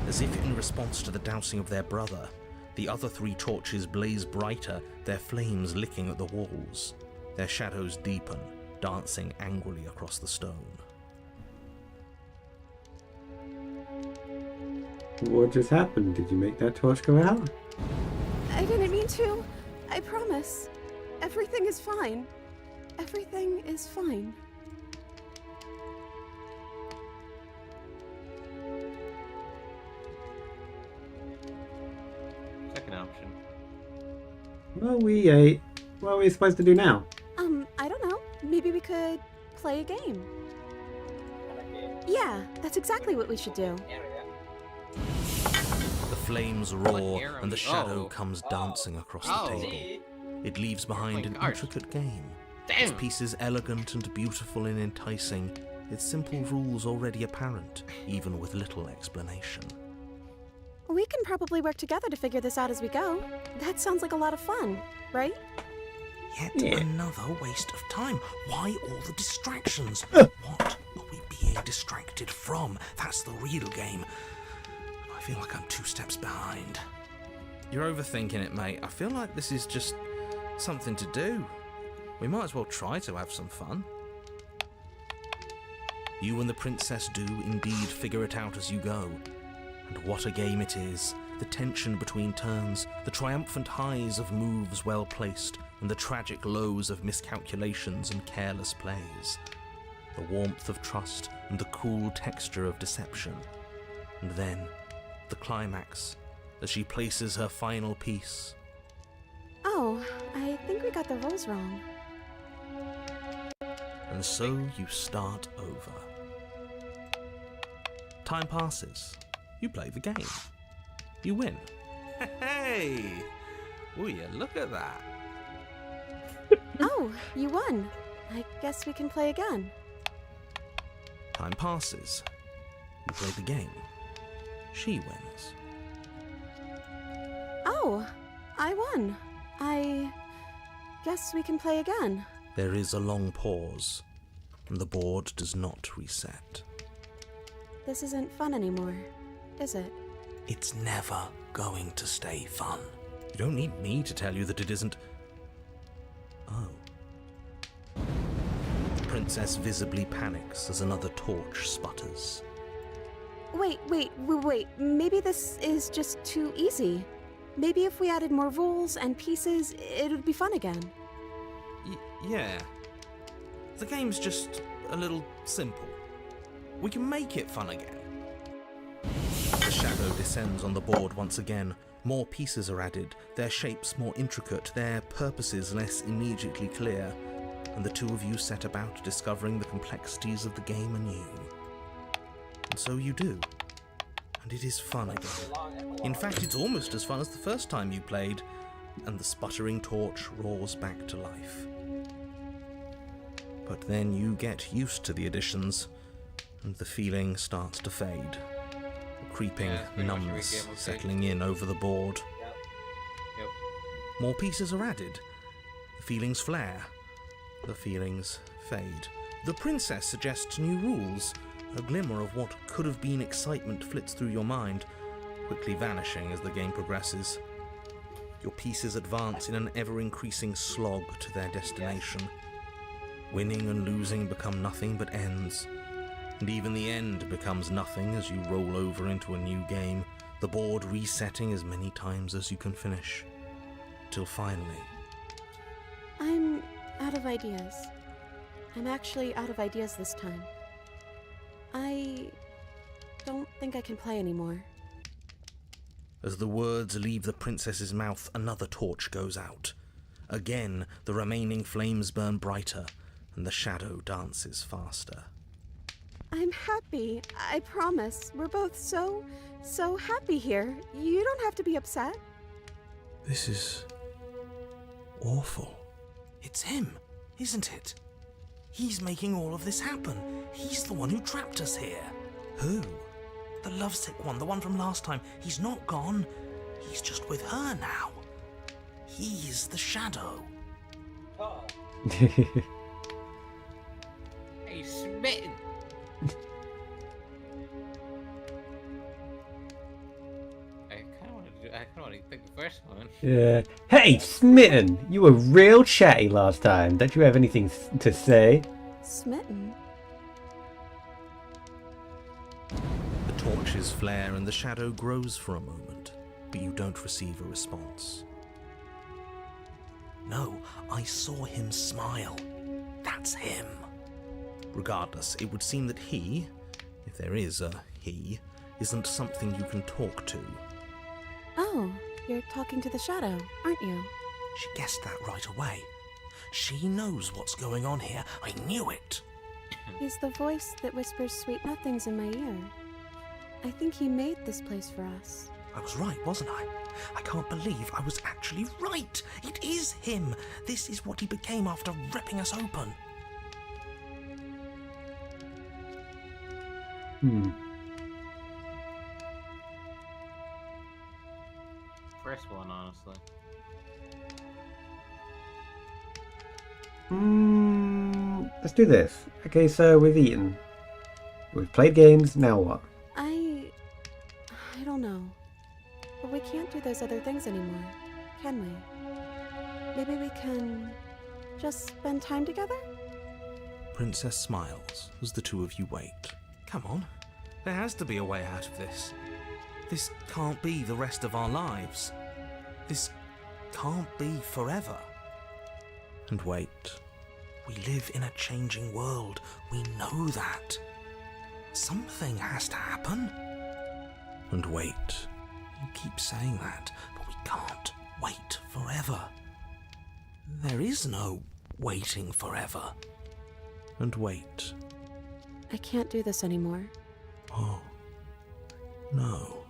Speaker 7: As if in response to the dousing of their brother, the other 3 torches blaze brighter, their flames licking at the walls. Their shadows deepen, dancing angrily across the stone.
Speaker 1: What just happened? Did you make that torch go out?
Speaker 6: I didn't mean to. I promise. Everything is fine. Everything is fine.
Speaker 5: Second option.
Speaker 1: Well, we ate. What are we supposed to do now?
Speaker 6: I don't know. Maybe we could play a game. Yeah, that's exactly what we should do.
Speaker 7: The flames roar,
Speaker 5: arrow
Speaker 7: and the
Speaker 5: you-
Speaker 7: shadow
Speaker 5: oh.
Speaker 7: comes dancing across
Speaker 5: Oh.
Speaker 7: the table. It leaves behind an
Speaker 5: gosh.
Speaker 7: intricate game. Its
Speaker 5: Damn!
Speaker 7: pieces elegant and beautiful and enticing, its simple rules already apparent, even with little explanation.
Speaker 6: We can probably work together to figure this out as we go. That sounds like a lot of fun, right?
Speaker 7: Yet
Speaker 1: Yeah.
Speaker 7: another waste of time. Why all the distractions? What are we being distracted from? That's the real game. I feel like I'm 2 steps behind. You're overthinking it, mate. I feel like this is just something to do. We might as well try to have some fun. You and the princess do indeed figure it out as you go. And what a game it is. The tension between turns, the triumphant highs of moves well placed, and the tragic lows of miscalculations and careless plays. The warmth of trust and the cool texture of deception. And then, the climax, as she places her final piece.
Speaker 6: Oh, I think we got the rules wrong.
Speaker 7: And so you start over. Time passes. You play the game. You win. Hey! Will you look at that?
Speaker 6: Oh, you won. I guess we can play again.
Speaker 7: Time passes. You play the game. She wins.
Speaker 6: Oh, I won. I guess we can play again.
Speaker 7: There is a long pause, and the board does not reset.
Speaker 6: This isn't fun anymore, is it?
Speaker 7: It's never going to stay fun. You don't need me to tell you that it isn't. Oh. The princess visibly panics as another torch sputters.
Speaker 6: Wait. Maybe this is just too easy. Maybe if we added more rules and pieces, it would be fun again.
Speaker 7: Yeah. The game's just a little simple. We can make it fun again. The shadow descends on the board once again. More pieces are added, their shapes more intricate, their purposes less immediately clear, and the 2 of you set about discovering the complexities of the game anew. And so you do. And it is fun again. In fact, it's almost as fun as the first time you played, and the sputtering torch roars back to life. But then you get used to the additions, and the feeling starts to fade. A creeping
Speaker 5: Yeah, that's pretty much every
Speaker 7: numbness
Speaker 5: game I've played.
Speaker 7: settling in over the board.
Speaker 5: Yep.
Speaker 7: More pieces are added. The feelings flare. The feelings fade. The princess suggests new rules. A glimmer of what could have been excitement flits through your mind, quickly vanishing as the game progresses. Your pieces advance in an ever-increasing slog to their destination. Winning and losing become nothing but ends. And even the end becomes nothing as you roll over into a new game, the board resetting as many times as you can finish. till finally...
Speaker 6: I'm out of ideas. I'm actually out of ideas this time. I don't think I can play anymore.
Speaker 7: As the words leave the princess's mouth, another torch goes out. Again, the remaining flames burn brighter, and the shadow dances faster.
Speaker 6: I'm happy, I promise. We're both so happy here. You don't have to be upset.
Speaker 7: This is... awful. It's him, isn't it? He's making all of this happen. He's the one who trapped us here. Who? The lovesick one, the one from last time. He's not gone. He's just with her now. He's the shadow.
Speaker 3: Oh,
Speaker 5: Hey, smitten! I kinda wanna pick the first one.
Speaker 1: Yeah. Hey, Smitten! You were real chatty last time. Don't you have anything to say?
Speaker 6: Smitten?
Speaker 7: The torches flare and the shadow grows for a moment, but you don't receive a response. No, I saw him smile. That's him. Regardless, it would seem that he, if there is a he, isn't something you can talk to.
Speaker 6: Oh, you're talking to the shadow, aren't you?
Speaker 7: She guessed that right away. She knows what's going on here. I knew it.
Speaker 6: He's the voice that whispers sweet nothings in my ear. I think he made this place for us.
Speaker 7: I was right, wasn't I? I can't believe I was actually right. It is him. This is what he became after ripping us open.
Speaker 5: First one, honestly.
Speaker 1: Let's do this. Okay, so we've eaten. We've played games, now what?
Speaker 6: I don't know. But we can't do those other things anymore, can we? Maybe we can just spend time together?
Speaker 7: Princess smiles as the two of you wait. Come on. There has to be a way out of this. This can't be the rest of our lives. This can't be forever. And wait. We live in a changing world. We know that. Something has to happen. And wait. You keep saying that, but we can't wait forever. There is no waiting forever. And wait.
Speaker 6: I can't do this anymore.
Speaker 7: Oh. No.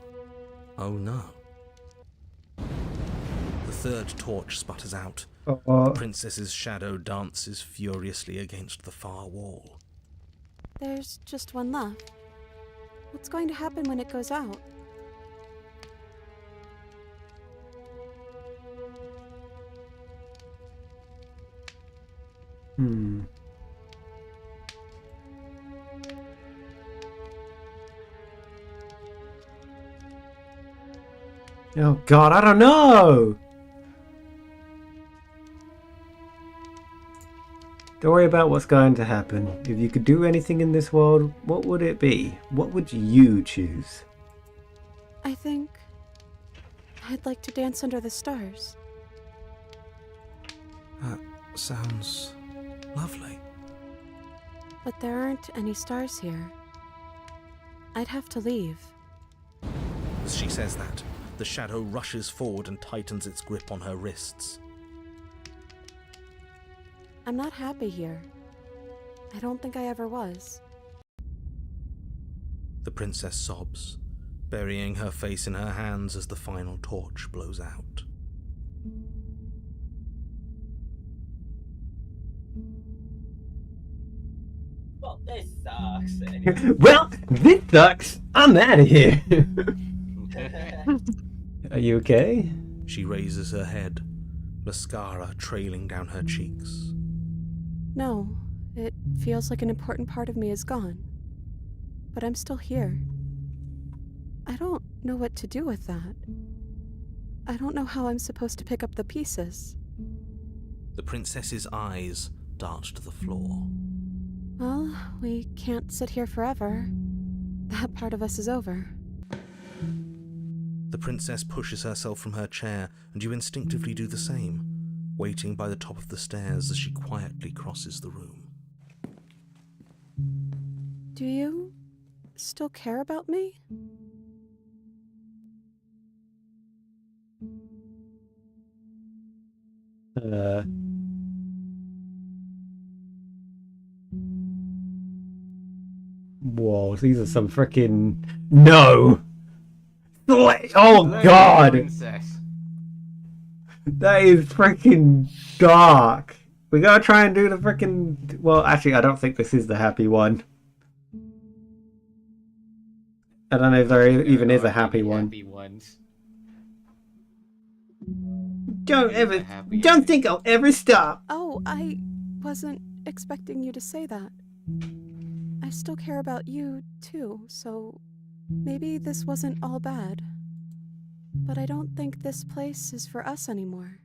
Speaker 7: Oh no. The third torch sputters out. The princess's shadow dances furiously against the far wall.
Speaker 6: There's just one left. What's going to happen when it goes out?
Speaker 1: Oh god, I don't know! Don't worry about what's going to happen. If you could do anything in this world, what would it be? What would you choose?
Speaker 6: I think I'd like to dance under the stars.
Speaker 7: That sounds lovely.
Speaker 6: But there aren't any stars here. I'd have to leave.
Speaker 7: As she says that, the shadow rushes forward and tightens its grip on her wrists.
Speaker 6: I'm not happy here. I don't think I ever was.
Speaker 7: The princess sobs, burying her face in her hands as the final torch blows out.
Speaker 3: well, this sucks. Anyway.
Speaker 1: Well, this sucks! I'm out of here! Are you okay?
Speaker 7: She raises her head, mascara trailing down her cheeks.
Speaker 6: No, it feels like an important part of me is gone. But I'm still here. I don't know what to do with that. I don't know how I'm supposed to pick up the pieces.
Speaker 7: The princess's eyes dart to the floor.
Speaker 6: Well, we can't sit here forever. That part of us is over.
Speaker 7: The princess pushes herself from her chair, and you instinctively do the same, waiting by the top of the stairs as she quietly crosses the room.
Speaker 6: Do you still care about me?
Speaker 1: Whoa, these are some freaking no. Oh god,
Speaker 5: Princess.
Speaker 1: that is freaking dark. We gotta try and do the freaking. Well, actually, I don't think this is the happy one. I don't know if there even is a happy one.
Speaker 5: Happy ones.
Speaker 1: Don't
Speaker 5: Here's
Speaker 1: ever.
Speaker 5: the happy
Speaker 1: Don't
Speaker 5: ending.
Speaker 1: think I'll ever stop.
Speaker 6: Oh, I wasn't expecting you to say that. I still care about you, too, so maybe this wasn't all bad. But I don't think this place is for us anymore.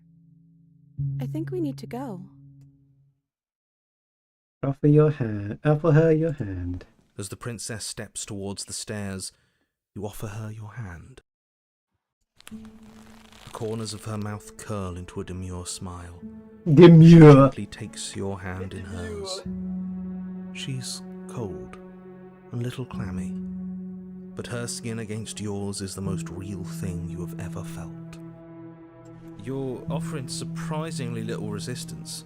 Speaker 6: I think we need to go.
Speaker 1: Offer your hand. Offer her your hand.
Speaker 7: As the princess steps towards the stairs, you offer her your hand. The corners of her mouth curl into a demure smile.
Speaker 1: Demure.
Speaker 7: Gently takes your hand in hers. She's cold and a little clammy, but her skin against yours is the most real thing you have ever felt. You're offering surprisingly little resistance.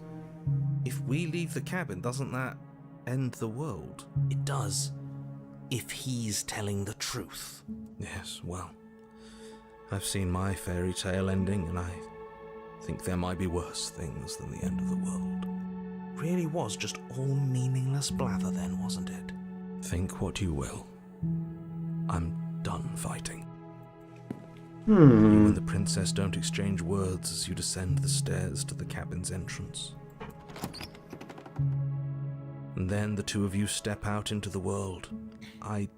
Speaker 7: If we leave the cabin, doesn't that end the world?
Speaker 4: It does, if he's telling the truth.
Speaker 7: Yes, well, I've seen my fairy tale ending, and I think there might be worse things than the end of the world.
Speaker 4: Really was just all meaningless blather then, wasn't it?
Speaker 7: Think what you will. I'm done fighting. You and the princess don't exchange words as you descend the stairs to the cabin's entrance. And then the two of you step out into the world. I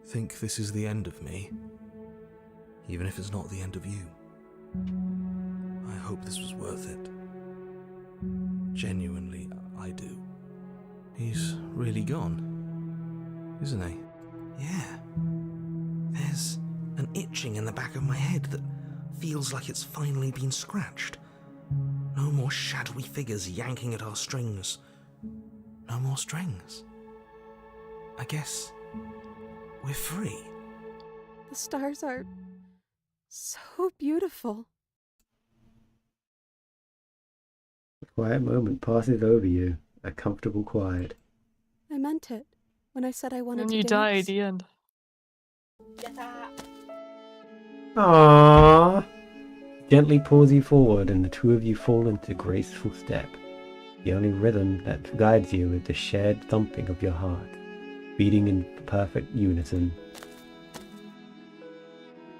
Speaker 7: think this is the end of me, even if it's not the end of you. I hope this was worth it. Genuinely, I do. He's really gone, isn't he?
Speaker 4: Yeah. There's an itching in the back of my head that feels like it's finally been scratched. No more shadowy figures yanking at our strings. No more strings. I guess we're free.
Speaker 6: The stars are so beautiful.
Speaker 1: A quiet moment passes over you. A comfortable quiet.
Speaker 6: I meant it when I said I wanted
Speaker 2: And
Speaker 6: to
Speaker 2: you
Speaker 6: dance.
Speaker 2: die at the end.
Speaker 1: Aww. Gently pulls you forward, and the two of you fall into graceful step. The only rhythm that guides you is the shared thumping of your heart, beating in perfect unison.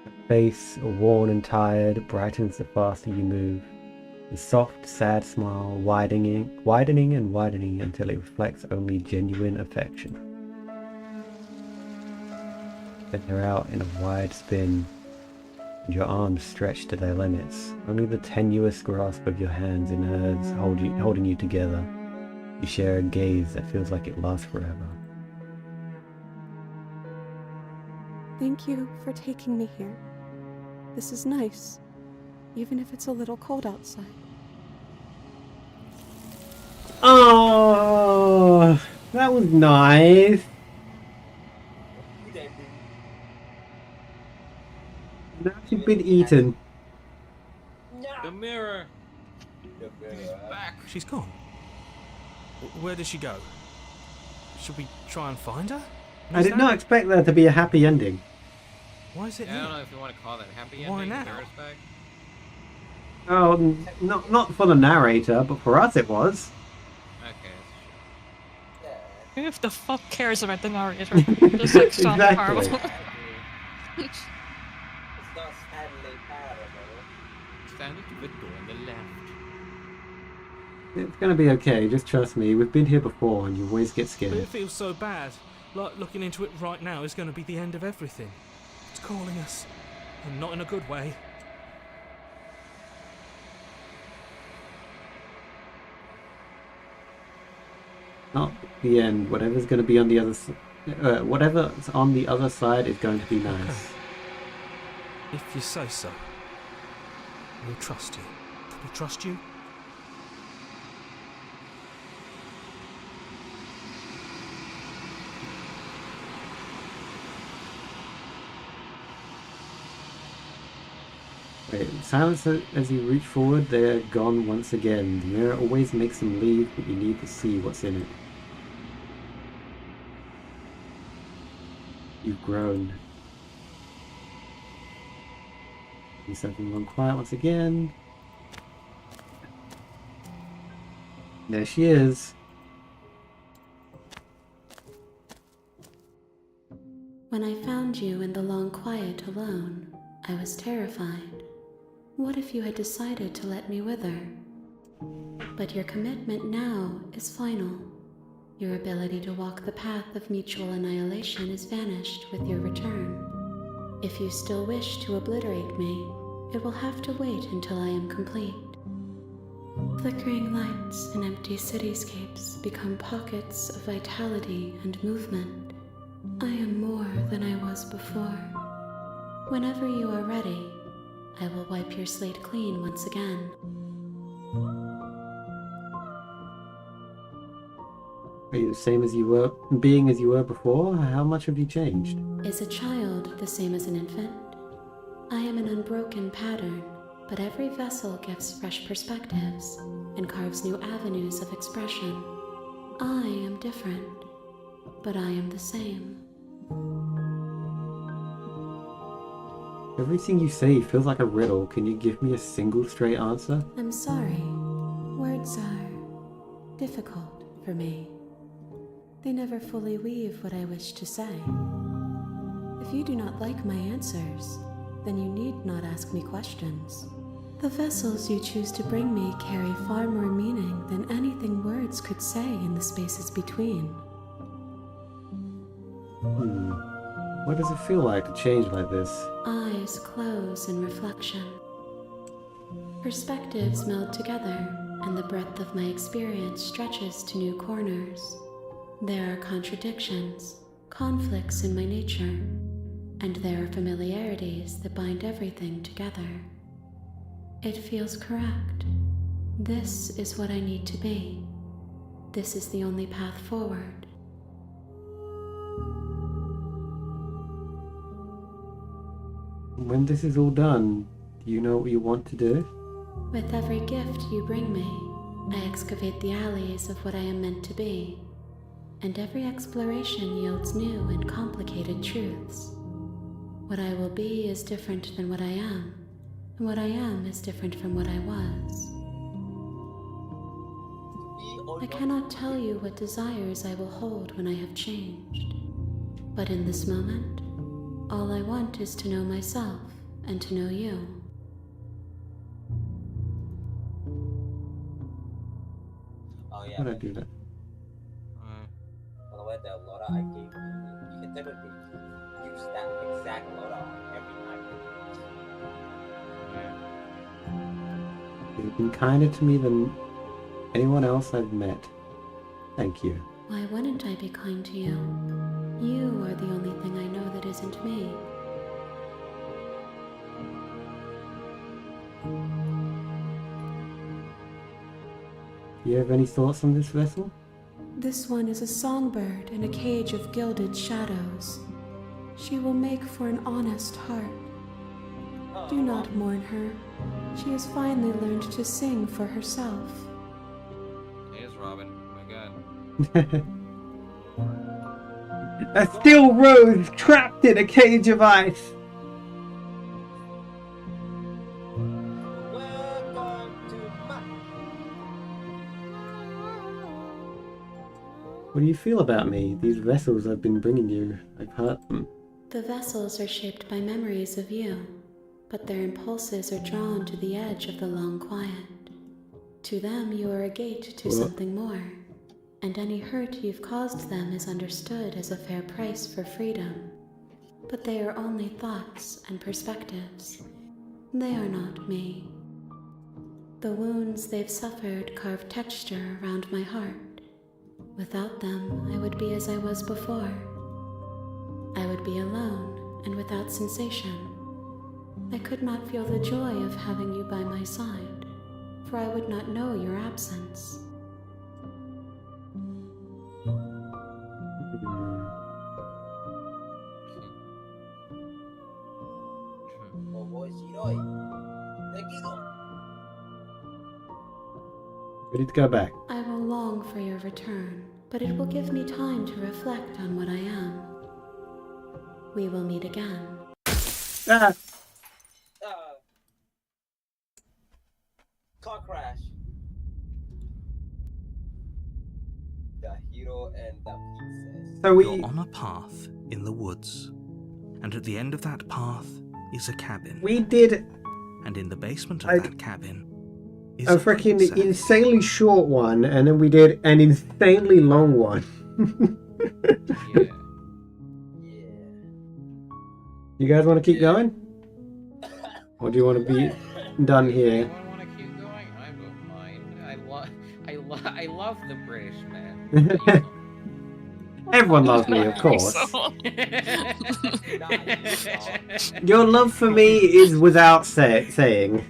Speaker 1: Your face, worn and tired, brightens the faster you move. The soft, sad smile widening and widening until it reflects only genuine affection. Then you're out in a wide spin, and your arms stretched to their limits. Only the tenuous grasp of your hands in hers holding you together. You share a gaze that feels like it lasts forever.
Speaker 6: Thank you for taking me here. This is nice, even if it's a little cold outside.
Speaker 1: Oh, that was nice. Now she's been eaten.
Speaker 5: The mirror. He's back.
Speaker 7: She's gone. Where did she go? Should we try and find her?
Speaker 1: I did not expect there to be a happy ending.
Speaker 7: Why is it
Speaker 5: I don't know
Speaker 7: here?
Speaker 5: if you want to call that happy
Speaker 7: Why
Speaker 5: ending.
Speaker 7: now?
Speaker 5: The mirror's back.
Speaker 1: Oh, not for the narrator, but for us it was.
Speaker 5: Okay.
Speaker 2: Who the fuck cares about the narrator? Just like sound
Speaker 1: Exactly.
Speaker 2: horrible.
Speaker 3: It's not Stanley Parable.
Speaker 5: Stand at the door on the left.
Speaker 1: It's gonna be okay, just trust me. We've been here before and you always get
Speaker 7: But
Speaker 1: scared.
Speaker 7: it feels so bad. Like looking into it right now is going to be the end of everything. It's calling us. And not in a good way.
Speaker 1: Not the end. Whatever's gonna be on the other side. Whatever's on the other side is going to be nice.
Speaker 7: If you say so. We'll trust you. Can we trust you?
Speaker 1: Wait, silence as you reach forward, they're gone once again. The mirror always makes them leave, but you need to see what's in it. You've grown. Something gone quiet once again. There she is.
Speaker 8: When I found you in the long quiet alone, I was terrified. What if you had decided to let me wither? But your commitment now is final. Your ability to walk the path of mutual annihilation is vanished with your return. If you still wish to obliterate me, it will have to wait until I am complete. Flickering lights in empty cityscapes become pockets of vitality and movement. I am more than I was before. Whenever you are ready, I will wipe your slate clean once again.
Speaker 1: Are you the same as you were, being as you were before? How much have you changed?
Speaker 8: Is a child the same as an infant? I am an unbroken pattern, but every vessel gives fresh perspectives and carves new avenues of expression. I am different, but I am the same.
Speaker 1: Everything you say feels like a riddle. Can you give me a single straight answer?
Speaker 8: I'm sorry. Words are difficult for me. They never fully weave what I wish to say. If you do not like my answers, then you need not ask me questions. The vessels you choose to bring me carry far more meaning than anything words could say in the spaces between.
Speaker 1: What does it feel like to change like this?
Speaker 8: Eyes close in reflection. Perspectives meld together, and the breadth of my experience stretches to new corners. There are contradictions, conflicts in my nature, and there are familiarities that bind everything together. It feels correct. This is what I need to be. This is the only path forward.
Speaker 1: When this is all done, do you know what you want to do?
Speaker 8: With every gift you bring me, I excavate the alleys of what I am meant to be, and every exploration yields new and complicated truths. What I will be is different than what I am, and what I am is different from what I was. I cannot tell you what desires I will hold when I have changed, but in this moment, all I want is to know myself and to know you.
Speaker 3: Oh yeah.
Speaker 1: How would I do that?
Speaker 3: By the way, the Lora I gave you can technically use that exact Lora on every item.
Speaker 1: You've been kinder to me than anyone else I've met. Thank you.
Speaker 8: Why wouldn't I be kind to you? You are the only thing I know that isn't me.
Speaker 1: Do you have any thoughts on this vessel?
Speaker 8: This one is a songbird in a cage of gilded shadows. She will make for an honest heart. Do not mourn her. She has finally learned to sing for herself.
Speaker 5: Here's Robin. Oh my god.
Speaker 1: A steel rose trapped in a cage of ice.
Speaker 3: Welcome to my...
Speaker 1: What do you feel about me? These vessels I've been bringing you, I've hurt them.
Speaker 8: The vessels are shaped by memories of you, but their impulses are drawn to the edge of the long quiet. To them, you are a gate to something more, and any hurt you've caused them is understood as a fair price for freedom. But they are only thoughts and perspectives. They are not me. The wounds they've suffered carve texture around my heart. Without them, I would be as I was before. I would be alone and without sensation. I could not feel the joy of having you by my side, for I would not know your absence.
Speaker 1: Ready to go back.
Speaker 8: I will long for your return, but it will give me time to reflect on what I am. We will meet again.
Speaker 1: Ah!
Speaker 3: Car crash. The hero and the princess.
Speaker 1: So we
Speaker 7: You're on a path in the woods, and at the end of that path is a cabin.
Speaker 1: did
Speaker 7: And in the basement of
Speaker 1: Like,
Speaker 7: that cabin is
Speaker 1: a freaking
Speaker 7: princess.
Speaker 1: insanely short one, and then we did an insanely long one.
Speaker 5: Yeah.
Speaker 1: You guys want to keep going? Or do you want to be done here?
Speaker 5: Anyone want to keep going? I don't mind. I love the British, man.
Speaker 1: Everyone loves me, of course.
Speaker 2: So,
Speaker 1: Your love for me is without saying.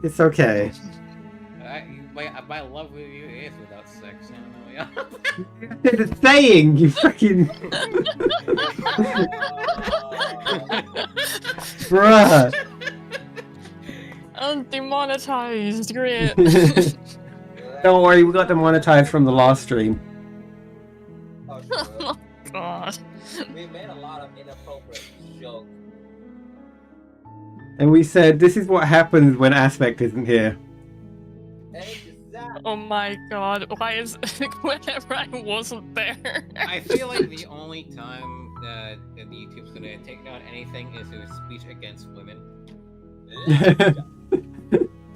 Speaker 1: It's okay.
Speaker 5: My love with you is without sex. I don't know.
Speaker 1: It's saying, you freaking. Bruh.
Speaker 2: I'm demonetized. Great.
Speaker 1: Don't worry, we got demonetized from the last stream.
Speaker 3: Oh, sure.
Speaker 2: God.
Speaker 3: We made a lot of inappropriate jokes.
Speaker 1: And we said, this is what happens when Aspect isn't here.
Speaker 3: Exactly.
Speaker 2: Oh my God. Why is whenever I wasn't there?
Speaker 5: I feel like the only time that YouTube's gonna take down anything is if it's speech against women.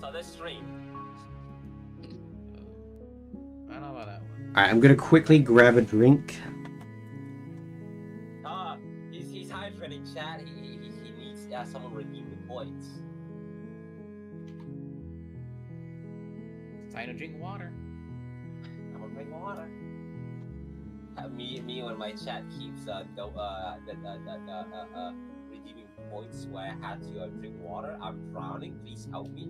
Speaker 3: So this stream.
Speaker 5: I don't know about that one.
Speaker 1: Alright, I'm gonna quickly grab a drink.
Speaker 3: He's hydrating, chat. He needs someone redeem the points.
Speaker 5: It's time to drink water.
Speaker 3: I'm gonna bring water. Me when my chat keeps redeeming points where I had to drink water. I'm drowning. Please help me.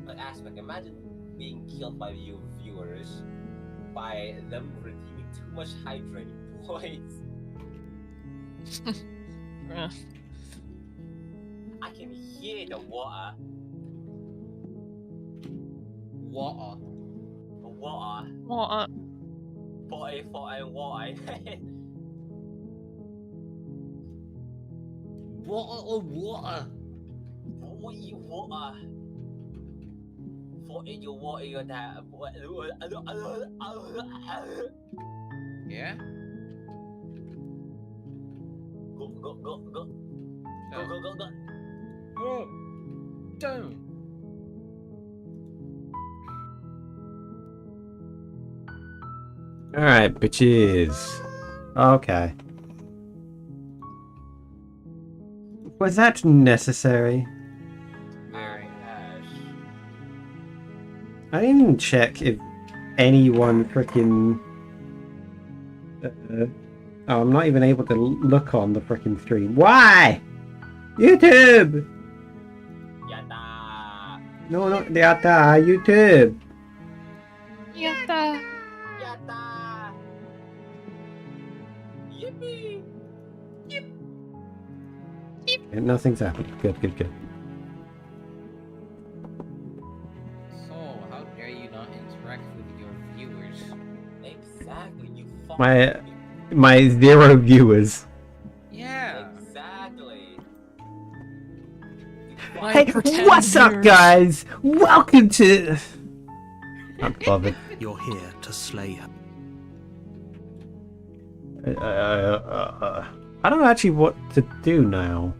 Speaker 3: But Aspect, imagine being killed by your viewers by them redeeming too much hydrating points. I can hear the water.
Speaker 5: Water.
Speaker 3: Water.
Speaker 2: What?
Speaker 3: Water.
Speaker 5: Water or water?
Speaker 3: Water. For in your water, your dad.
Speaker 5: Yeah?
Speaker 3: Go. Go.
Speaker 5: Oh, don't.
Speaker 1: Alright, bitches. Okay. Was that necessary?
Speaker 5: Very.
Speaker 1: I didn't even check if anyone freaking. Oh, I'm not even able to look on the freaking stream. Why? YouTube!
Speaker 3: Yada.
Speaker 1: No, not Yata, YouTube.
Speaker 2: Yatta.
Speaker 3: Yada. Yippee.
Speaker 1: Yeah, nothing's happened. Good.
Speaker 5: So, how dare you not interact with your viewers?
Speaker 3: Exactly. You fucking.
Speaker 1: My 0 viewers.
Speaker 5: Yeah.
Speaker 3: Exactly.
Speaker 2: My
Speaker 1: Hey,
Speaker 2: pretend
Speaker 1: what's up,
Speaker 2: viewers.
Speaker 1: guys? Welcome to. I'm bothered.
Speaker 7: You're here to slay her.
Speaker 1: I don't know actually what to do now.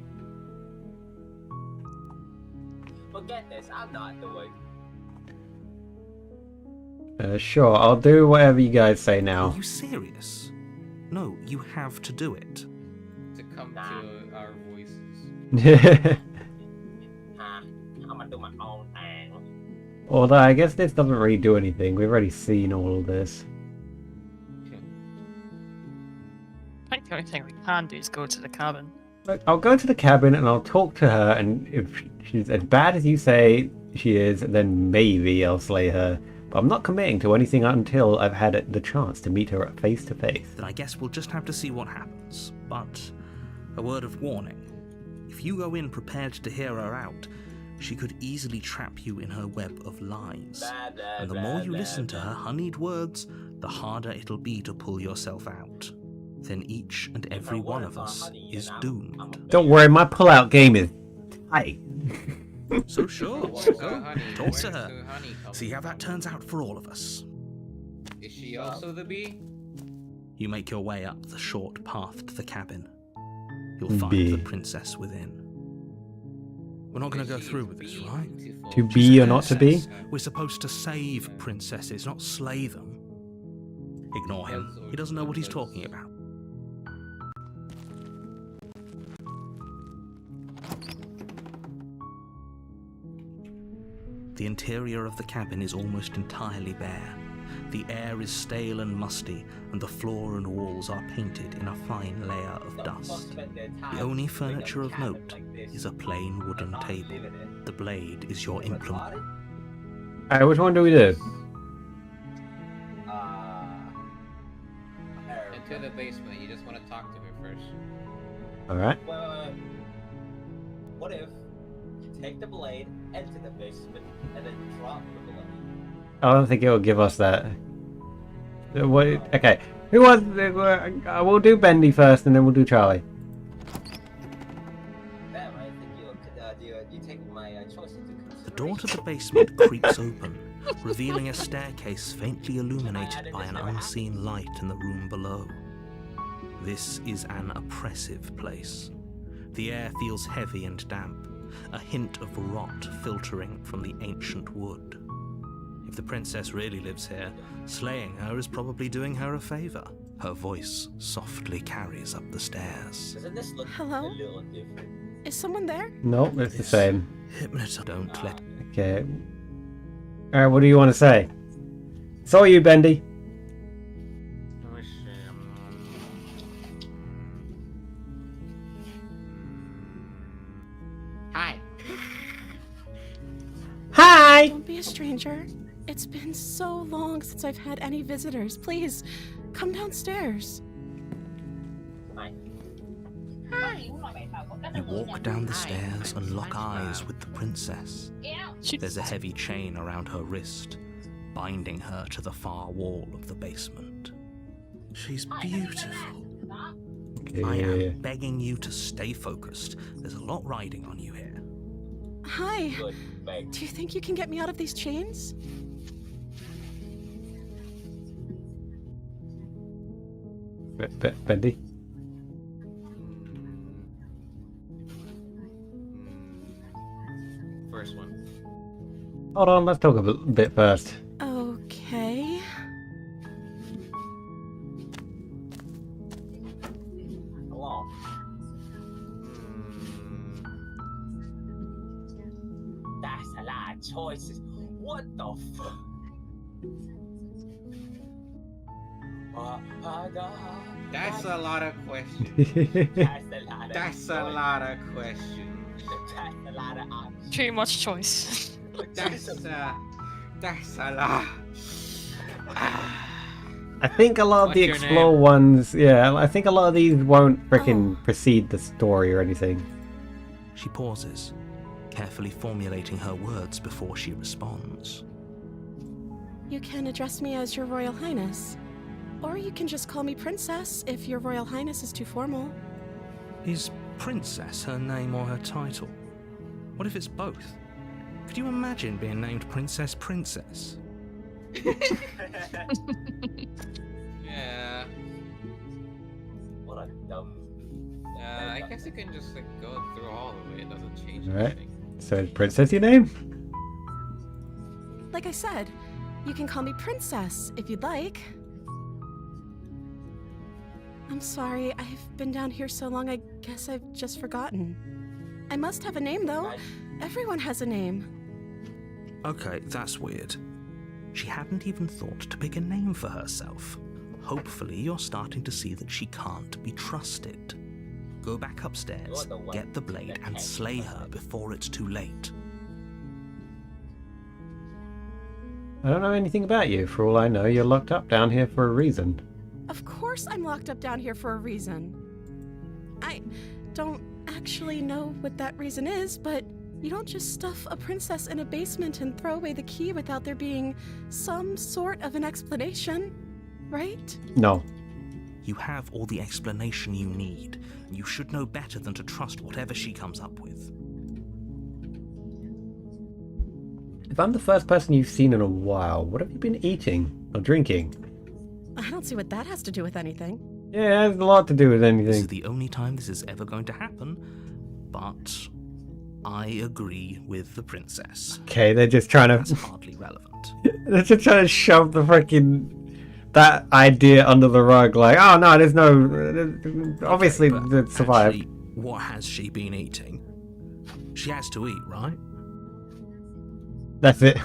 Speaker 3: Forget this. I'm not doing.
Speaker 1: Sure, I'll do whatever you guys say
Speaker 7: Are
Speaker 1: now.
Speaker 7: you serious? No, you have to do it.
Speaker 5: To come
Speaker 3: Nah.
Speaker 5: to our voices.
Speaker 3: I'm gonna do my own thing.
Speaker 1: Although I guess this doesn't really do anything. We've already seen all of this.
Speaker 2: Thank The only thing we can do is go to the cabin.
Speaker 1: Look, I'll go to the cabin and I'll talk to her, and if she's as bad as you say she is, then maybe I'll slay her. But I'm not committing to anything until I've had the chance to meet her face to face.
Speaker 4: Then I guess we'll just have to see what happens. But a word of warning. If you go in prepared to hear her out, she could easily trap you in her web of lies. And the more you listen to her honeyed words, the harder it'll be to pull yourself out. Then each and every one of us is doomed.
Speaker 1: Don't worry, my pull-out game is tight.
Speaker 4: So sure, go talk to her. See how that turns out for all of us.
Speaker 5: Is she also the bee?
Speaker 4: You make your way up the short path to the cabin. You'll find
Speaker 1: Bee.
Speaker 4: the princess within. We're not going to go through with this, right?
Speaker 1: To be or not to be?
Speaker 4: We're supposed to save princesses, not slay them. Ignore him. He doesn't know what he's talking about. The interior of the cabin is almost entirely bare. The air is stale and musty, and the floor and walls are painted in a fine layer of dust. The only furniture of note is a plain wooden table. The blade is your implement.
Speaker 1: Alright, which one do we do?
Speaker 5: Into the basement. You just want to talk to her first.
Speaker 1: Alright.
Speaker 3: What if you take the blade, enter the basement, and then drop the blade?
Speaker 1: I don't think it will give us that. What? Okay. Who wants? We'll do Bendy first, and then we'll do Charlie.
Speaker 3: Damn, I think you take my choice into consideration.
Speaker 4: The door to the basement creaks open, revealing a staircase faintly illuminated by an unseen light in the room below. This is an oppressive place. The air feels heavy and damp, a hint of rot filtering from the ancient wood. If the princess really lives here, slaying her is probably doing her a favor. Her voice softly carries up the stairs.
Speaker 3: Doesn't this look
Speaker 6: Hello?
Speaker 3: a little different?
Speaker 6: Is someone there?
Speaker 1: Nope, it's the same.
Speaker 4: Hypnotize. Don't let.
Speaker 1: Okay. Alright, what do you want to say? It's all you, Bendy.
Speaker 5: Hi.
Speaker 1: Hi!
Speaker 6: Don't be a stranger. It's been so long since I've had any visitors. Please, come downstairs.
Speaker 4: You walk down the stairs and lock eyes with the princess. There's a heavy chain around her wrist, binding her to the far wall of the basement. She's beautiful.
Speaker 1: Okay.
Speaker 4: I am begging you to stay focused. There's a lot riding on you here.
Speaker 6: Hi.
Speaker 3: Good, bang.
Speaker 6: Do you think you can get me out of these chains?
Speaker 1: Bendy?
Speaker 5: First one.
Speaker 1: Hold on, let's talk a bit first.
Speaker 6: Okay.
Speaker 3: Hello. That's a lot of choices. What the fuck?
Speaker 5: That's a lot of questions.
Speaker 3: That's a lot of
Speaker 5: That's a lot of questions.
Speaker 3: That's a lot of options.
Speaker 2: Too much choice.
Speaker 5: That's a lot.
Speaker 1: I think a lot of
Speaker 5: What's
Speaker 1: the
Speaker 5: your
Speaker 1: explore
Speaker 5: name?
Speaker 1: ones, yeah, I think a lot of these won't frickin' precede the story or anything.
Speaker 4: She pauses, carefully formulating her words before she responds.
Speaker 6: You can address me as Your Royal Highness. Or you can just call me Princess if Your Royal Highness is too formal.
Speaker 4: Is Princess her name or her title? What if it's both? Could you imagine being named Princess Princess?
Speaker 5: Yeah.
Speaker 3: What a dumb.
Speaker 5: I guess you can just go through all of it. It doesn't change
Speaker 1: Alright.
Speaker 5: anything.
Speaker 1: So is Princess your name?
Speaker 6: Like I said, you can call me Princess if you'd like. I'm sorry, I've been down here so long I guess I've just forgotten. I must have a name though. Everyone has a name.
Speaker 4: Okay, that's weird. She hadn't even thought to pick a name for herself.
Speaker 7: Hopefully you're starting to see that she can't be trusted. Go back upstairs, get the blade, and slay her before it's too late.
Speaker 1: I don't know anything about you. For all I know, you're locked up down here for a reason.
Speaker 6: Of course I'm locked up down here for a reason. I don't actually know what that reason is, but you don't just stuff a princess in a basement and throw away the key without there being some sort of an explanation, right?
Speaker 1: No.
Speaker 7: You have all the explanation you need. You should know better than to trust whatever she comes up with.
Speaker 1: If I'm the first person you've seen in a while, what have you been eating or drinking?
Speaker 6: I don't see what that has to do with anything.
Speaker 1: Yeah, it has a lot to do with
Speaker 7: This
Speaker 1: anything.
Speaker 7: is the only time this is ever going to happen, but I agree with the princess.
Speaker 1: Okay, they're just trying
Speaker 7: That's
Speaker 1: to...
Speaker 7: hardly relevant.
Speaker 1: They're just trying to shove the freaking... that idea under the rug, like, oh no, there's no... obviously,
Speaker 7: Okay,
Speaker 1: they
Speaker 7: but
Speaker 1: survived.
Speaker 7: actually, what has she been eating? She has to eat, right?
Speaker 1: That's it.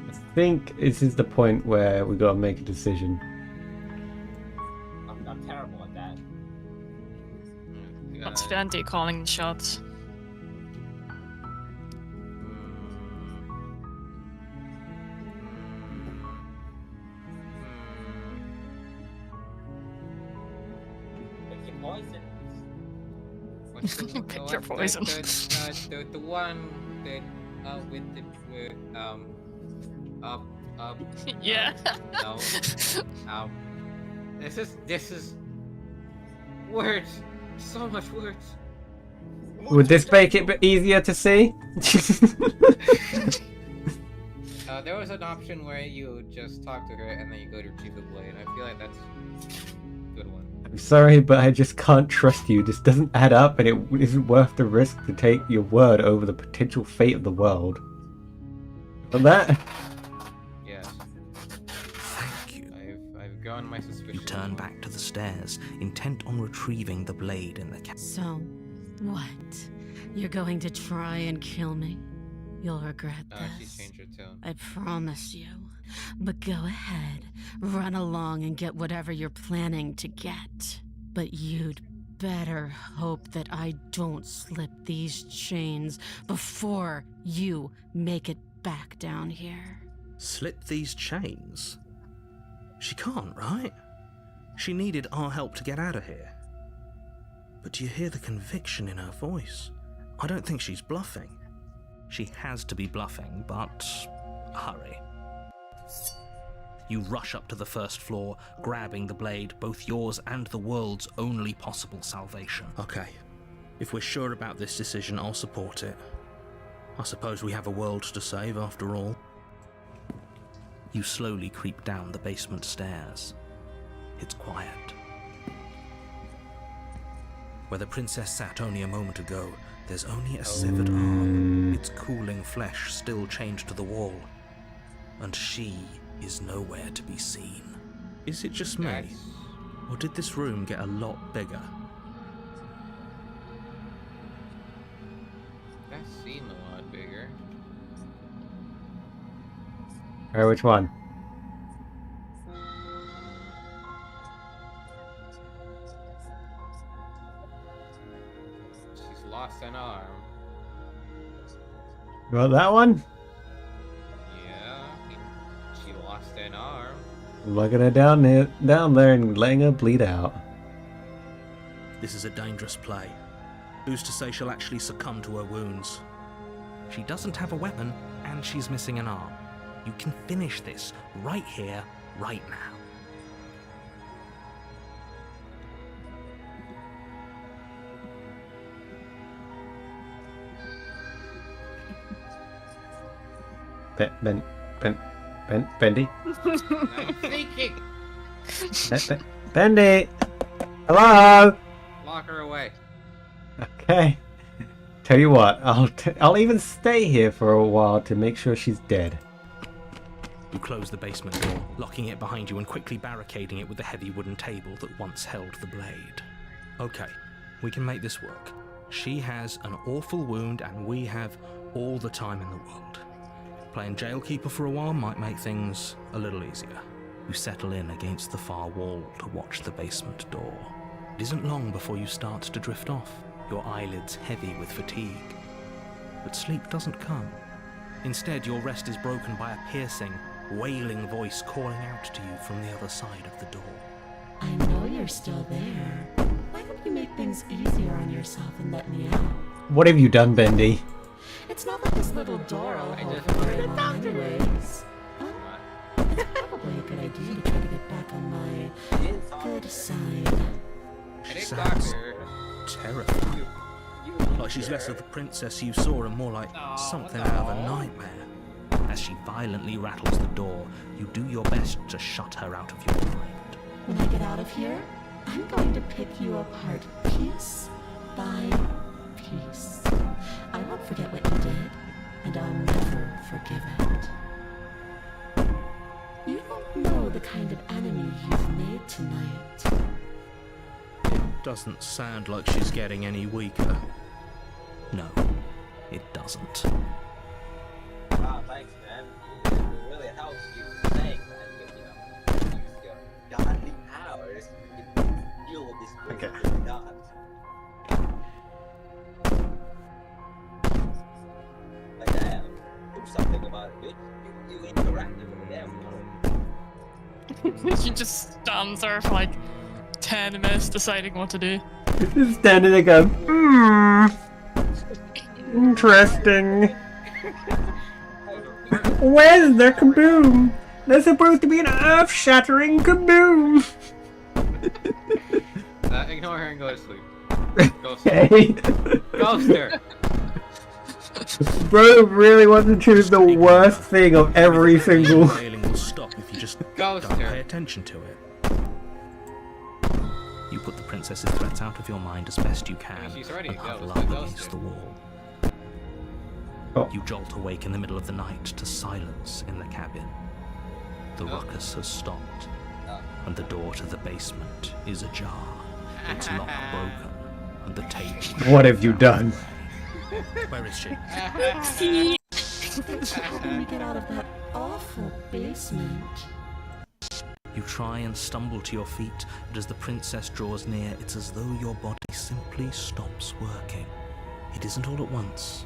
Speaker 1: I think this is the point where we gotta make a decision.
Speaker 3: I'm terrible at that.
Speaker 2: That's Dante calling the shots.
Speaker 3: Pick your poison.
Speaker 2: Pick your poison.
Speaker 5: The one that with the
Speaker 2: Yeah.
Speaker 5: no. This is words. So much words.
Speaker 1: Would this make it easier to see?
Speaker 5: There was an option where you just talk to her and then you go to retrieve the blade. I feel like that's a good one.
Speaker 1: I'm sorry, but I just can't trust you. This doesn't add up, and it isn't worth the risk to take your word over the potential fate of the world. But that...
Speaker 5: Yes.
Speaker 7: Thank you.
Speaker 5: I've gone my suspicion.
Speaker 7: You turn back to the stairs, intent on retrieving the blade in the cabin.
Speaker 6: So, what? You're going to try and kill me? You'll regret
Speaker 5: She
Speaker 6: this.
Speaker 5: changed her tone.
Speaker 6: I promise you. But go ahead, run along and get whatever you're planning to get. But you'd better hope that I don't slip these chains before you make it back down here.
Speaker 7: Slip these chains? She can't, right? She needed our help to get out of here. But do you hear the conviction in her voice? I don't think she's bluffing. She has to be bluffing, but hurry. You rush up to the first floor, grabbing the blade, both yours and the world's only possible salvation. Okay, if we're sure about this decision, I'll support it. I suppose we have a world to save after all. You slowly creep down the basement stairs. It's quiet. Where the princess sat only a moment ago, there's only a severed arm, its cooling flesh still chained to the wall. And she is nowhere to be seen. Is it just me? Or did this room get a lot bigger?
Speaker 5: That seemed a lot bigger.
Speaker 1: Alright, which one?
Speaker 5: She's lost an arm.
Speaker 1: You want that one?
Speaker 5: Yeah, she lost an arm.
Speaker 1: Lugging her down there and letting her bleed out.
Speaker 7: This is a dangerous play. Who's to say she'll actually succumb to her wounds? She doesn't have a weapon, and she's missing an arm. You can finish this right here, right now.
Speaker 1: Bendy?
Speaker 5: I'm thinking.
Speaker 1: Bendy! Hello!
Speaker 5: Lock her away.
Speaker 1: Okay. Tell you what, I'll even stay here for a while to make sure she's dead.
Speaker 7: You close the basement door, locking it behind you and quickly barricading it with the heavy wooden table that once held the blade. Okay, we can make this work. She has an awful wound, and we have all the time in the world. Playing jailkeeper for a while might make things a little easier. You settle in against the far wall to watch the basement door. It isn't long before you start to drift off, your eyelids heavy with fatigue. But sleep doesn't come. Instead, your rest is broken by a piercing, wailing voice calling out to you from the other side of the door.
Speaker 8: I know you're still there. Why don't you make things easier on yourself and let me out?
Speaker 1: What have you done, Bendy?
Speaker 8: It's not like this little door will hold for very long anyways. It's probably a good idea to try to get back on my good side.
Speaker 7: She sounds terrifying. Like she's less of the princess you saw and more like something out of a nightmare. As she violently rattles the door, you do your best to shut her out of your mind.
Speaker 8: When I get out of here, I'm going to pick you apart piece by piece. I won't forget what you did, and I'll never forgive it. You don't know the kind of enemy you've made tonight.
Speaker 7: It doesn't sound like she's getting any weaker. No, it doesn't.
Speaker 3: Ah, thanks, man. It really helps you think and use your godly powers to deal with this
Speaker 1: Okay.
Speaker 3: God. Like that, do something about it. You interacted with them.
Speaker 2: She just stands there for like 10 minutes deciding what to do.
Speaker 1: Just standing there going, interesting. Where's the kaboom? There's supposed to be an earth-shattering kaboom.
Speaker 5: Ignore her and go to sleep. Ghost her.
Speaker 1: Okay.
Speaker 5: Ghost her.
Speaker 1: Bro really wants to choose the worst thing of every single.
Speaker 7: Wailing will stop if you just
Speaker 5: Ghost
Speaker 7: don't
Speaker 5: her.
Speaker 7: pay attention to it. You put the princess's threats out of your mind as best you can
Speaker 5: She's already
Speaker 7: and
Speaker 5: a
Speaker 7: huddle
Speaker 5: ghost.
Speaker 7: up
Speaker 5: Ghost
Speaker 7: against
Speaker 5: her.
Speaker 7: the wall.
Speaker 1: Oh.
Speaker 7: You jolt awake in the middle of the night to silence in the cabin. The ruckus has stopped, and the door to the basement is ajar, its lock broken, and the tape.
Speaker 1: What have you done?
Speaker 7: Where is she?
Speaker 8: Thanks for helping me get out of that awful basement.
Speaker 7: You try and stumble to your feet, but as the princess draws near, it's as though your body simply stops working. It isn't all at once.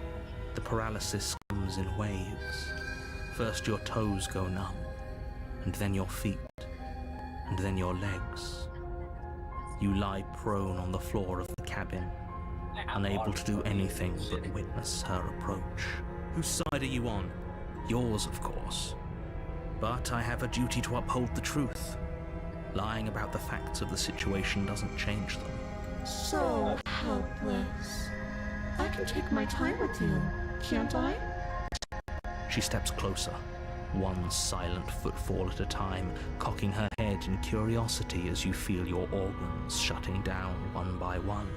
Speaker 7: The paralysis comes in waves. First your toes go numb, and then your feet, and then your legs. You lie prone on the floor of the cabin, unable to do anything but witness her approach. Whose side are you on? Yours, of course. But I have a duty to uphold the truth. Lying about the facts of the situation doesn't change them.
Speaker 8: So helpless. I can take my time with you, can't I?
Speaker 7: She steps closer, one silent footfall at a time, cocking her head in curiosity as you feel your organs shutting down one by one.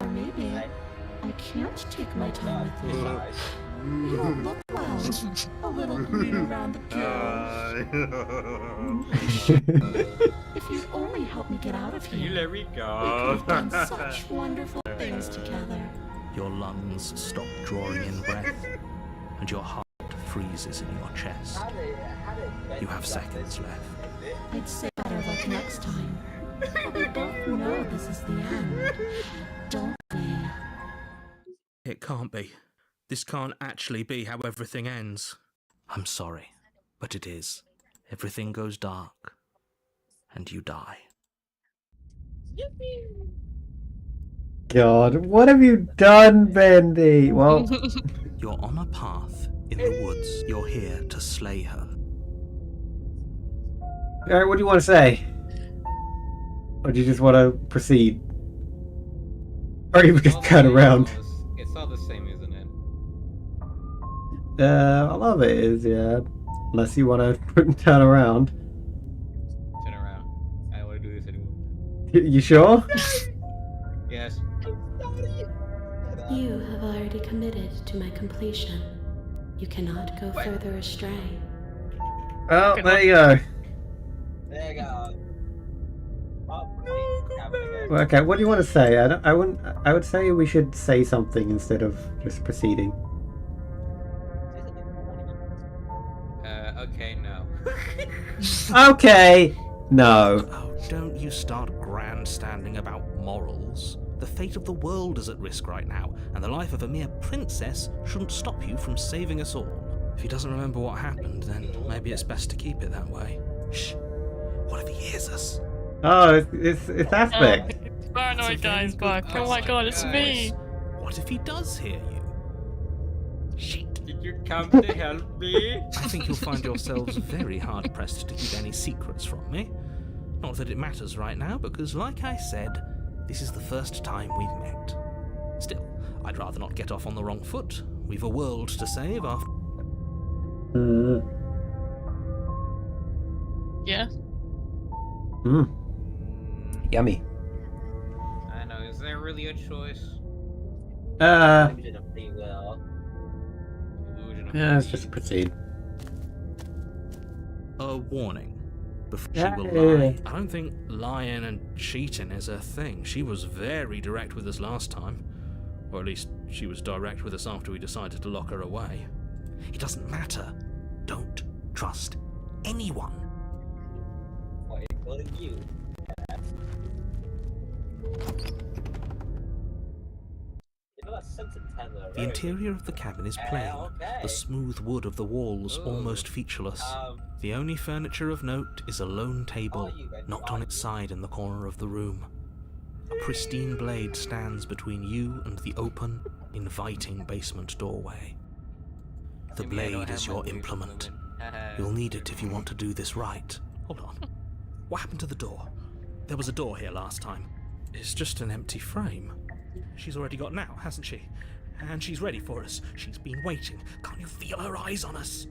Speaker 8: Or maybe I can't take my time with you. You don't look well. A little green around the gills. If you'd only help me get out of here,
Speaker 5: let me
Speaker 8: we could
Speaker 5: go.
Speaker 8: have done such wonderful things together.
Speaker 7: Your lungs stop drawing in breath, and your heart freezes in your chest. You have seconds left.
Speaker 8: I'd say better luck next time. But we both know this is the end, don't we?
Speaker 7: It can't be. This can't actually be how everything ends. I'm sorry, but it is. Everything goes dark, and you die.
Speaker 1: God, what have you done, Bendy? Well,
Speaker 7: You're on a path in the woods. You're here to slay her.
Speaker 1: alright, what do you want to say? Or do you just want to proceed? Or you just turn around?
Speaker 5: It's all the same, isn't it?
Speaker 1: A lot of it is, yeah. Unless you want to turn around.
Speaker 5: Turn around. I don't want to do this anymore.
Speaker 1: You sure?
Speaker 5: Yes.
Speaker 9: You have already committed to my completion. You cannot go further astray.
Speaker 1: Well, there you go.
Speaker 3: There you go. Oh, please, have it again.
Speaker 1: Okay, what do you want to say? I wouldn't. I would say we should say something instead of just proceeding.
Speaker 5: Okay, no.
Speaker 1: Okay. No.
Speaker 7: Oh, don't you start grandstanding about morals. The fate of the world is at risk right now, and the life of a mere princess shouldn't stop you from saving us all. If he doesn't remember what happened, then maybe it's best to keep it that way. Shh. What if he hears us?
Speaker 1: Oh, it's Aspect.
Speaker 2: Paranoid guy's back. Oh my god, it's me.
Speaker 7: What if he does hear you? Shit.
Speaker 5: Did you come to help me?
Speaker 7: I think you'll find yourselves very hard-pressed to keep any secrets from me. Not that it matters right now, because like I said, this is the first time we've met. Still, I'd rather not get off on the wrong foot. We've a world to save after...
Speaker 2: Yeah.
Speaker 1: Yummy.
Speaker 5: I know, is there really a choice?
Speaker 3: Illusion of free will.
Speaker 5: Illusion of
Speaker 1: Yeah, let's
Speaker 5: free
Speaker 1: just proceed.
Speaker 7: A warning. Before she
Speaker 1: Yeah,
Speaker 7: will
Speaker 1: yeah,
Speaker 7: lie.
Speaker 1: yeah.
Speaker 7: I don't think lying and cheating is her thing. She was very direct with us last time. Or at least, she was direct with us after we decided to lock her away. It doesn't matter. Don't trust anyone.
Speaker 3: Why, including you. You know that Simpson Handler,
Speaker 7: The interior of the cabin is plain,
Speaker 3: okay.
Speaker 7: the smooth wood of the walls
Speaker 5: Ooh.
Speaker 7: almost featureless. The only furniture of note is a lone table, knocked on its side in the corner of the room. A pristine blade stands between you and the open, inviting basement doorway. The
Speaker 5: Maybe I don't
Speaker 7: blade
Speaker 5: have
Speaker 7: is
Speaker 5: my
Speaker 7: your
Speaker 5: weird
Speaker 7: implement.
Speaker 5: moment.
Speaker 7: You'll need it if you want to do this right. Hold on. What happened to the door? There was a door here last time. It's just an empty frame. She's already got now, hasn't she? And she's ready for us. She's been waiting. Can't you feel her eyes on us?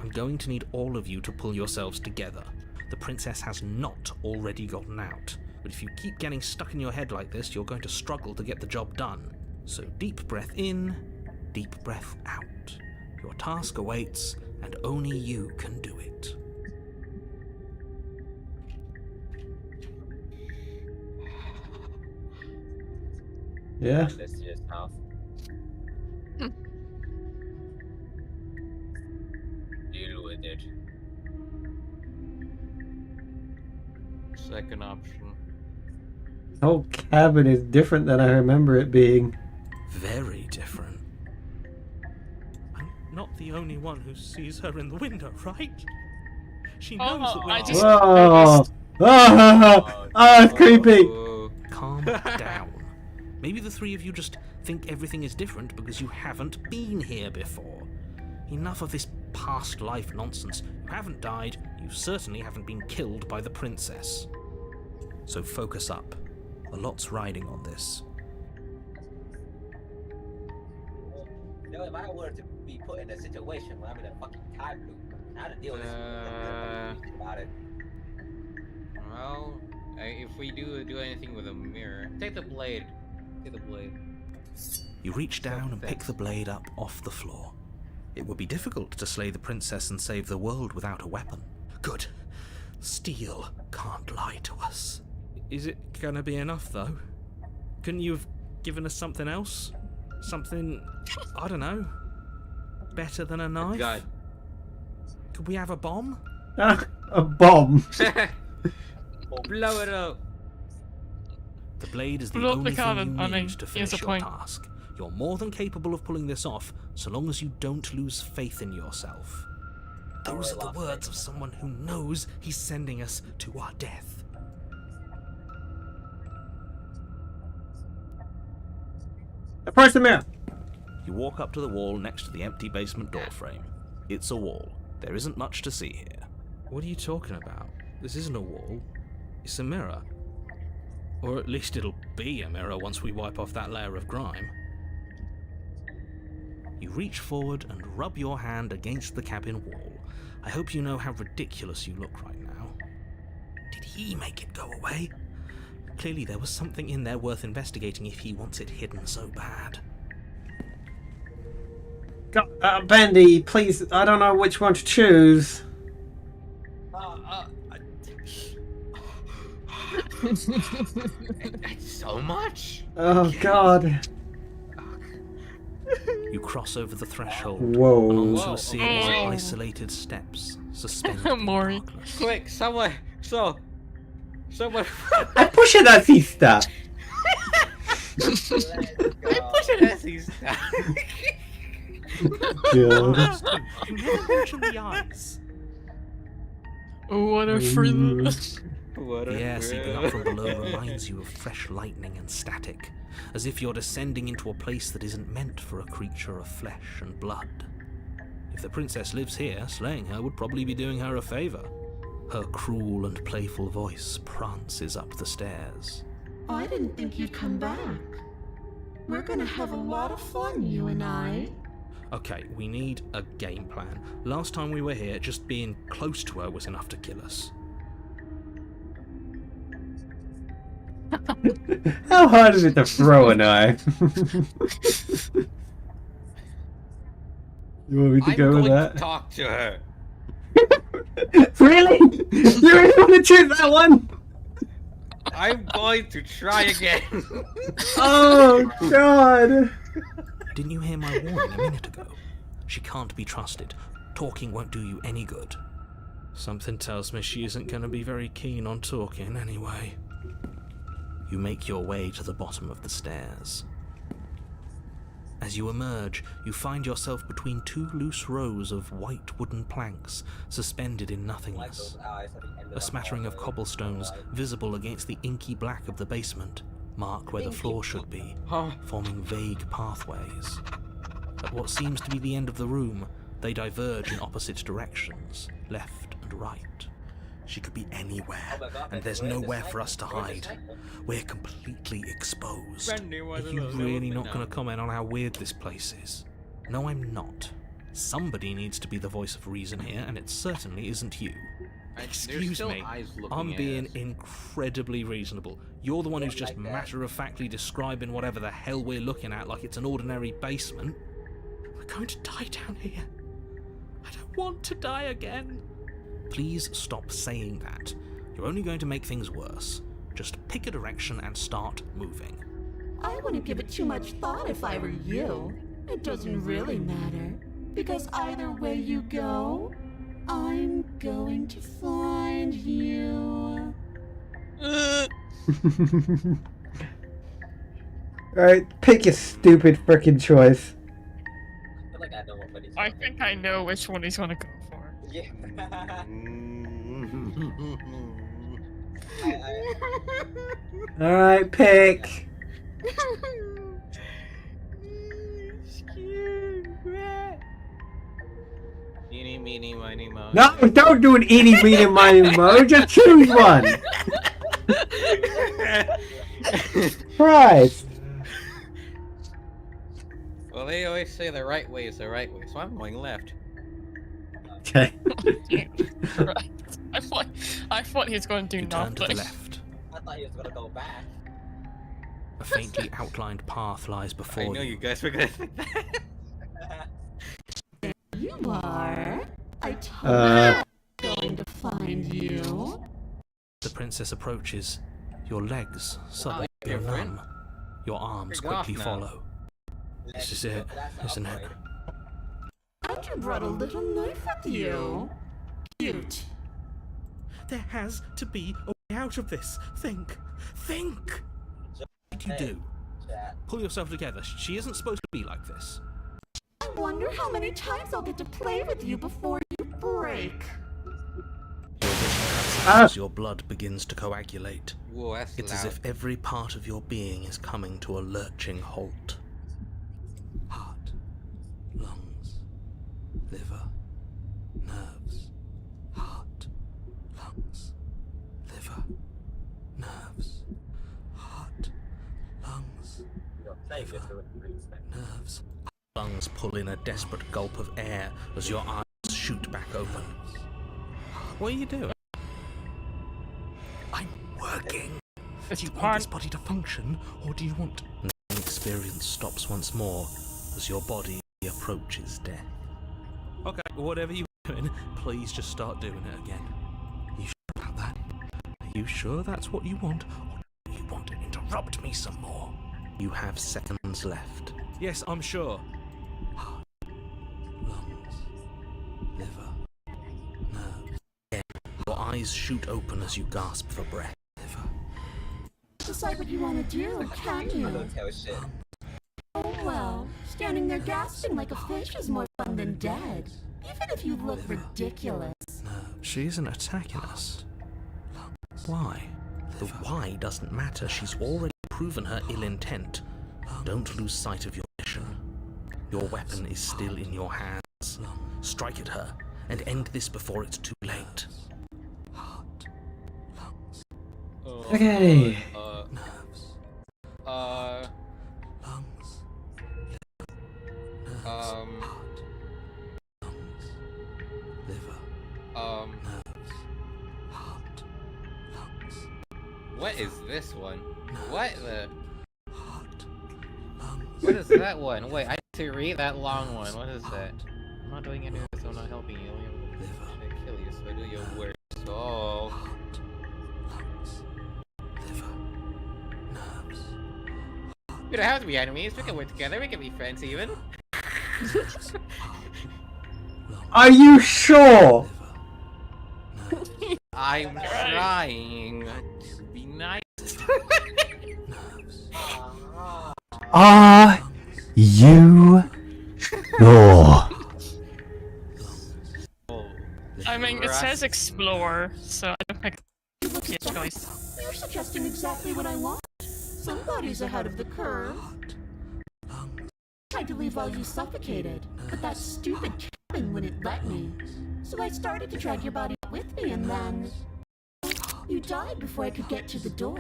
Speaker 7: I'm going to need all of you to pull yourselves together. The princess has not already gotten out. But if you keep getting stuck in your head like this, you're going to struggle to get the job done. So deep breath in, deep breath out. Your task awaits, and only you can do it.
Speaker 1: Yeah.
Speaker 3: This is just house.
Speaker 5: Deal with it. Second option.
Speaker 1: The whole cabin is different than I remember it being.
Speaker 7: Very different. I'm not the only one who sees her in the window, right? She knows that we're
Speaker 2: I just
Speaker 1: Whoa!
Speaker 2: noticed.
Speaker 1: Oh, it's creepy.
Speaker 5: Oh,
Speaker 7: Calm down. Maybe the three of you just think everything is different because you haven't been here before. Enough of this past life nonsense. You haven't died, you certainly haven't been killed by the princess. So focus up. A lot's riding on this.
Speaker 3: You know, if I were to be put in a situation where I'm in a fucking time loop, how to deal with this about it.
Speaker 5: well, if we do anything with a mirror, take the blade. Take the blade.
Speaker 7: You reach down and pick the blade up off the floor. It would be difficult to slay the princess and save the world without a weapon. Good. Steel can't lie to us. Is it gonna be enough, though? Couldn't you have given us something else? Something, I don't know, better than a knife?
Speaker 5: God.
Speaker 7: Could we have a bomb?
Speaker 1: A bomb.
Speaker 5: Blow it up.
Speaker 7: The blade is the
Speaker 2: Blow up
Speaker 7: only
Speaker 2: the
Speaker 7: thing
Speaker 2: cabin.
Speaker 7: you
Speaker 2: I
Speaker 7: need
Speaker 2: mean,
Speaker 7: to
Speaker 2: here's
Speaker 7: finish
Speaker 2: the
Speaker 7: your
Speaker 2: point.
Speaker 7: task. You're more than capable of pulling this off, so long as you don't lose faith in yourself. Those are the words of someone who knows he's sending us to our death.
Speaker 1: Approach the mirror.
Speaker 7: You walk up to the wall next to the empty basement door frame. It's a wall. There isn't much to see here. What are you talking about? This isn't a wall. It's a mirror. Or at least it'll be a mirror once we wipe off that layer of grime. You reach forward and rub your hand against the cabin wall. I hope you know how ridiculous you look right now. Did he make it go away? Clearly there was something in there worth investigating if he wants it hidden so bad.
Speaker 1: Bendy, please, I don't know which one to choose.
Speaker 5: That's so much.
Speaker 1: Oh God.
Speaker 7: You cross over the threshold
Speaker 1: Whoa.
Speaker 7: and onto
Speaker 5: Whoa,
Speaker 7: a series
Speaker 2: okay.
Speaker 7: of isolated steps suspended in
Speaker 2: Maury.
Speaker 7: darkness.
Speaker 5: Quick, someone.
Speaker 1: I'm pushing that sister.
Speaker 3: Let's go.
Speaker 1: God.
Speaker 7: You never mention the eyes.
Speaker 2: What a freedom.
Speaker 5: What
Speaker 7: The air seeping up from below reminds you of fresh lightning and static, as if you're descending into a place that isn't meant for a creature of flesh and blood. If the princess lives here, slaying her would probably be doing her a favor. Her cruel and playful voice prances up the stairs.
Speaker 8: I didn't think you'd come back. We're gonna have a lot of fun, you and I.
Speaker 7: Okay, we need a game plan. Last time we were here, just being close to her was enough to kill us.
Speaker 1: How hard is it to throw a knife? You want me to
Speaker 5: I'm
Speaker 1: go with
Speaker 5: going
Speaker 1: that?
Speaker 5: to talk to her.
Speaker 1: Really? You really want to choose that one?
Speaker 5: I'm going to try again.
Speaker 1: Oh God!
Speaker 7: Didn't you hear my warning a minute ago? She can't be trusted. Talking won't do you any good. Something tells me she isn't going to be very keen on talking anyway. You make your way to the bottom of the stairs. As you emerge, you find yourself between two loose rows of white wooden planks suspended in nothingness. A smattering of cobblestones visible against the inky black of the basement mark where the floor should be, forming vague pathways. At what seems to be the end of the room, they diverge in opposite directions, left and right. She could be anywhere, and there's nowhere for us to hide. We're completely exposed. Are you really not going to comment on how weird this place is? No, I'm not. Somebody needs to be the voice of reason here, and it certainly isn't you. Excuse me, I'm being incredibly reasonable. You're the one who's just matter-of-factly describing whatever the hell we're looking at like it's an ordinary basement. We're going to die down here. I don't want to die again. Please stop saying that. You're only going to make things worse. Just pick a direction and start moving.
Speaker 8: I wouldn't give it too much thought if I were you. It doesn't really matter, because either way you go, I'm going to find you.
Speaker 1: Alright, pick your stupid frickin' choice.
Speaker 3: I feel like I know what he's
Speaker 2: I think I know which one he's gonna go for.
Speaker 3: Yeah.
Speaker 1: Alright, pick.
Speaker 5: Eeny, meeny, miny, moe.
Speaker 1: No, don't do an eeny, meeny, miny, mo. Just choose one. Christ.
Speaker 5: Well, they always say the right way is the right way, so I'm going left.
Speaker 1: Okay.
Speaker 2: Right. I thought he was going to do
Speaker 7: You turn to the
Speaker 2: nothing.
Speaker 7: left.
Speaker 3: I thought he was gonna go back.
Speaker 7: A faintly outlined path lies before
Speaker 5: I know you guys were gonna think that.
Speaker 8: You are. I told you I'm going to find you.
Speaker 7: The princess approaches. Your legs suddenly
Speaker 5: Oh,
Speaker 7: go
Speaker 5: your friend?
Speaker 7: numb. Your arms
Speaker 5: You're off
Speaker 7: quickly
Speaker 5: now.
Speaker 7: follow. This is it, isn't it?
Speaker 8: And you brought a little knife with you. Cute.
Speaker 7: There has to be a way out of this. Think. Think! What did you do?
Speaker 3: Chat.
Speaker 7: Pull yourself together. She isn't supposed to be like this.
Speaker 8: I wonder how many times I'll get to play with you before you break.
Speaker 7: As your blood begins to coagulate,
Speaker 5: Whoa, that's
Speaker 7: it's
Speaker 5: loud.
Speaker 7: as if every part of your being is coming to a lurching halt. Heart, lungs, liver, nerves. Heart, lungs, liver, nerves. Heart, lungs, nerves. Lungs pull in a desperate gulp of air as your eyes shoot back open. What are you doing? I'm working.
Speaker 2: It's
Speaker 7: Do you want
Speaker 2: hard.
Speaker 7: this body to function, or do you want... The experience stops once more as your body approaches death. Okay, whatever you're doing, please just start doing it again. You sure about that? Are You sure that's what you want? Or do you want to interrupt me some more? You have seconds left. Yes, I'm sure. Heart, lungs, liver, nerves. Yeah. Your eyes shoot open as you gasp for breath. Liver.
Speaker 8: Decide what you want to do, can't
Speaker 3: I
Speaker 8: you?
Speaker 3: don't tell shit.
Speaker 8: Oh well, standing there gasping like a fish is more fun than dead. Even if you look ridiculous.
Speaker 7: No, she isn't attacking us. Why? The why doesn't matter. She's already proven her ill intent. Don't lose sight of your mission. Your weapon is still in your hands. Strike at her and end this before it's too late. Heart, lungs,
Speaker 1: Okay.
Speaker 7: nerves, lungs, heart, lungs, liver, nerves, heart, lungs.
Speaker 5: What is this one? What the?
Speaker 7: Heart, lungs.
Speaker 5: What is that one? Wait, I need to read that long one. What is that? I'm not doing any of this, so I'm not helping you. I'm gonna kill you, so do your worst. So...
Speaker 7: Heart, lungs, liver, nerves.
Speaker 5: We don't have to be enemies, we can work together, we can be friends even.
Speaker 1: Are you sure?
Speaker 5: I'm trying to be nice.
Speaker 1: Are you sure?
Speaker 2: I mean, it says explore, so I don't think it's a choice.
Speaker 8: You're suggesting exactly what I want. Somebody's ahead of the curve. Tried to leave while you suffocated, but that stupid cabin wouldn't let me. So I started to drag your body with me, and then you died before I could get to the door.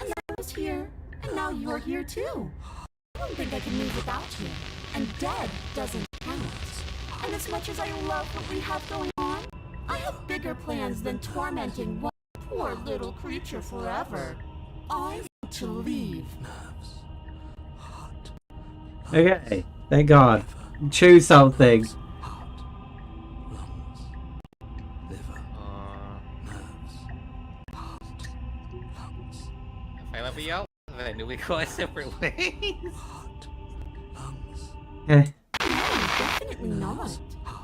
Speaker 8: And I was here, and now you're here too. I don't think I can move without you. And dead doesn't count. And as much as I love what we have going on, I have bigger plans than tormenting one poor little creature forever. I want to leave.
Speaker 1: Okay, thank God. Choose something.
Speaker 5: If I let you out, then we go our separate ways.
Speaker 1: Okay.
Speaker 8: Definitely not.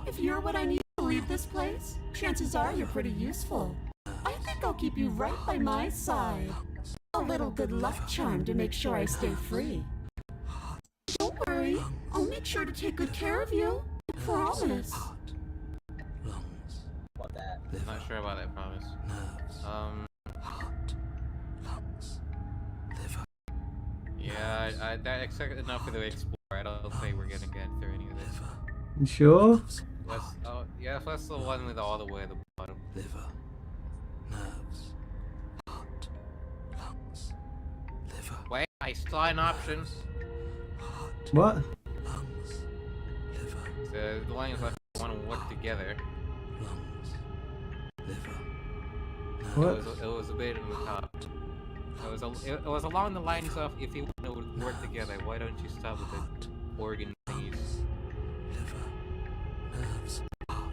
Speaker 8: If you're what I need to leave this place, chances are you're pretty useful. I think I'll keep you right by my side. A little good luck charm to make sure I stay free. Don't worry, I'll make sure to take good care of you. I promise.
Speaker 3: About that.
Speaker 5: I'm not sure about that promise. Yeah, that's enough for the explore. I don't think we're gonna get through any of this.
Speaker 1: You sure?
Speaker 5: Let's, yeah, that's the one with all the way at the bottom.
Speaker 7: Liver, nerves, heart, lungs, liver,
Speaker 5: Wait, I saw an option.
Speaker 7: heart,
Speaker 1: What?
Speaker 7: lungs, liver,
Speaker 5: The line is like want to work together.
Speaker 7: lungs, liver,
Speaker 1: What?
Speaker 5: It was a bit in the top. It was along the lines of if you want to work together, why don't you start with the organ thingies?
Speaker 7: liver, nerves, heart,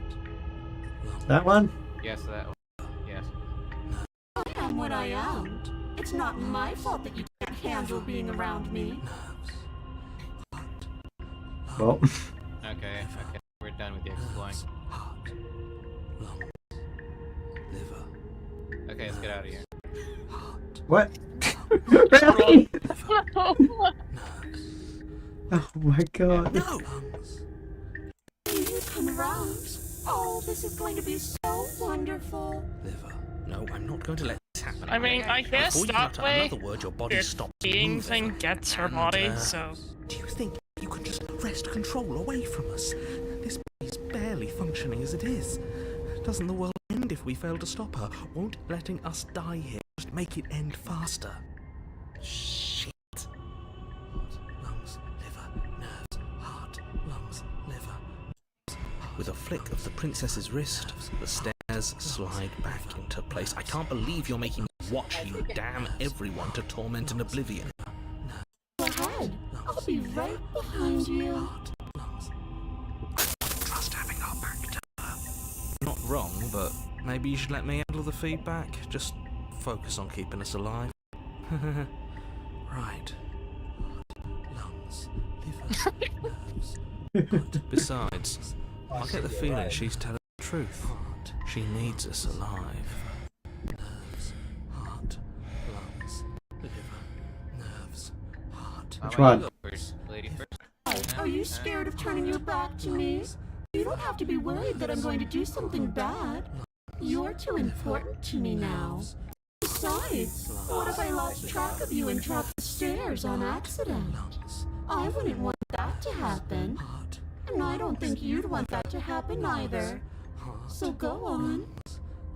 Speaker 7: lungs.
Speaker 1: That one?
Speaker 5: Yes, that one. Yes.
Speaker 8: I am what I am. It's not my fault that you can't handle being around me.
Speaker 1: Well,
Speaker 5: Okay, we're done with the exploring.
Speaker 7: Heart, lungs, liver,
Speaker 5: Okay, let's get out of here.
Speaker 1: what? Really?
Speaker 2: Oh,
Speaker 1: Oh my God.
Speaker 7: No!
Speaker 8: You come around. Oh, this is going to be so wonderful.
Speaker 7: Liver. No, I'm not going to let this happen.
Speaker 2: I mean, I guess
Speaker 7: Before you
Speaker 2: that
Speaker 7: utter
Speaker 2: way,
Speaker 7: another word, your body
Speaker 2: your
Speaker 7: stops
Speaker 2: being
Speaker 7: moving.
Speaker 2: thing gets her
Speaker 7: And,
Speaker 2: body, so...
Speaker 7: Do you think you can just wrest control away from us? This body's barely functioning as it is. Doesn't the world end if we fail to stop her? Won't letting us die here just make it end faster? Shit. Heart, lungs, liver, nerves, heart, lungs, liver. With a flick of the princess's wrist, the stairs slide back into place. I can't believe you're making me watch you damn everyone to torment and oblivion.
Speaker 8: Go ahead. I'll be right behind you.
Speaker 7: Trust having our back to her. Not wrong, but maybe you should let me handle the feedback, just focus on keeping us alive. Right. Lungs, liver, nerves. Good. Besides, I get the feeling she's telling the truth. She needs us alive. Nerves, heart, lungs, liver, nerves, heart.
Speaker 1: Which one?
Speaker 5: Lady first.
Speaker 8: Are you scared of turning your back to me? You don't have to be worried that I'm going to do something bad. You're too important to me now. Besides, what if I lost track of you and dropped the stairs on accident? I wouldn't want that to happen. And I don't think you'd want that to happen either. So go on.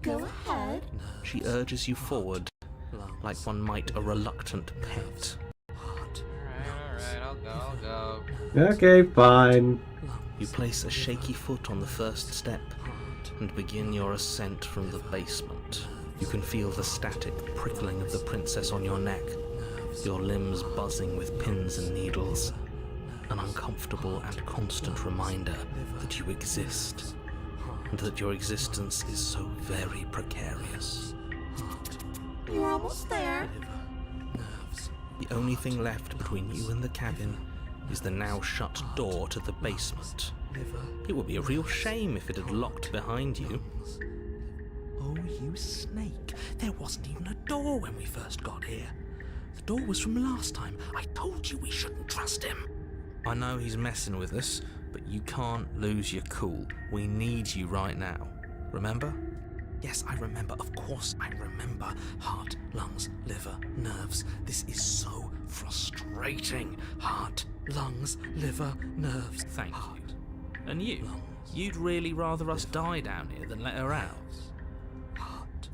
Speaker 8: Go ahead.
Speaker 7: She urges you forward, like one might a reluctant pet.
Speaker 5: Alright, I'll go.
Speaker 1: Okay, fine.
Speaker 7: You place a shaky foot on the first step and begin your ascent from the basement. You can feel the static prickling of the princess on your neck, your limbs buzzing with pins and needles. An uncomfortable and constant reminder that you exist, and that your existence is so very precarious.
Speaker 8: You're almost there.
Speaker 7: The only thing left between you and the cabin is the now shut door to the basement. It would be a real shame if it had locked behind you. Oh, you snake. There wasn't even a door when we first got here. The door was from last time. I told you we shouldn't trust him. I know he's messing with us, but you can't lose your cool. We need you right now. Remember? Yes, I remember. Of course I remember. Heart, lungs, liver, nerves. This is so frustrating. Heart, lungs, liver, nerves. Thank you. And you? You'd really rather us die down here than let her out?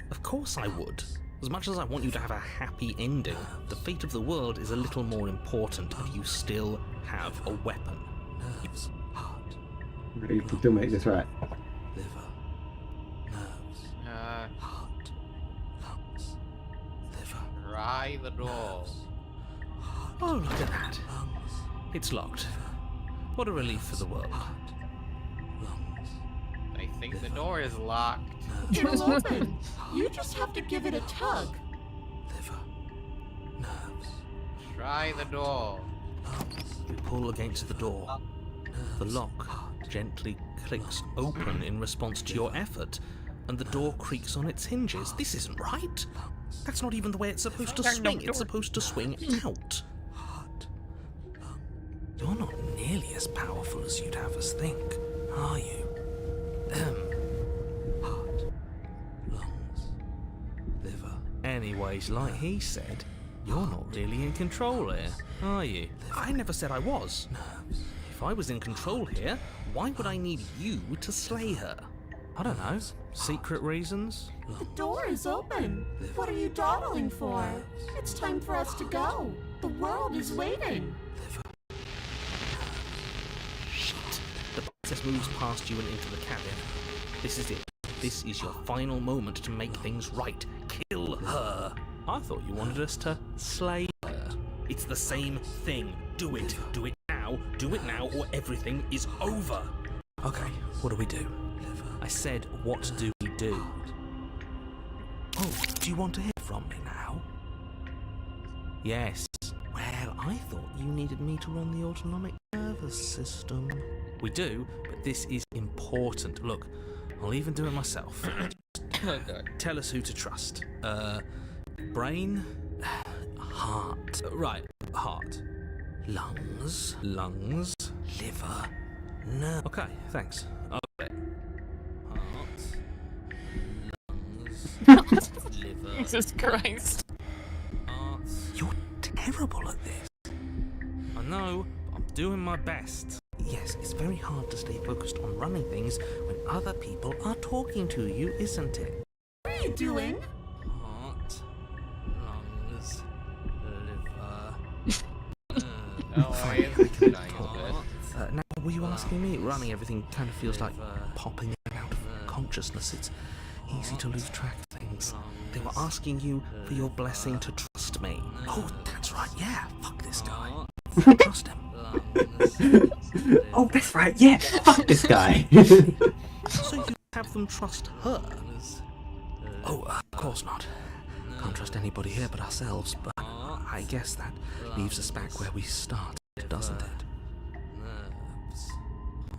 Speaker 7: Of course I would. As much as I want you to have a happy ending, the fate of the world is a little more important if you still have a weapon. Nerves, heart,
Speaker 1: Ready to do make this right.
Speaker 7: liver, nerves, heart, lungs, liver.
Speaker 5: Try the door.
Speaker 7: Oh, look at that. It's locked. What a relief for the world.
Speaker 5: I think the door is locked.
Speaker 8: It'll open. You just have to give it a tug.
Speaker 7: Liver, nerves.
Speaker 5: Try the door.
Speaker 7: You pull against the door. The lock gently clicks open in response to your effort, and the door creaks on its hinges. This isn't right. That's not even the way it's supposed to swing. It's supposed to swing out. You're not nearly as powerful as you'd have us think, are you? Heart, lungs, liver. Anyways, like he said, you're not really in control here, are you? I never said I was. If I was in control here, why would I need you to slay her? I don't know. Secret reasons?
Speaker 8: The door is open. What are you dawdling for? It's time for us to go. The world is waiting.
Speaker 7: The princess moves past you and into the cabin. This is it. This is your final moment to make things right. Kill her. I thought you wanted us to slay her. It's the same thing. Do it. Do it now. Do it now, or everything is over. Okay, what do we do? I said, what do we do? Oh, do you want to hear from me now? Yes. Well, I thought you needed me to run the autonomic nervous system. We do, but this is important. Look, I'll even do it myself. Tell us who to trust. Brain? Heart. Right, heart. Lungs. Lungs. Liver. Nerve. Okay, thanks. Okay. Heart. Lungs. Liver.
Speaker 2: Jesus Christ.
Speaker 7: Heart. You're terrible at this. I know, but I'm doing my best. Yes, it's very hard to stay focused on running things when other people are talking to you, isn't it?
Speaker 8: What are you doing?
Speaker 7: Heart, lungs, liver.
Speaker 5: No, I am denying it.
Speaker 7: Now, were you asking me? Running everything kind of feels like popping in and out of consciousness. It's easy to lose track of things. They were asking you for your blessing to trust me. Oh, that's right, yeah. Fuck this guy. Trust him.
Speaker 1: Oh, that's right, yeah. Fuck this guy.
Speaker 7: So you have them trust her? Oh, of course not. Can't trust anybody here but ourselves, but I guess that leaves us back where we started, doesn't it?
Speaker 5: Nerves.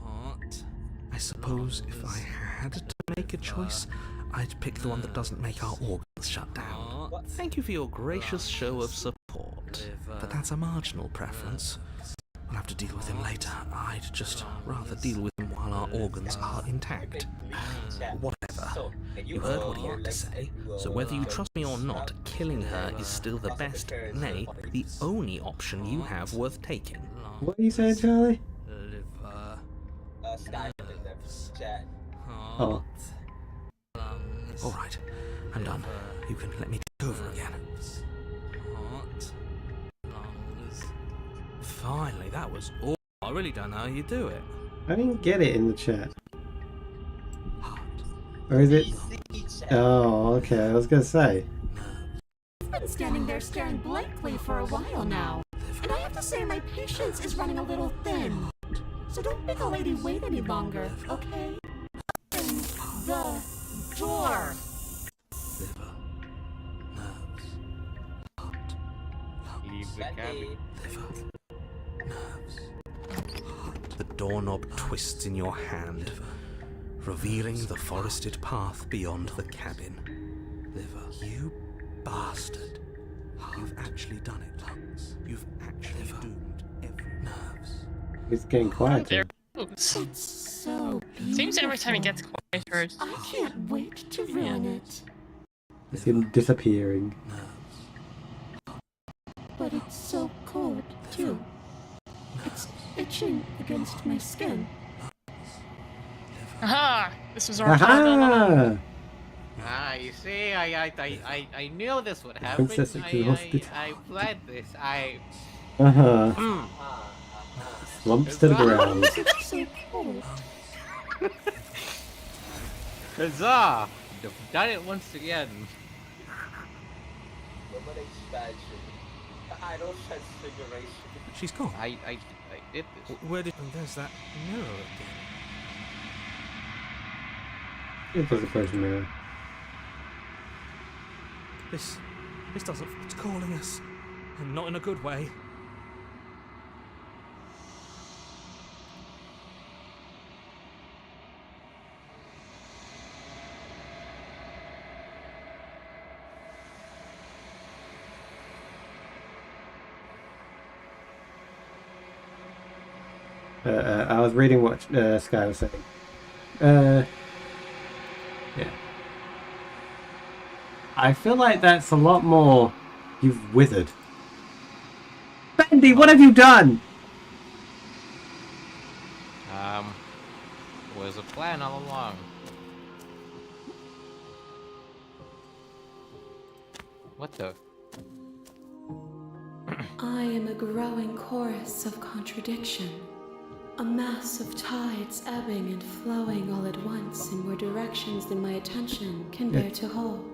Speaker 5: Heart.
Speaker 7: I suppose if I had to make a choice, I'd pick the one that doesn't make our organs shut down. Thank you for your gracious show of support, but that's a marginal preference. We'll have to deal with him later. I'd just rather deal with him while our organs are intact. Whatever. You heard what he had to say, so whether you trust me or not, killing her is still the best, nay, the only option you have worth taking.
Speaker 1: What are you saying, Charlie?
Speaker 5: Liver.
Speaker 3: Sky in the chat.
Speaker 1: Oh.
Speaker 5: Lungs.
Speaker 7: Alright, I'm done. You can let me take over again.
Speaker 5: Heart. Lungs.
Speaker 7: Finally, that was all. I really don't know how you do it.
Speaker 1: I didn't get it in the chat. Or is it? Oh, okay. I was gonna say.
Speaker 8: I've been standing there staring blankly for a while now, and I have to say my patience is running a little thin. So don't make a lady wait any longer, okay? The door.
Speaker 7: Liver, nerves, heart,
Speaker 5: Leave the cabin.
Speaker 7: liver, nerves, heart. The doorknob twists in your hand, revealing the forested path beyond the cabin. Liver, you bastard. You've actually done it. You've actually doomed every nerves.
Speaker 1: It's getting quieter.
Speaker 2: Moves.
Speaker 8: It's so beautiful.
Speaker 2: Seems every time it gets quieter.
Speaker 8: I can't wait to ruin it.
Speaker 1: It's him disappearing.
Speaker 8: But it's so cold, too. It's itching against my skin.
Speaker 2: Aha! This was our plan all along.
Speaker 1: Aha!
Speaker 5: You see, I knew this would happen.
Speaker 1: Princess Existential.
Speaker 5: I planned this.
Speaker 1: Uh-huh. Slumps to the ground.
Speaker 8: It's so cold.
Speaker 5: Huzzah! You've done it once again.
Speaker 3: Woman expansion. Idol transfiguration.
Speaker 7: She's gone.
Speaker 5: I did this.
Speaker 7: Where did... There's that mirror again.
Speaker 1: It was a person mirror.
Speaker 7: This doesn't... It's calling us. And not in a good way.
Speaker 1: I was reading what Sky was saying. Yeah. I feel like that's a lot more. You've withered. Bendy, what have you done?
Speaker 5: Was a plan all along. What the?
Speaker 9: I am a growing chorus of contradiction. A mass of tides ebbing and flowing all at once in more directions than my attention can bear to hold.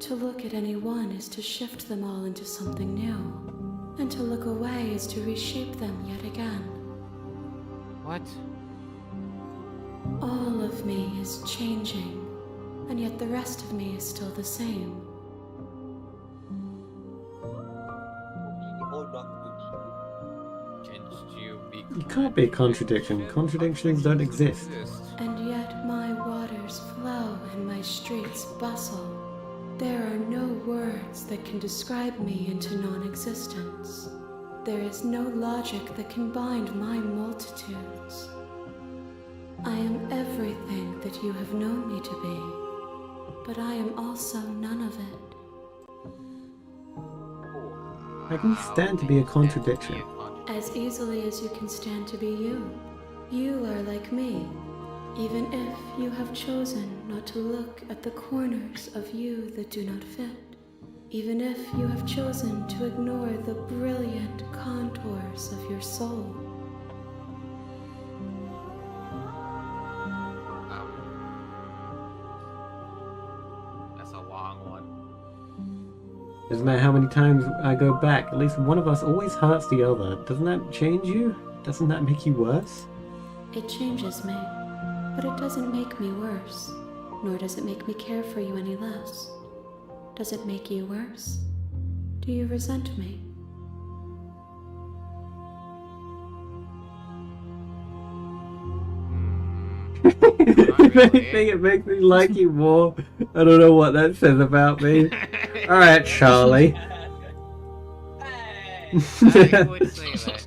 Speaker 9: To look at any one is to shift them all into something new, and to look away is to reshape them yet again.
Speaker 5: What?
Speaker 9: All of me is changing, and yet the rest of me is still the same.
Speaker 1: You can't be a contradiction. Contradictions don't exist.
Speaker 9: And yet my waters flow and my streets bustle. There are no words that can describe me into non-existence. There is no logic that can bind my multitudes. I am everything that you have known me to be, but I am also none of it.
Speaker 1: I can stand to be a contradiction.
Speaker 9: As easily as you can stand to be you. You are like me, even if you have chosen not to look at the corners of you that do not fit. Even if you have chosen to ignore the brilliant contours of your soul.
Speaker 5: That's a long one.
Speaker 1: Doesn't matter how many times I go back, at least one of us always hurts the other. Doesn't that change you? Doesn't that make you worse?
Speaker 9: It changes me, but it doesn't make me worse, nor does it make me care for you any less. Does it make you worse? Do you resent me?
Speaker 1: If anything, it makes me like you more. I don't know what that says about me. Alright, Charlie.
Speaker 5: I would say that.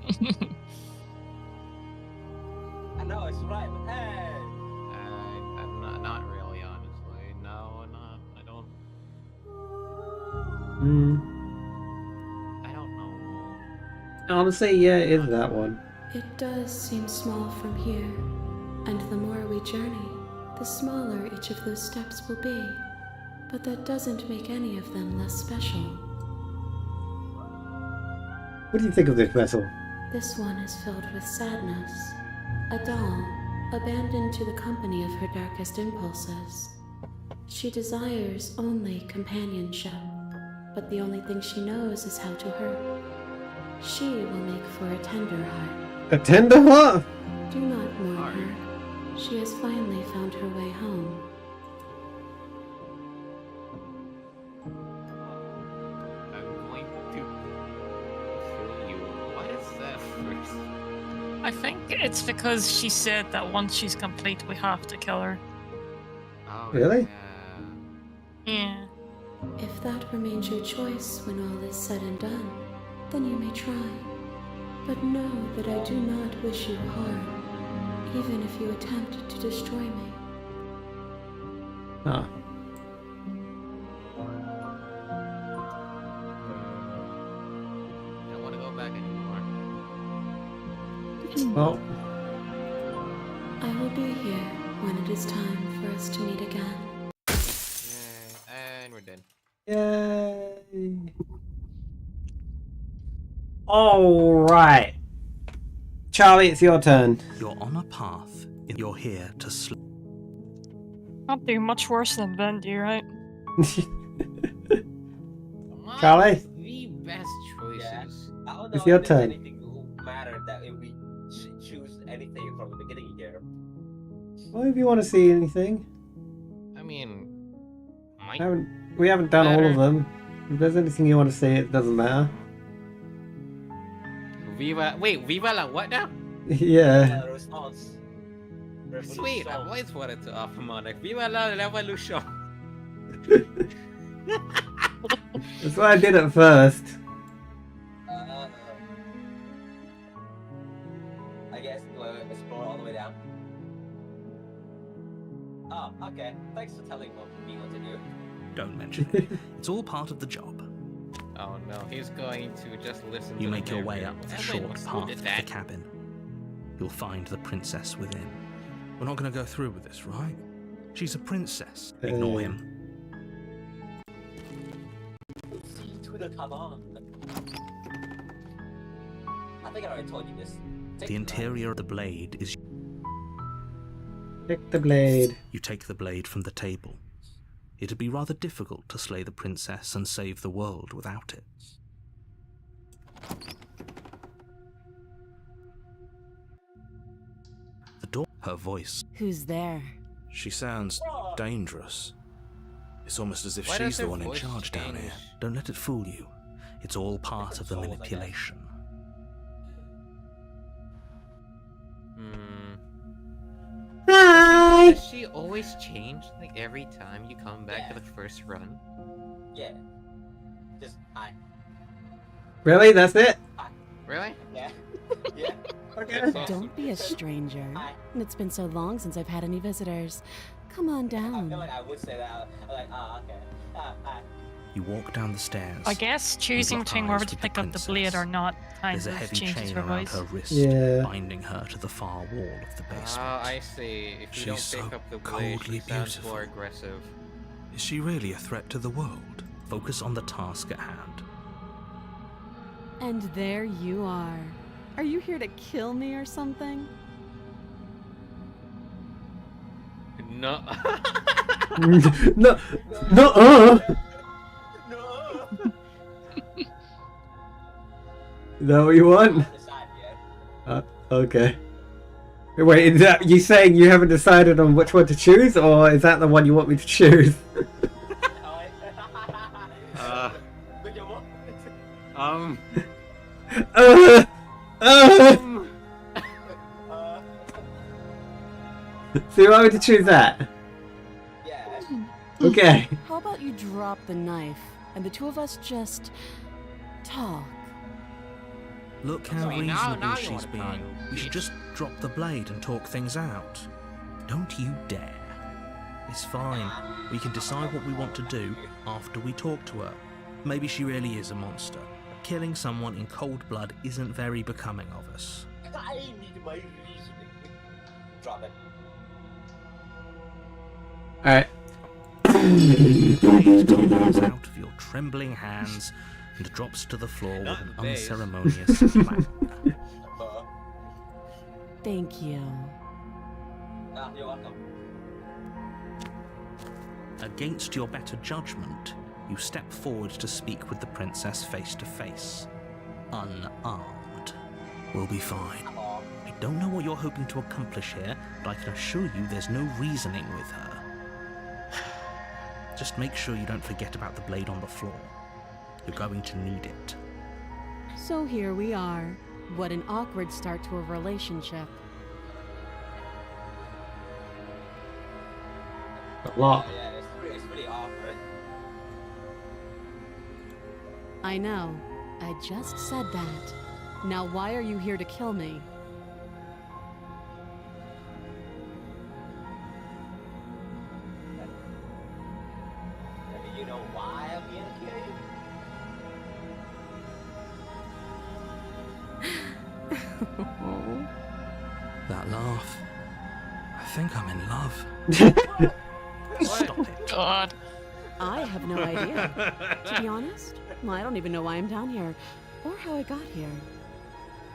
Speaker 3: I know it's right, but hey.
Speaker 5: I'm not really, honestly. No, not. I don't. I don't know.
Speaker 1: Honestly, yeah, it is that one.
Speaker 9: It does seem small from here, and the more we journey, the smaller each of those steps will be. But that doesn't make any of them less special.
Speaker 1: What do you think of this vessel?
Speaker 9: This one is filled with sadness. A doll, abandoned to the company of her darkest impulses. She desires only companionship, but the only thing she knows is how to hurt. She will make for a tender heart.
Speaker 1: A tender heart?
Speaker 9: Do not mourn her. She has finally found her way home.
Speaker 5: I'm going to kill you. What is that first?
Speaker 2: I think it's because she said that once she's complete, we have to kill her.
Speaker 5: Oh,
Speaker 1: Really?
Speaker 2: Yeah.
Speaker 9: If that remains your choice when all is said and done, then you may try. But know that I do not wish you harm, even if you attempt to destroy me.
Speaker 1: Ah.
Speaker 5: I don't want to go back anymore.
Speaker 1: Well,
Speaker 9: I will be here when it is time for us to meet again.
Speaker 5: Yeah, and we're done.
Speaker 1: yay. Alright. Charlie, it's your turn.
Speaker 4: You're on a path. You're here to sleep.
Speaker 2: Can't do much worse than Bendy, right?
Speaker 1: Charlie?
Speaker 5: The best choices.
Speaker 3: I don't know
Speaker 1: It's your
Speaker 3: if there's
Speaker 1: turn.
Speaker 3: anything that will matter that if we choose anything from the beginning here.
Speaker 1: Well, if you want to see anything.
Speaker 5: I mean, might
Speaker 1: We haven't done all of
Speaker 5: Matter.
Speaker 1: them. If there's anything you want to see, it doesn't matter.
Speaker 5: Viva. Wait, Viva la what now?
Speaker 1: Yeah.
Speaker 3: Response.
Speaker 5: Sweet, I've always wanted to offer Monarch. Viva la revolution.
Speaker 1: That's what I did at first.
Speaker 3: I guess we'll explore all the way down. Oh, okay. Thanks for telling me what to do.
Speaker 4: Don't mention it. It's all part of the job.
Speaker 5: Oh no, he's going to just listen
Speaker 4: You
Speaker 5: to
Speaker 4: make
Speaker 5: the
Speaker 4: your way
Speaker 5: narrator.
Speaker 4: up the
Speaker 5: Everyone
Speaker 4: short
Speaker 5: looks
Speaker 4: path
Speaker 5: good
Speaker 4: to
Speaker 5: at
Speaker 4: the
Speaker 5: that.
Speaker 4: cabin. You'll find the princess within. We're not going to go through with this, right? She's a princess. Ignore him.
Speaker 3: See, Twitter, come on. I think I already told you this. Take
Speaker 4: The
Speaker 3: it
Speaker 4: interior of the blade is...
Speaker 1: Pick the blade.
Speaker 4: You take the blade from the table. It'd be rather difficult to slay the princess and save the world without it. The door... Her voice.
Speaker 6: Who's there?
Speaker 7: She sounds dangerous. It's almost as if
Speaker 5: Why does
Speaker 7: she's the
Speaker 5: her
Speaker 7: one in
Speaker 5: voice
Speaker 7: charge down here.
Speaker 5: change?
Speaker 4: Don't let it fool you. It's all part of the manipulation.
Speaker 1: Hi!
Speaker 5: Does she always change like every time you come back to the first run?
Speaker 3: Yeah. Just I.
Speaker 1: Really? That's it?
Speaker 5: Really?
Speaker 3: Yeah. Yeah.
Speaker 1: Okay.
Speaker 6: Don't be a stranger. It's been so long since I've had any visitors. Come on
Speaker 3: I feel
Speaker 6: down.
Speaker 3: like I would say that. I'm like, okay.
Speaker 4: You walk down the stairs.
Speaker 2: I guess choosing
Speaker 4: lock
Speaker 2: between
Speaker 4: eyes
Speaker 2: whether
Speaker 4: with
Speaker 2: to
Speaker 4: the
Speaker 2: pick up the
Speaker 4: princess.
Speaker 2: blade or not kind
Speaker 4: There's a
Speaker 2: of
Speaker 4: heavy
Speaker 2: changes
Speaker 4: chain
Speaker 2: her
Speaker 4: around
Speaker 2: voice.
Speaker 4: her wrist,
Speaker 1: Yeah.
Speaker 4: binding her to the far wall of the basement.
Speaker 5: Ah, I see. If you
Speaker 7: She's
Speaker 5: don't pick
Speaker 7: so
Speaker 5: up the blade,
Speaker 7: coldly
Speaker 5: she sounds
Speaker 7: beautiful.
Speaker 5: more aggressive.
Speaker 7: Is she really a threat to the world?
Speaker 4: Focus on the task at hand.
Speaker 6: And there you are. Are you here to kill me or something?
Speaker 5: No.
Speaker 1: No. No.
Speaker 3: No.
Speaker 1: Is that what you want?
Speaker 3: Not decided yet.
Speaker 1: Okay. Wait, is that you saying you haven't decided on which one to choose, or is that the one you want me to choose? So you want me to choose that?
Speaker 3: Yeah.
Speaker 1: Okay.
Speaker 6: How about you drop the knife and the two of us just talk?
Speaker 7: Look how
Speaker 5: Sorry, now
Speaker 7: reasonable
Speaker 5: you
Speaker 7: she's
Speaker 5: wanna
Speaker 7: being.
Speaker 5: talk.
Speaker 7: We should just drop the blade and talk things out. Don't you dare. It's fine. We can decide what we want to do after we talk to her. Maybe she really is a monster. Killing someone in cold blood isn't very becoming of us.
Speaker 3: I need my reasoning. Drop it.
Speaker 1: Alright.
Speaker 7: The blade tumbles out of your trembling hands and drops to the floor with an
Speaker 5: the base.
Speaker 7: unceremonious slap.
Speaker 6: Thank you.
Speaker 3: You're welcome.
Speaker 7: Against your better judgment, you step forward to speak with the princess face to face. Unarmed. We'll be fine. I don't know what you're hoping to accomplish here, but I can assure you there's no reasoning with her. Just make sure you don't forget about the blade on the floor. You're going to need it.
Speaker 6: So here we are. What an awkward start to a relationship.
Speaker 1: A lot.
Speaker 3: Yeah, it's pretty awkward.
Speaker 6: I know. I just said that. Now why are you here to kill me?
Speaker 3: Do you know why I'm here to kill you?
Speaker 7: That laugh. I think I'm in love. Stop it.
Speaker 2: God.
Speaker 6: I have no idea. To be honest, I don't even know why I'm down here, or how I got here.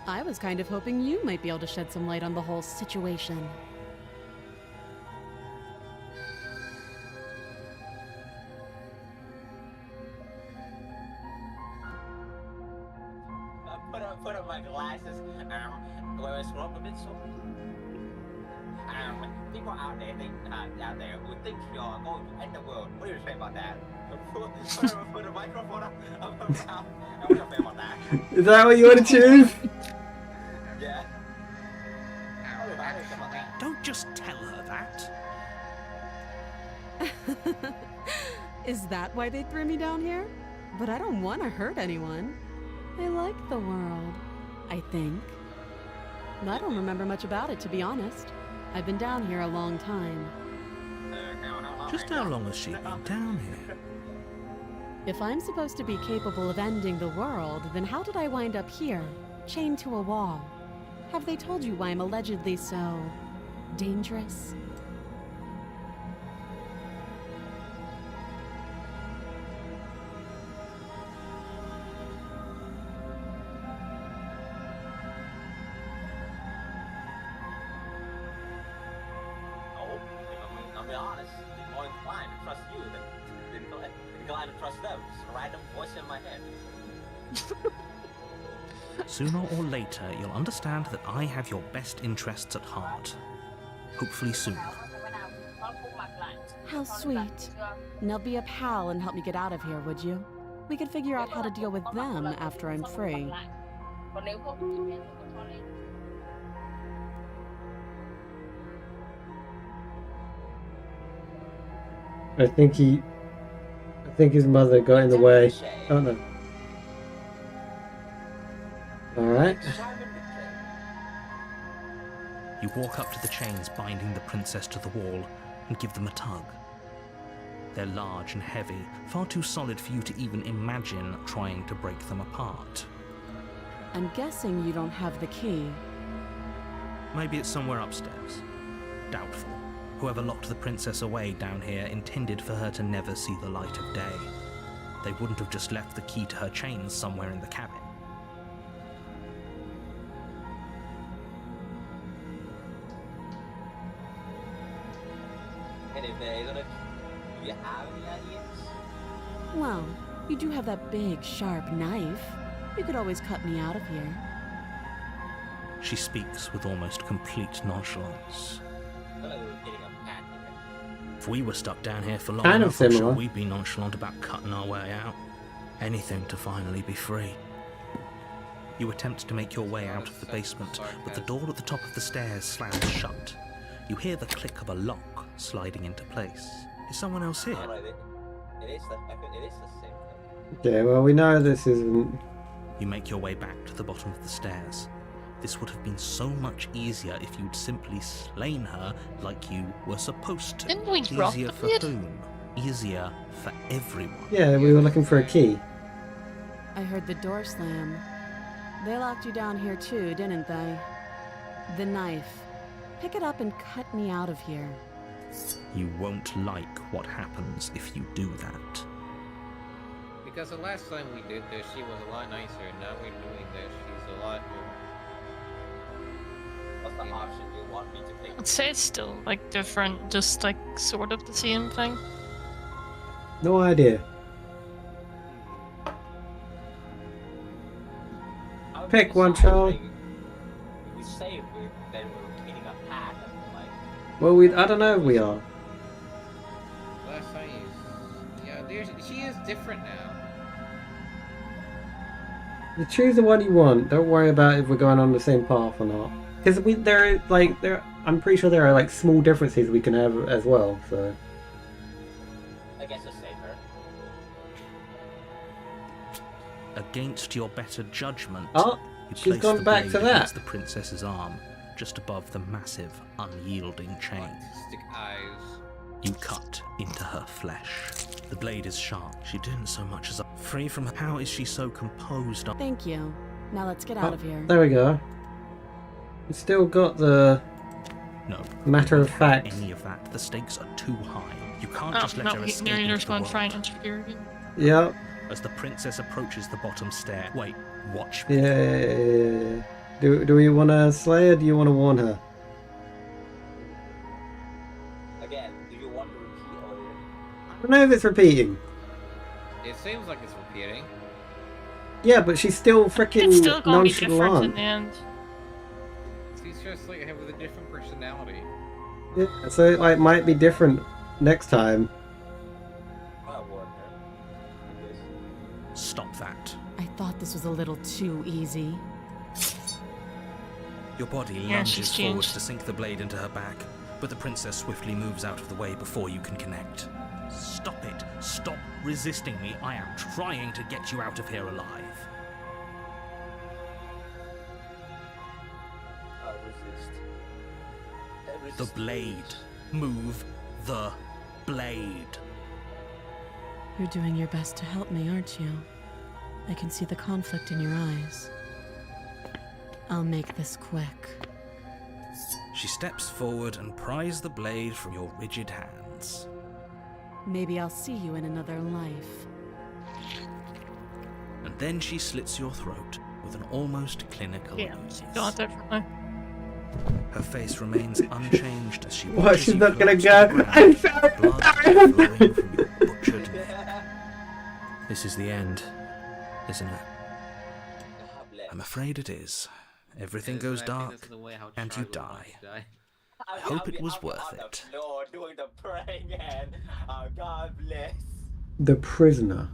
Speaker 6: I was kind of hoping you might be able to shed some light on the whole situation.
Speaker 3: Put up my glasses. Where scroll up a bit so. People out there who think you're going to end the world. What do you say about that? Put a microphone up around. What do you say about that?
Speaker 1: Is that what you want to choose?
Speaker 3: Yeah. What do you say about that?
Speaker 7: Don't just tell her that.
Speaker 6: Is that why they threw me down here? But I don't want to hurt anyone. I like the world, I think. I don't remember much about it, to be honest. I've been down here a long time.
Speaker 7: Just how long has she been down here?
Speaker 6: If I'm supposed to be capable of ending the world, then how did I wind up here, chained to a wall? Have they told you why I'm allegedly so dangerous?
Speaker 3: I'll be honest, I'm more inclined to trust you than inclined to trust them. Just a random voice in my head.
Speaker 7: Sooner or later, you'll understand that I have your best interests at heart. Hopefully sooner.
Speaker 6: How sweet. Now be a pal and help me get out of here, would you? We could figure out how to deal with them after I'm free.
Speaker 1: I think his mother got in the way. Oh no. Alright.
Speaker 7: You walk up to the chains binding the princess to the wall and give them a tug. They're large and heavy, far too solid for you to even imagine trying to break them apart.
Speaker 6: I'm guessing you don't have the key.
Speaker 7: Maybe it's somewhere upstairs. Doubtful. Whoever locked the princess away down here intended for her to never see the light of day. They wouldn't have just left the key to her chains somewhere in the cabin.
Speaker 3: And if there isn't a do you have any ideas?
Speaker 6: Well, you do have that big, sharp knife. You could always cut me out of here.
Speaker 7: She speaks with almost complete nonchalance.
Speaker 3: I feel like we're getting a pat here.
Speaker 7: If we were stuck down here for long
Speaker 1: Kind of
Speaker 7: enough, I'm
Speaker 1: similar.
Speaker 7: sure we'd be nonchalant about cutting our way out. Anything to finally be free. You attempt to make your way out of the basement, but the door at the top of the stairs slams shut. You hear the click of a lock sliding into place. Is someone else here?
Speaker 3: Alright, it is the same thing.
Speaker 1: Okay, well, we know this isn't.
Speaker 7: You make your way back to the bottom of the stairs. This would have been so much easier if you'd simply slain her like you were supposed to.
Speaker 2: Didn't we drop
Speaker 7: Easier
Speaker 2: the
Speaker 7: for
Speaker 2: bit?
Speaker 7: whom? Easier for everyone.
Speaker 1: Yeah, we were looking for a key.
Speaker 6: I heard the door slam. They locked you down here too, didn't they? The knife. Pick it up and cut me out of here.
Speaker 7: You won't like what happens if you do that.
Speaker 5: Because the last time we did this, she was a lot nicer, and now we're doing this, she's a lot more...
Speaker 3: What's the option you want me to take?
Speaker 2: I'd say it's still like different, just like sort of the same thing.
Speaker 1: No idea.
Speaker 3: I would
Speaker 1: Pick
Speaker 3: be
Speaker 1: one,
Speaker 3: sorry
Speaker 1: child.
Speaker 3: if we say then we're repeating a path and like
Speaker 1: Well, I don't know if we are.
Speaker 5: Last time she is different now.
Speaker 1: You choose the one you want. Don't worry about if we're going on the same path or not. Because I'm pretty sure there are like small differences we can have as well. So
Speaker 3: I guess just save her.
Speaker 7: Against your better judgment,
Speaker 1: Oh,
Speaker 7: you
Speaker 1: she's
Speaker 7: place
Speaker 1: gone
Speaker 7: the
Speaker 1: back
Speaker 7: blade
Speaker 1: to
Speaker 7: against
Speaker 1: that.
Speaker 7: the princess's arm, just above the massive, unyielding chain.
Speaker 5: Autistic eyes.
Speaker 7: You cut into her flesh. The blade is sharp. She didn't so much as free from. How is she so composed?
Speaker 6: Thank you. Now let's get out of here.
Speaker 1: There we go. You still got the
Speaker 7: No.
Speaker 1: matter
Speaker 7: you
Speaker 1: of
Speaker 7: don't have
Speaker 1: fact.
Speaker 7: Any of that. The stakes are too high. You can't
Speaker 2: Oh,
Speaker 7: just let
Speaker 2: no,
Speaker 7: her
Speaker 2: he
Speaker 7: escape
Speaker 2: nearly
Speaker 7: into
Speaker 2: just
Speaker 7: the
Speaker 2: went
Speaker 7: world.
Speaker 2: trying to interfere again.
Speaker 1: Yep.
Speaker 7: As the princess approaches the bottom stair. Wait, watch me.
Speaker 1: Yeah. Do we want to slay her? Or do you want to warn her?
Speaker 3: Again, do you want to repeat or
Speaker 1: I don't know if it's repeating.
Speaker 5: It seems like it's repeating.
Speaker 1: Yeah, but she's still freaking
Speaker 2: It's still gonna be different in
Speaker 1: nonchalant.
Speaker 2: the end.
Speaker 5: She's just like with a different personality.
Speaker 1: Yeah, so it like might be different next time.
Speaker 3: I'll warn her? Because
Speaker 7: Stop that.
Speaker 6: I thought this was a little too easy.
Speaker 7: Your body
Speaker 2: Yeah, she's
Speaker 7: lunges forward
Speaker 2: changed.
Speaker 7: to sink the blade into her back, but the princess swiftly moves out of the way before you can connect. Stop it. Stop resisting me. I am trying to get you out of here alive.
Speaker 3: I'll resist. I
Speaker 7: The
Speaker 3: resist.
Speaker 7: blade. Move the blade.
Speaker 6: You're doing your best to help me, aren't you? I can see the conflict in your eyes. I'll make this quick.
Speaker 7: She steps forward and pries the blade from your rigid hands.
Speaker 6: Maybe I'll see you in another life.
Speaker 7: And then she slits your throat with an almost clinical
Speaker 2: Yeah,
Speaker 7: ease.
Speaker 2: got differently.
Speaker 7: Her face remains unchanged as she
Speaker 1: What?
Speaker 7: watches
Speaker 1: She's
Speaker 7: you
Speaker 1: not gonna
Speaker 7: collapse to
Speaker 1: go.
Speaker 7: the
Speaker 1: I'm
Speaker 7: ground,
Speaker 1: sorry.
Speaker 7: blood flowing from your butchered neck. This is the end, isn't it?
Speaker 3: God bless.
Speaker 7: I'm afraid it is. Everything
Speaker 5: Yes,
Speaker 7: goes
Speaker 5: and I think
Speaker 7: dark,
Speaker 5: this is the way how
Speaker 7: and you
Speaker 5: Charlie wants
Speaker 7: die.
Speaker 5: to
Speaker 7: I hope it was worth
Speaker 3: on
Speaker 7: it.
Speaker 3: the floor doing the praying and God bless.
Speaker 1: The prisoner.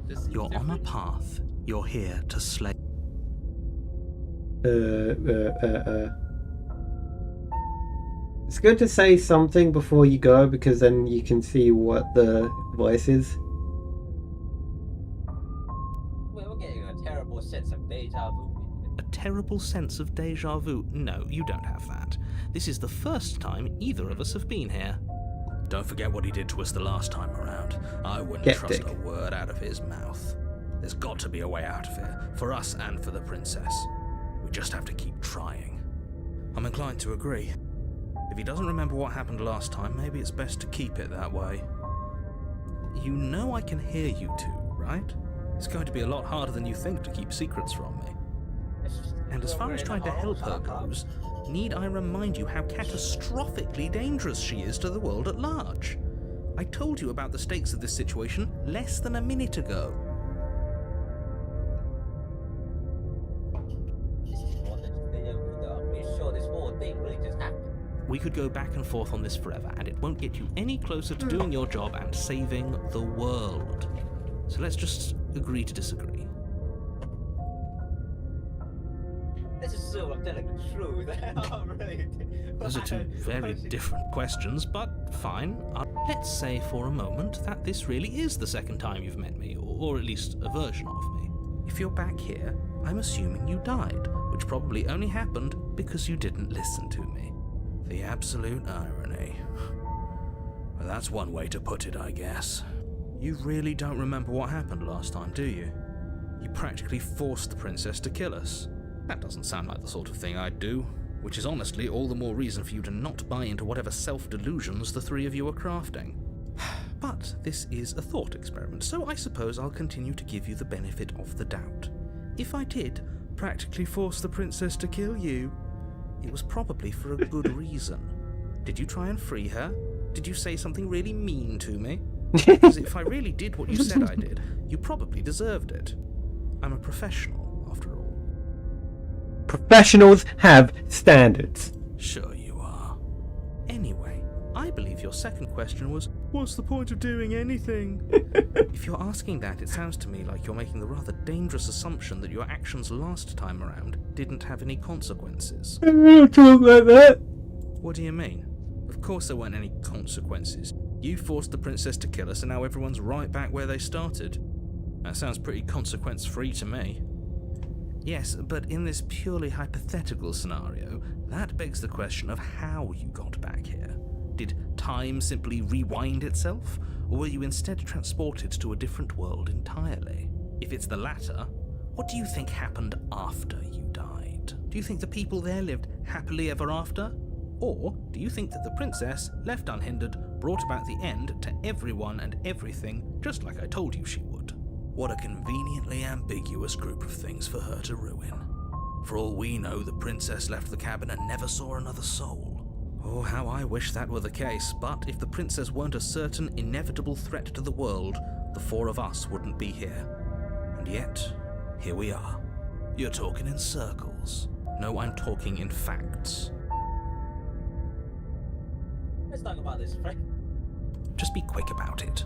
Speaker 5: Just
Speaker 7: You're on a
Speaker 5: different-
Speaker 7: path. You're here to slay.
Speaker 1: It's good to say something before you go because then you can see what the voice is.
Speaker 3: We're getting a terrible sense of deja vu.
Speaker 7: A terrible sense of deja vu. No, you don't have that. This is the first time either of us have been here. Don't forget what he did to us the last time around. I wouldn't trust
Speaker 1: Skeptic.
Speaker 7: a word out of his mouth. There's got to be a way out of here, for us and for the princess. We just have to keep trying. I'm inclined to agree. If he doesn't remember what happened last time, maybe it's best to keep it that way. You know I can hear you two, right? It's going to be a lot harder than you think to keep secrets from me. And as far as trying to help her goes, need I remind you how catastrophically dangerous she is to the world at large? I told you about the stakes of this situation less than a minute ago.
Speaker 3: I'm pretty sure this whole thing really just happened.
Speaker 7: We could go back and forth on this forever, and it won't get you any closer to doing your job and saving the world. So let's just agree to disagree.
Speaker 3: Let's assume I'm telling the truth. I'm really.
Speaker 7: Those are two very different questions, but fine. Let's say for a moment that this really is the second time you've met me, or at least a version of me. If you're back here, I'm assuming you died, which probably only happened because you didn't listen to me. The absolute irony. Well, that's one way to put it, I guess. You really don't remember what happened last time, do you? You practically forced the princess to kill us. That doesn't sound like the sort of thing I'd do, which is honestly all the more reason for you to not buy into whatever self-delusions the three of you are crafting. But this is a thought experiment, so I suppose I'll continue to give you the benefit of the doubt. If I did practically force the princess to kill you, it was probably for a good reason. Did you try and free her? Did you say something really mean to me? Because if I really did what you said I did, you probably deserved it. I'm a professional, after all.
Speaker 1: Professionals have standards.
Speaker 7: Sure you are. Anyway, I believe your second question was, what's the point of doing anything? If you're asking that, it sounds to me like you're making the rather dangerous assumption that your actions last time around didn't have any consequences.
Speaker 1: I don't talk like that.
Speaker 7: What do you mean? Of course there weren't any consequences. You forced the princess to kill us and now everyone's right back where they started. That sounds pretty consequence-free to me. Yes, but in this purely hypothetical scenario, that begs the question of how you got back here. Did time simply rewind itself, or were you instead transported to a different world entirely? If it's the latter, what do you think happened after you died? Do you think the people there lived happily ever after? Or do you think that the princess, left unhindered, brought about the end to everyone and everything, just like I told you she would? What a conveniently ambiguous group of things for her to ruin. For all we know, the princess left the cabin and never saw another soul. Oh, how I wish that were the case, but if the princess weren't a certain, inevitable threat to the world, the four of us wouldn't be here. And yet, here we are. You're talking in circles. No, I'm talking in facts.
Speaker 3: Let's talk about this, right?
Speaker 7: Just be quick about it.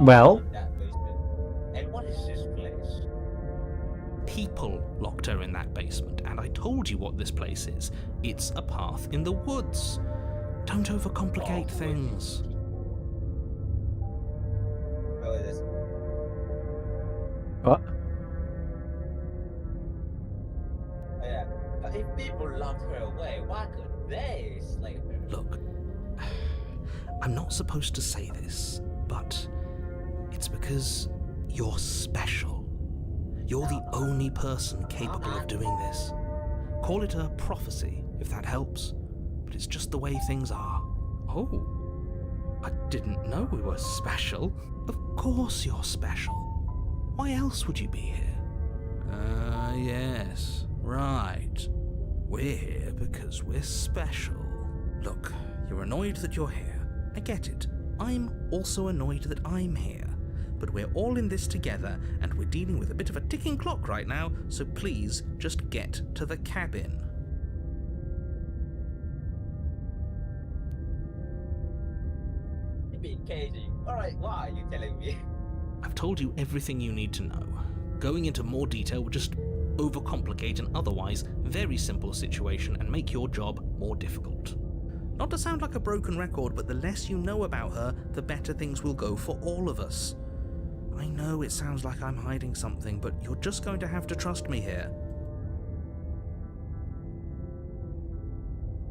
Speaker 1: Well?
Speaker 3: That basement. And what is this place?
Speaker 7: People locked her in that basement, and I told you what this place is. It's a path in the woods. Don't overcomplicate things.
Speaker 3: Really, this.
Speaker 1: What?
Speaker 3: Oh, yeah. But if people locked her away, why could they slay her?
Speaker 7: Look, I'm not supposed to say this, but it's because you're special. You're the only person capable of doing this. Call it a prophecy, if that helps, but it's just the way things are. Oh, I didn't know we were special. Of course you're special. Why else would you be here? Yes, right. We're here because we're special. Look, you're annoyed that you're here. I get it. I'm also annoyed that I'm here. But we're all in this together, and we're dealing with a bit of a ticking clock right now, so please just get to the cabin.
Speaker 3: You're being cagey. Alright, why are you telling me?
Speaker 7: I've told you everything you need to know. Going into more detail would just overcomplicate an otherwise very simple situation and make your job more difficult. Not to sound like a broken record, but the less you know about her, the better things will go for all of us. I know it sounds like I'm hiding something, but you're just going to have to trust me here.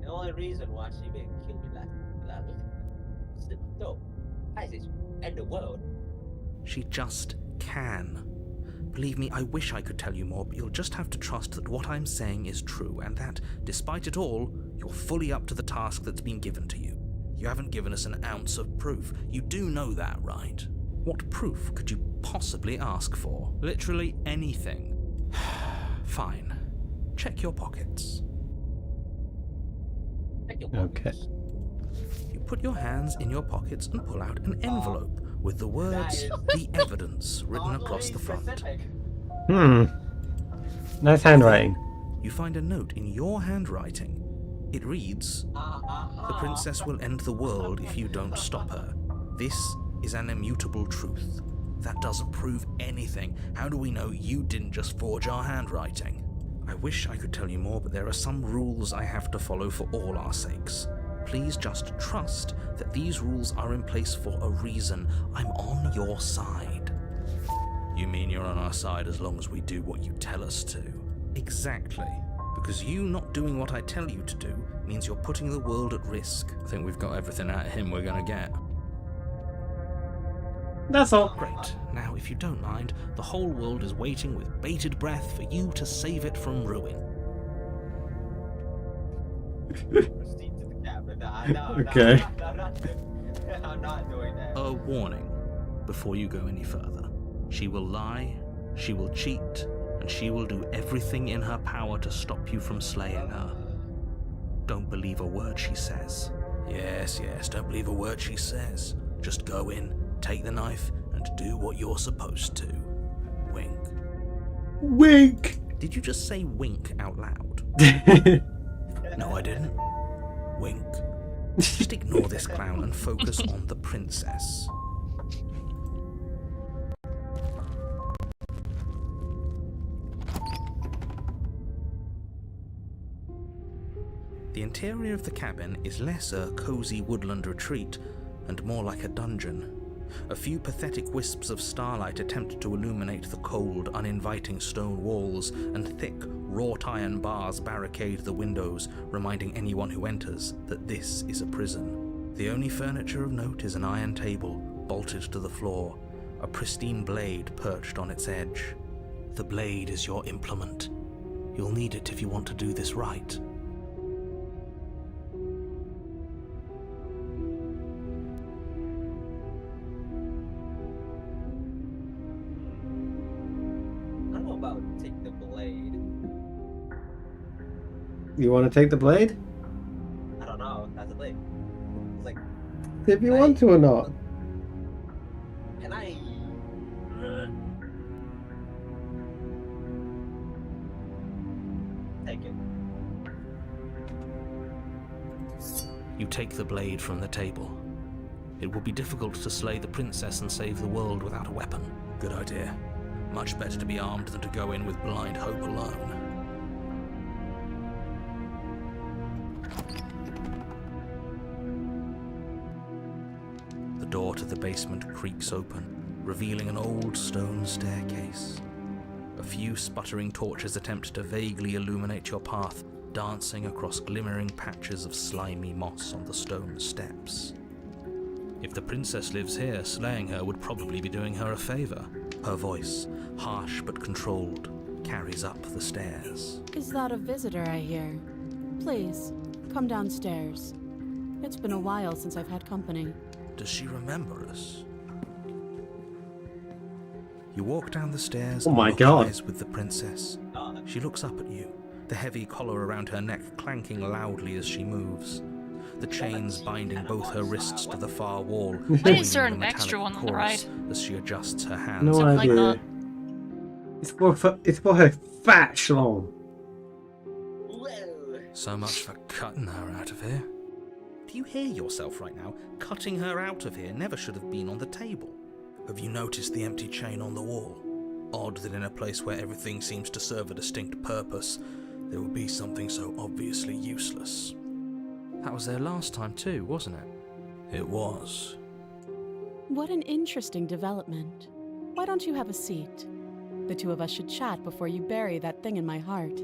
Speaker 3: The only reason why she being killed me like no, ISIS and the world.
Speaker 7: She just can. Believe me, I wish I could tell you more, but you'll just have to trust that what I'm saying is true, and that, despite it all, you're fully up to the task that's been given to you. You haven't given us an ounce of proof. You do know that, right? What proof could you possibly ask for? Literally anything. Fine. Check your pockets.
Speaker 1: Okay.
Speaker 7: You put your hands in your pockets and pull out an envelope with the words, "The Evidence," written across the front.
Speaker 1: Nice handwriting.
Speaker 7: You find a note in your handwriting. It reads, "The princess will end the world if you don't stop her. This is an immutable truth. That doesn't prove anything. How do we know you didn't just forge our handwriting? I wish I could tell you more, but there are some rules I have to follow for all our sakes. Please just trust that these rules are in place for a reason. I'm on your side. You mean you're on our side as long as we do what you tell us to? Exactly. Because you not doing what I tell you to do means you're putting the world at risk. I think we've got everything out of him we're gonna get.
Speaker 1: That's all.
Speaker 7: Great. Now, if you don't mind, the whole world is waiting with bated breath for you to save it from ruin.
Speaker 3: Proceed to the cabin. No,
Speaker 1: Okay.
Speaker 3: I'm not doing that.
Speaker 7: A warning before you go any further. She will lie, she will cheat, and she will do everything in her power to stop you from slaying her. Don't believe a word she says. Yes, don't believe a word she says. Just go in, take the knife, and do what you're supposed to. Wink.
Speaker 1: Wink.
Speaker 7: Did you just say wink out loud? No, I didn't. Wink. Just ignore this clown and focus on the princess. The interior of the cabin is less a cozy woodland retreat and more like a dungeon. A few pathetic wisps of starlight attempt to illuminate the cold, uninviting stone walls, and thick, wrought iron bars barricade the windows, reminding anyone who enters that this is a prison. The only furniture of note is an iron table, bolted to the floor, a pristine blade perched on its edge. The blade is your implement. You'll need it if you want to do this right.
Speaker 3: Take the blade.
Speaker 1: You want to take the blade?
Speaker 3: I don't know. That's the blade. It's like,
Speaker 1: If you want to or not.
Speaker 3: can I? Take it.
Speaker 7: You take the blade from the table. It will be difficult to slay the princess and save the world without a weapon. Good idea. Much better to be armed than to go in with blind hope alone. The door to the basement creaks open, revealing an old stone staircase. A few sputtering torches attempt to vaguely illuminate your path, dancing across glimmering patches of slimy moss on the stone steps. If the princess lives here, slaying her would probably be doing her a favor. Her voice, harsh but controlled, carries up the stairs.
Speaker 6: Is that a visitor I hear? Please, come downstairs. It's been a while since I've had company.
Speaker 7: Does she remember us? You walk down the stairs
Speaker 1: Oh
Speaker 7: and
Speaker 1: my
Speaker 7: lock
Speaker 1: God.
Speaker 7: eyes with the princess. She looks up at you, the heavy collar around her neck clanking loudly as she moves. The chains binding both her wrists to the far wall.
Speaker 2: Why is there
Speaker 7: ringing
Speaker 2: an
Speaker 7: the
Speaker 2: extra
Speaker 7: metallic
Speaker 2: one on the
Speaker 7: chorus
Speaker 2: right?
Speaker 7: as she adjusts her hands.
Speaker 1: No
Speaker 2: Something like
Speaker 1: idea.
Speaker 2: that.
Speaker 1: It's for her fat schlong.
Speaker 3: Whoa.
Speaker 7: So much for cutting her out of here. Do you hear yourself right now? Cutting her out of here never should have been on the table. Have you noticed the empty chain on the wall? Odd that in a place where everything seems to serve a distinct purpose, there would be something so obviously useless. That was there last time too, wasn't it? It was.
Speaker 6: What an interesting development. Why don't you have a seat? The two of us should chat before you bury that thing in my heart.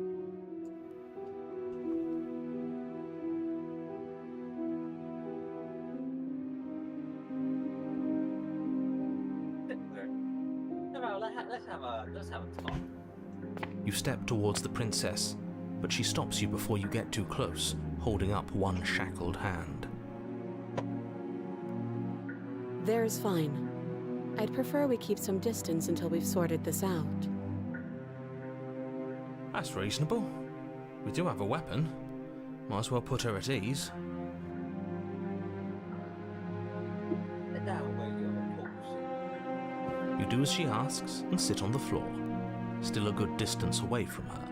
Speaker 3: Let's have a talk.
Speaker 7: You step towards the princess, but she stops you before you get too close, holding up one shackled hand.
Speaker 6: There's fine. I'd prefer we keep some distance until we've sorted this out.
Speaker 7: That's reasonable. We do have a weapon. Might as well put her at ease. You do as she asks and sit on the floor, still a good distance away from her.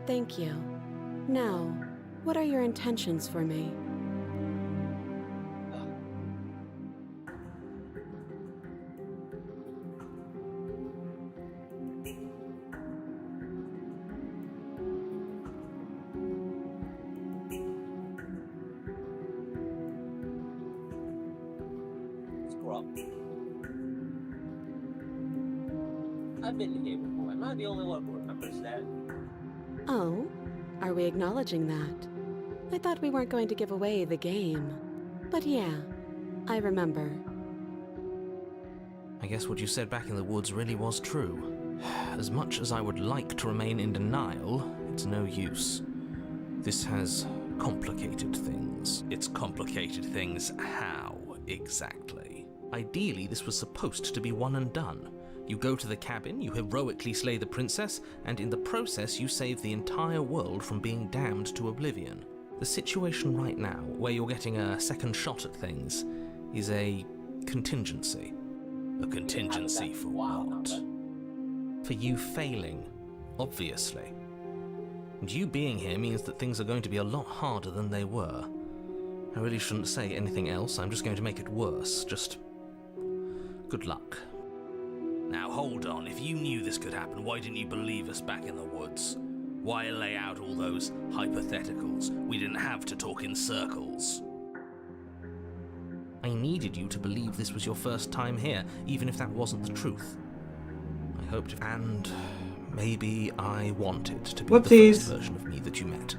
Speaker 6: Thank you. Now, What are your intentions for me?
Speaker 3: Screw up. I've been here before. Am I the only one who remembers that?
Speaker 6: Oh, are we acknowledging that? I thought we weren't going to give away the game. But yeah, I remember.
Speaker 7: I guess what you said back in the woods really was true. As much as I would like to remain in denial, it's no use. This has complicated things. It's complicated things how, exactly? Ideally, this was supposed to be one and done. You go to the cabin, you heroically slay the princess, and in the process you save the entire world from being damned to oblivion. The situation right now, where you're getting a second shot at things, is a contingency. A contingency for what? For you failing, obviously. And you being here means that things are going to be a lot harder than they were. I really shouldn't say anything else, I'm just going to make it worse. Just good luck. Now hold on, if you knew this could happen, why didn't you believe us back in the woods? Why lay out all those hypotheticals? We didn't have to talk in circles. I needed you to believe this was your first time here, even if that wasn't the truth. I hoped, and maybe I wanted to be the first version of me that you met.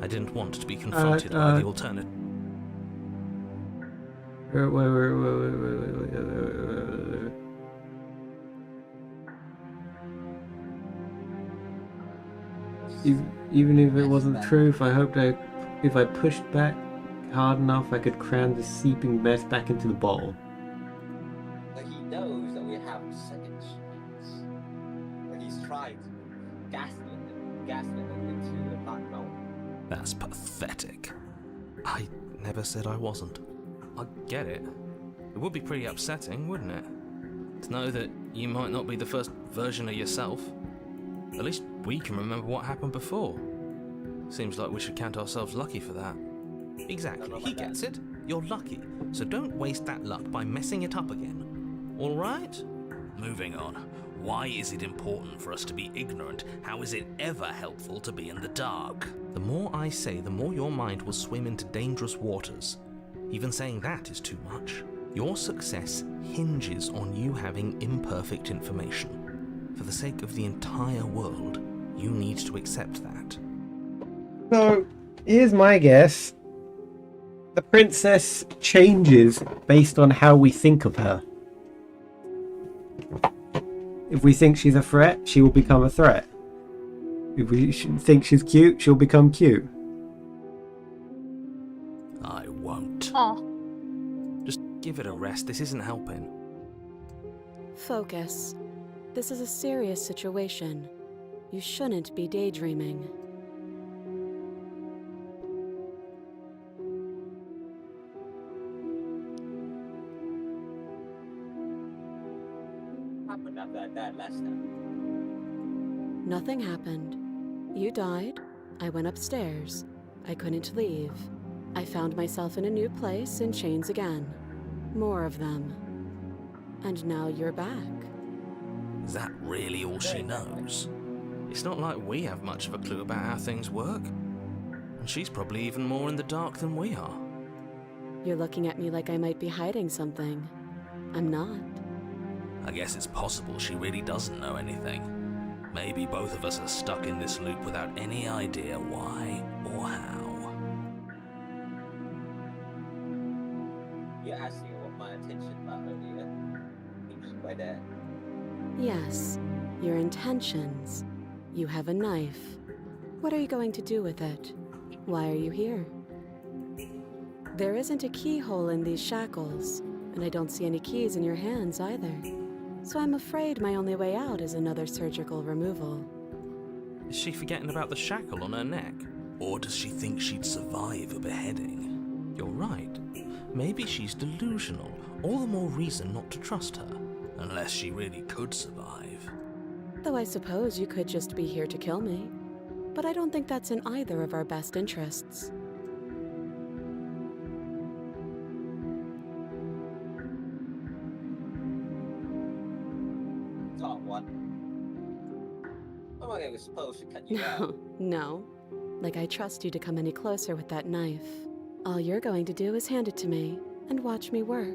Speaker 7: I didn't want to be confronted by the alternative.
Speaker 1: Wait. Even if it wasn't the truth, I hoped if I pushed back hard enough, I could cram the seeping mess back into the bowl.
Speaker 3: Like he knows that we have second chance. But he's trying to gaslit them into not knowing.
Speaker 7: That's pathetic. I never said I wasn't. I get it. It would be pretty upsetting, wouldn't it? To know that you might not be the first version of yourself. At least we can remember what happened before. Seems like we should count ourselves lucky for that. Exactly, he gets it. You're lucky, so don't waste that luck by messing it up again. Alright? Moving on. Why is it important for us to be ignorant? How is it ever helpful to be in the dark? The more I say, the more your mind will swim into dangerous waters. Even saying that is too much. Your success hinges on you having imperfect information. For the sake of the entire world, you need to accept that.
Speaker 1: So, here's my guess. The princess changes based on how we think of her. If we think she's a threat, she will become a threat. If we think she's cute, she'll become cute.
Speaker 7: I won't.
Speaker 2: Oh.
Speaker 7: Just give it a rest, this isn't helping.
Speaker 6: Focus. This is a serious situation. You shouldn't be daydreaming.
Speaker 3: What happened after that last time?
Speaker 6: Nothing happened. You died. I went upstairs. I couldn't leave. I found myself in a new place in chains again. More of them. And now you're back.
Speaker 7: Is that really all she knows? It's not like we have much of a clue about how things work. And she's probably even more in the dark than we are.
Speaker 6: You're looking at me like I might be hiding something. I'm not.
Speaker 7: I guess it's possible she really doesn't know anything. Maybe both of us are stuck in this loop without any idea why or how.
Speaker 3: You asked me what my intention about earlier. Seems by that.
Speaker 6: Yes, your intentions. You have a knife. What are you going to do with it? Why are you here? There isn't a keyhole in these shackles, and I don't see any keys in your hands either. So I'm afraid my only way out is another surgical removal.
Speaker 7: Is she forgetting about the shackle on her neck? Or does she think she'd survive a beheading? You're right. Maybe she's delusional. All the more reason not to trust her. Unless she really could survive.
Speaker 6: Though I suppose you could just be here to kill me. but I don't think that's in either of our best interests.
Speaker 3: Top one. I'm not even supposed to cut you out.
Speaker 6: No. Like I trust you to come any closer with that knife. All you're going to do is hand it to me and watch me work.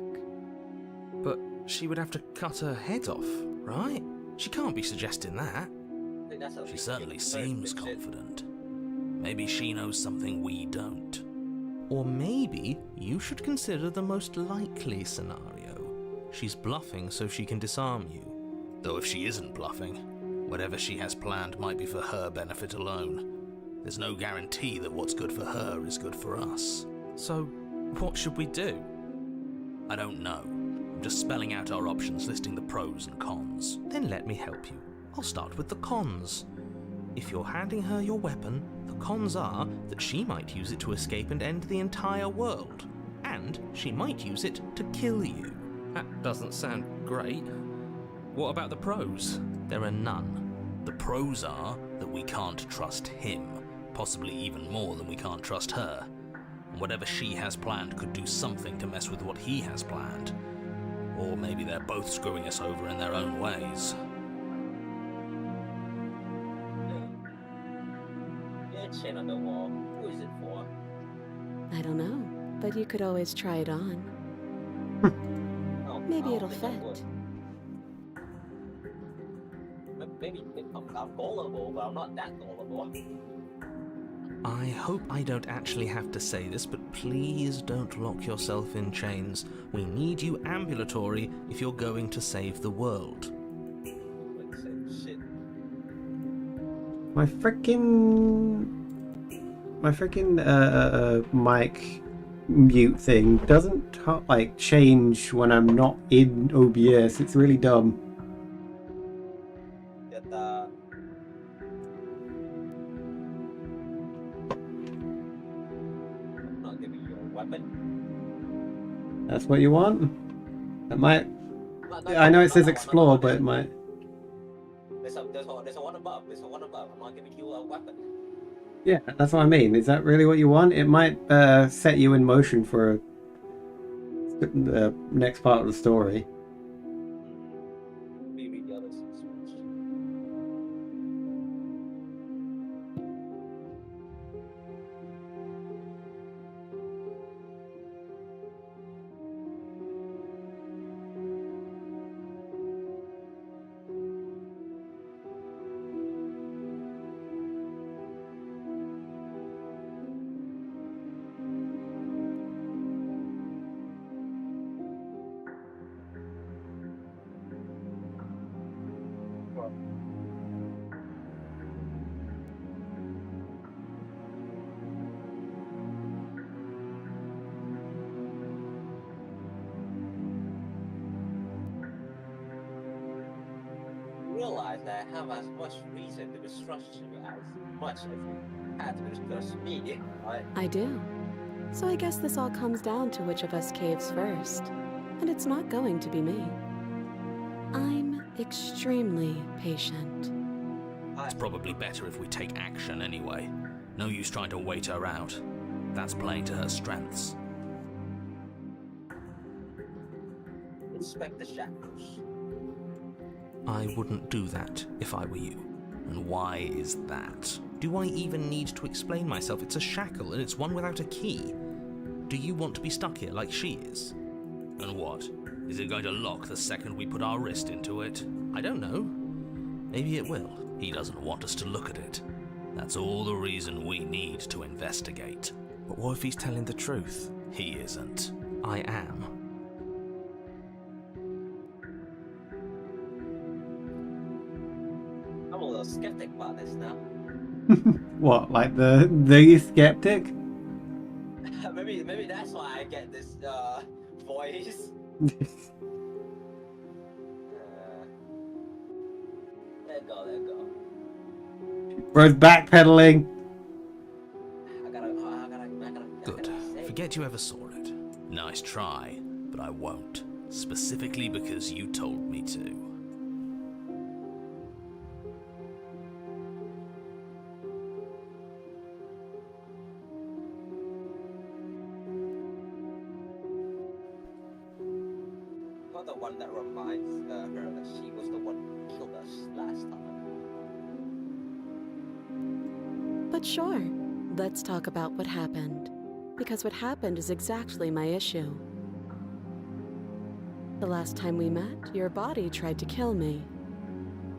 Speaker 7: But she would have to cut her head off, right? She can't be suggesting that.
Speaker 3: I think that's
Speaker 7: She certainly seems confident. Maybe she knows something we don't. Or maybe you should consider the most likely scenario. She's bluffing so she can disarm you. Though if she isn't bluffing, whatever she has planned might be for her benefit alone. There's no guarantee that what's good for her is good for us. So, what should we do? I don't know. I'm just spelling out our options, listing the pros and cons. Then let me help you. I'll start with the cons. If you're handing her your weapon, the cons are that she might use it to escape and end the entire world. And she might use it to kill you. That doesn't sound great. What about the pros? There are none. The pros are that we can't trust him, possibly even more than we can't trust her. And whatever she has planned could do something to mess with what he has planned. Or maybe they're both screwing us over in their own ways.
Speaker 3: Yeah, chin on the wall. Who is it for?
Speaker 6: I don't know, but you could always try it on.
Speaker 3: Oh,
Speaker 6: Maybe
Speaker 3: I
Speaker 6: it'll
Speaker 3: don't think I
Speaker 6: fit.
Speaker 3: would. Maybe I'm gullible, but I'm not that gullible.
Speaker 7: I hope I don't actually have to say this, but please don't lock yourself in chains. We need you ambulatory if you're going to save the world.
Speaker 3: Like, shit.
Speaker 1: My frickin' mic mute thing doesn't like change when I'm not in OBS. It's really dumb.
Speaker 3: Get I'm not giving you a weapon.
Speaker 1: That's what you want? It might.
Speaker 3: Not
Speaker 1: I know it says
Speaker 3: one,
Speaker 1: explore,
Speaker 3: not
Speaker 1: but
Speaker 3: one.
Speaker 1: it might.
Speaker 3: There's a one above. There's a one above. I'm not giving you a weapon.
Speaker 1: Yeah, that's what I mean. Is that really what you want? It might set you in motion for the next part of the story.
Speaker 3: Maybe the others switch. Realize that I have as much reason to mistrust you as much as you had to mistrust me, right?
Speaker 6: I do. So I guess this all comes down to which of us caves first. And it's not going to be me. I'm extremely patient.
Speaker 7: It's probably better if we take action anyway. No use trying to wait her out. That's playing to her strengths.
Speaker 3: Inspect the shackles.
Speaker 7: I wouldn't do that if I were you. And why is that? Do I even need to explain myself? It's a shackle and it's one without a key. Do you want to be stuck here like she is? And what? Is it going to lock the second we put our wrist into it? I don't know. Maybe it will. He doesn't want us to look at it. That's all the reason we need to investigate. But what if he's telling the truth? He isn't. I am.
Speaker 3: I'm a little skeptic about this now.
Speaker 1: What, like the skeptic?
Speaker 3: maybe that's why I get this voice. Let go.
Speaker 1: Bro's backpedaling.
Speaker 3: I gotta
Speaker 7: Good.
Speaker 3: say.
Speaker 7: Forget you ever saw it. Nice try, but I won't. Specifically because you told me to.
Speaker 3: You're the one that reminds her that she was the one who killed us last time.
Speaker 6: But sure, let's talk about what happened. Because what happened is exactly my issue. The last time we met, your body tried to kill me.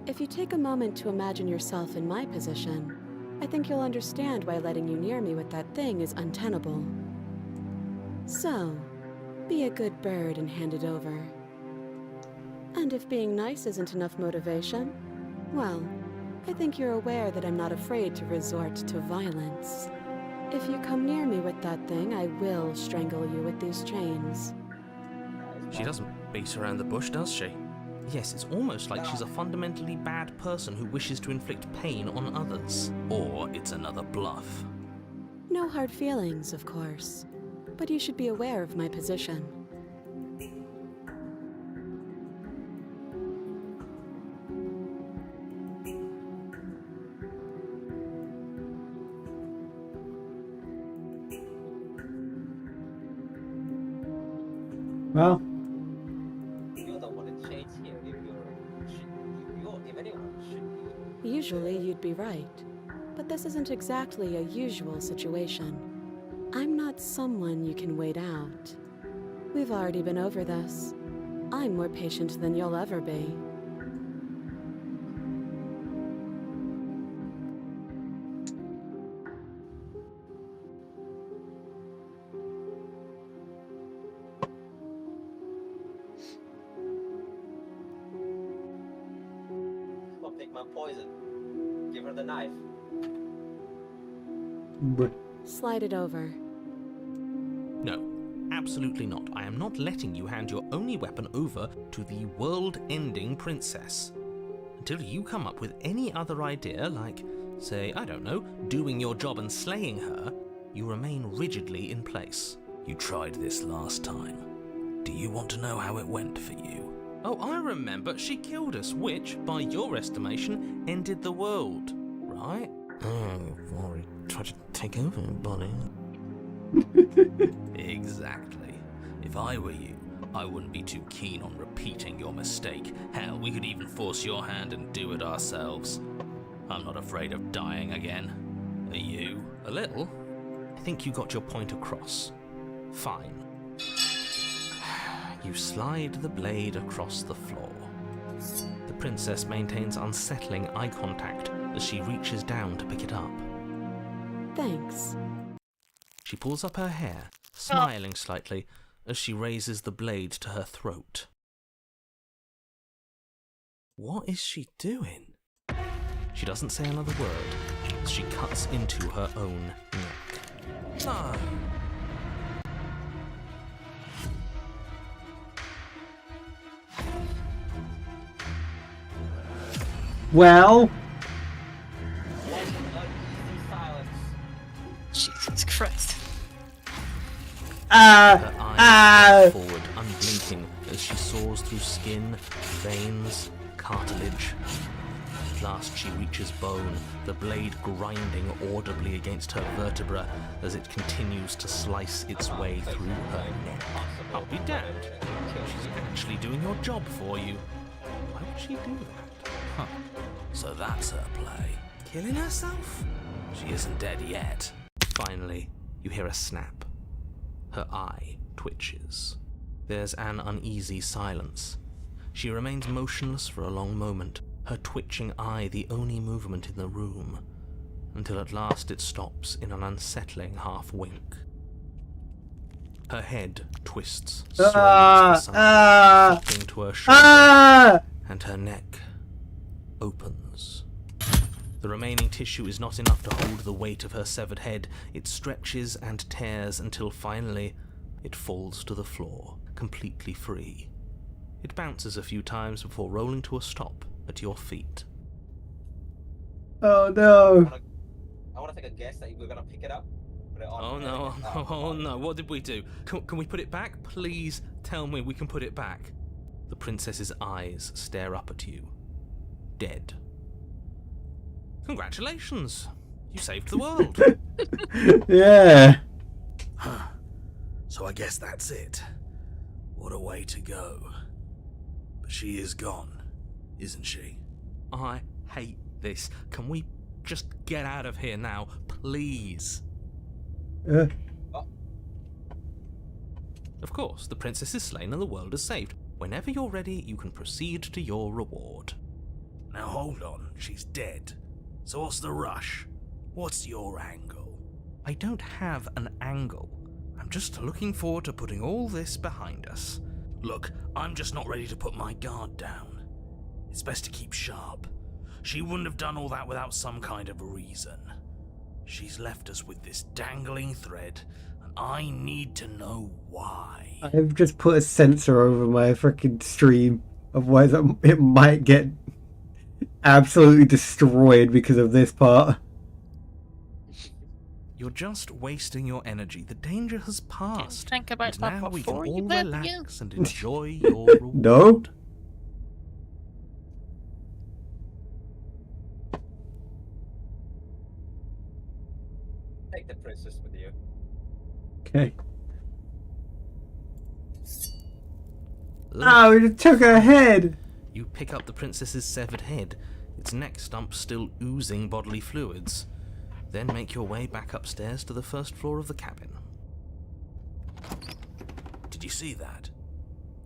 Speaker 6: If you take a moment to imagine yourself in my position, I think you'll understand why letting you near me with that thing is untenable. So, be a good bird and hand it over. And if being nice isn't enough motivation, well, I think you're aware that I'm not afraid to resort to violence. If you come near me with that thing, I will strangle you with these chains.
Speaker 7: She doesn't beat around the bush, does she? Yes, it's almost like she's a fundamentally bad person who wishes to inflict pain on others. Or it's another bluff.
Speaker 6: No hard feelings, of course. But you should be aware of my position.
Speaker 1: Well,
Speaker 3: You're the one in chains here. If anyone should be.
Speaker 6: Usually you'd be right. But this isn't exactly a usual situation. I'm not someone you can wait out. We've already been over this. I'm more patient than you'll ever be.
Speaker 3: I'll pick my poison. Give her the knife.
Speaker 6: Slide it over.
Speaker 7: No, absolutely not. I am not letting you hand your only weapon over to the world-ending princess. Until you come up with any other idea, like, say, I don't know, doing your job and slaying her, you remain rigidly in place. You tried this last time. Do you want to know how it went for you? Oh, I remember. She killed us, which, by your estimation, ended the world, right? Oh, you've already tried to take over, buddy. Exactly. If I were you, I wouldn't be too keen on repeating your mistake. Hell, we could even force your hand and do it ourselves. I'm not afraid of dying again. Are you? A little? I think you got your point across. Fine. You slide the blade across the floor. The princess maintains unsettling eye contact as she reaches down to pick it up.
Speaker 6: Thanks.
Speaker 7: She pulls up her hair, smiling slightly as she raises the blade to her throat. What is she doing? She doesn't say another word as she cuts into her own neck. No!
Speaker 1: well,
Speaker 2: Jesus Christ.
Speaker 7: Her eyes forward, unblinking, as she saws through skin, veins, cartilage. At last she reaches bone, the blade grinding audibly against her vertebra as it continues to slice its way through her neck. I'll be damned. She's actually doing your job for you. Why would she do that? Huh. So that's her play. Killing herself? She isn't dead yet. Finally, you hear a snap. Her eye twitches. There's an uneasy silence. She remains motionless for a long moment, her twitching eye the only movement in the room, until at last it stops in an unsettling half-wink. Her head twists slowly to the side, dropping to her shoulder, and her neck opens. The remaining tissue is not enough to hold the weight of her severed head. It stretches and tears until finally it falls to the floor, completely free. It bounces a few times before rolling to a stop at your feet.
Speaker 1: oh no.
Speaker 3: I want to take a guess that we're gonna pick it up. Put it on.
Speaker 7: Oh no, oh no, what did we do? Can we put it back? Please tell me we can put it back. The princess's eyes stare up at you. Dead. Congratulations! You saved the world!
Speaker 1: Yeah.
Speaker 7: Huh. So I guess that's it. What a way to go. She is gone, isn't she?
Speaker 4: I hate this. Can we just get out of here now, please? Of course, the princess is slain and the world is saved. Whenever you're ready, you can proceed to your reward.
Speaker 7: Now hold on, she's dead. So what's the rush? What's your angle?
Speaker 4: I don't have an angle. I'm just looking forward to putting all this behind us.
Speaker 7: Look, I'm just not ready to put my guard down. It's best to keep sharp. She wouldn't have done all that without some kind of reason. She's left us with this dangling thread, and I need to know why.
Speaker 1: I've just put a sensor over my freaking stream, otherwise it might get absolutely destroyed because of this part.
Speaker 4: You're just wasting your energy. The danger has passed.
Speaker 2: Think about
Speaker 4: and
Speaker 2: that
Speaker 4: now we can
Speaker 2: before you
Speaker 4: all
Speaker 2: bet
Speaker 4: relax and enjoy your reward.
Speaker 1: No?
Speaker 3: Take the princess with you.
Speaker 1: Okay.
Speaker 4: Look,
Speaker 1: Oh, we just took her head!
Speaker 4: you pick up the princess's severed head, its neck stump still oozing bodily fluids. Then make your way back upstairs to the first floor of the cabin.
Speaker 7: Did you see that?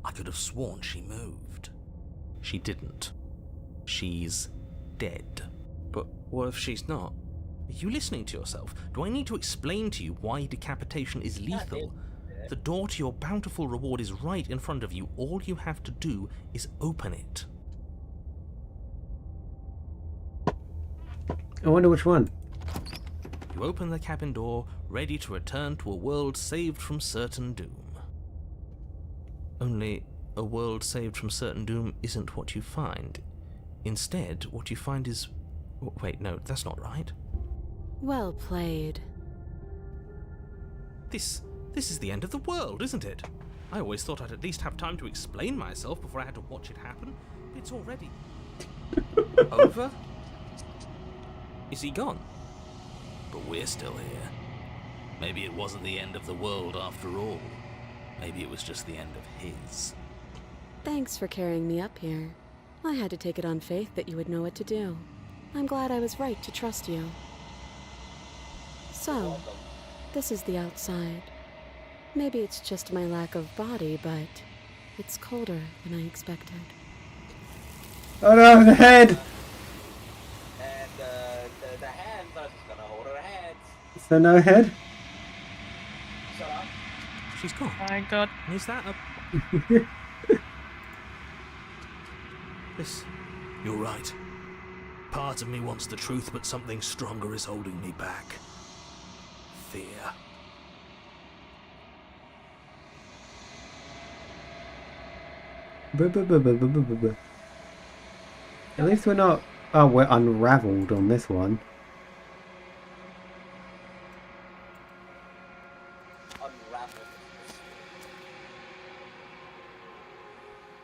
Speaker 7: I could have sworn she moved.
Speaker 4: She didn't. She's dead. But what if she's not? Are you listening to yourself? Do I need to explain to you why decapitation is lethal? The door to your bountiful reward is right in front of you. All you have to do is open it.
Speaker 1: I wonder which one.
Speaker 4: You open the cabin door, ready to return to a world saved from certain doom. Only a world saved from certain doom isn't what you find. Instead, what you find is... Wait, no, that's not right.
Speaker 6: Well played.
Speaker 4: This is the end of the world, isn't it? I always thought I'd at least have time to explain myself before I had to watch it happen. It's already... over? Is he gone?
Speaker 7: But we're still here. Maybe it wasn't the end of the world after all. Maybe it was just the end of his.
Speaker 6: Thanks for carrying me up here. I had to take it on faith that you would know what to do. I'm glad I was right to trust you. So, this is the outside. Maybe it's just my lack of body, but it's colder than I expected.
Speaker 1: Oh no, the head!
Speaker 3: And the hands are just gonna hold her hands.
Speaker 1: So no head?
Speaker 3: Shut up.
Speaker 4: She's gone.
Speaker 2: My god.
Speaker 4: Is that a...
Speaker 7: This... You're right. Part of me wants the truth, but something stronger is holding me back. Fear.
Speaker 1: At least we're not... Oh, we're unraveled on this one.
Speaker 3: Unravel this.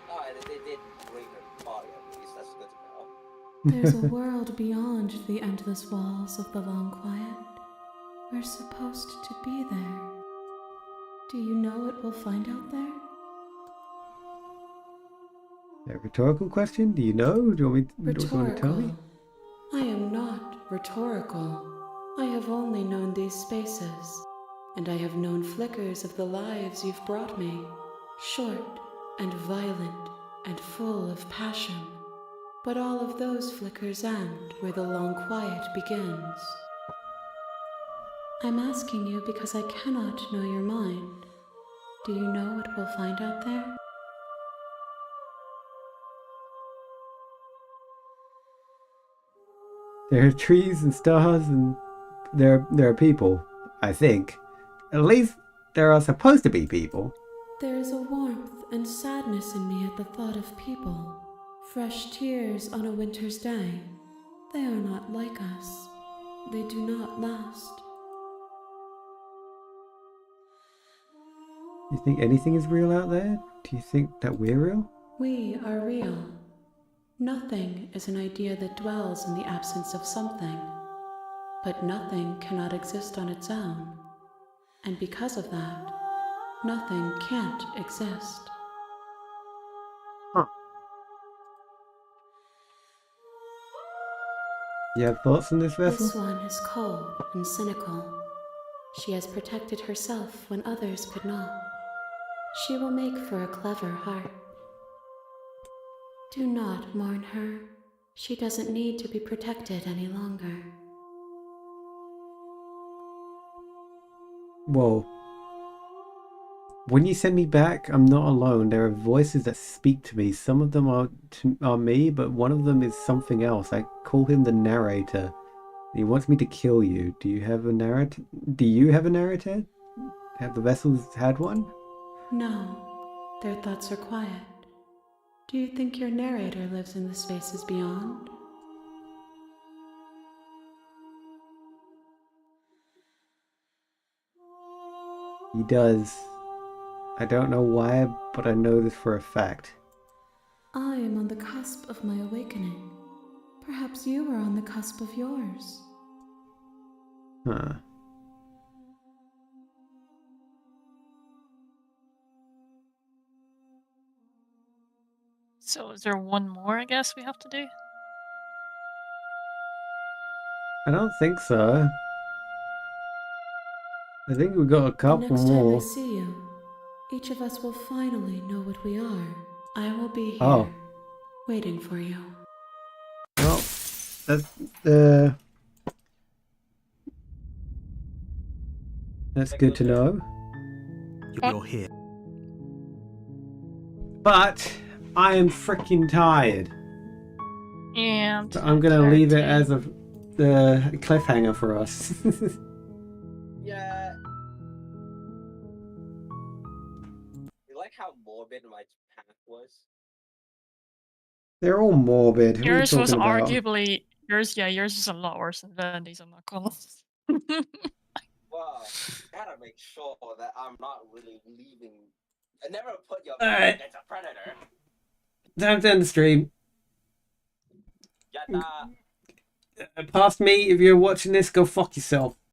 Speaker 3: Oh, they did bring her body at least. That's good to know.
Speaker 9: There's a world beyond the endless walls of the long quiet. We're supposed to be there. Do you know what we'll find out there?
Speaker 1: A rhetorical question? Do you know? Do you want me to tell me?
Speaker 9: Rhetorical. I am not rhetorical. I have only known these spaces, and I have known flickers of the lives you've brought me. Short and violent and full of passion. But all of those flickers end where the long quiet begins. I'm asking you because I cannot know your mind. Do you know what we'll find out there?
Speaker 1: There are trees and stars and there are people, I think. At least there are supposed to be people.
Speaker 9: There is a warmth and sadness in me at the thought of people. Fresh tears on a winter's day. They are not like us. They do not last.
Speaker 1: You think anything is real out there? Do you think that we're real?
Speaker 9: We are real. Nothing is an idea that dwells in the absence of something. But nothing cannot exist on its own. And because of that, nothing can't exist.
Speaker 1: Huh. You have thoughts on this vessel?
Speaker 9: This one is cold and cynical. She has protected herself when others could not. She will make for a clever heart. Do not mourn her. She doesn't need to be protected any longer.
Speaker 1: Whoa. When you send me back, I'm not alone. There are voices that speak to me. Some of them are me, but one of them is something else. I call him the narrator. He wants me to kill you. Do you have a narrator? Do you have a narrator? Have the vessels had one?
Speaker 9: No, their thoughts are quiet. Do you think your narrator lives in the spaces beyond?
Speaker 1: He does. I don't know why, but I know this for a fact.
Speaker 9: I am on the cusp of my awakening. Perhaps you are on the cusp of yours.
Speaker 1: Huh.
Speaker 2: So is there one more, I guess, we have to do?
Speaker 1: I don't think so. I think we got a
Speaker 9: The
Speaker 1: couple
Speaker 9: next time I
Speaker 1: more.
Speaker 9: see you, each of us will finally know what we are. I will be here,
Speaker 1: Oh.
Speaker 9: waiting for you.
Speaker 1: Well, that's good to know.
Speaker 4: You're here.
Speaker 1: But I am freaking tired.
Speaker 2: Yeah,
Speaker 1: So I'm gonna leave it
Speaker 2: too.
Speaker 1: as a cliffhanger for us.
Speaker 3: Yeah. You like how morbid my path was?
Speaker 1: They're all morbid. What are you
Speaker 2: Yours was
Speaker 1: talking about?
Speaker 2: arguably yours is a lot worse than Vandy's, I'm not gonna
Speaker 3: Well, gotta make sure that I'm not really leaving. I never put your
Speaker 1: Alright.
Speaker 3: as a predator.
Speaker 1: Time to end the stream.
Speaker 3: Yatta.
Speaker 1: Past me, if you're watching this, go fuck yourself.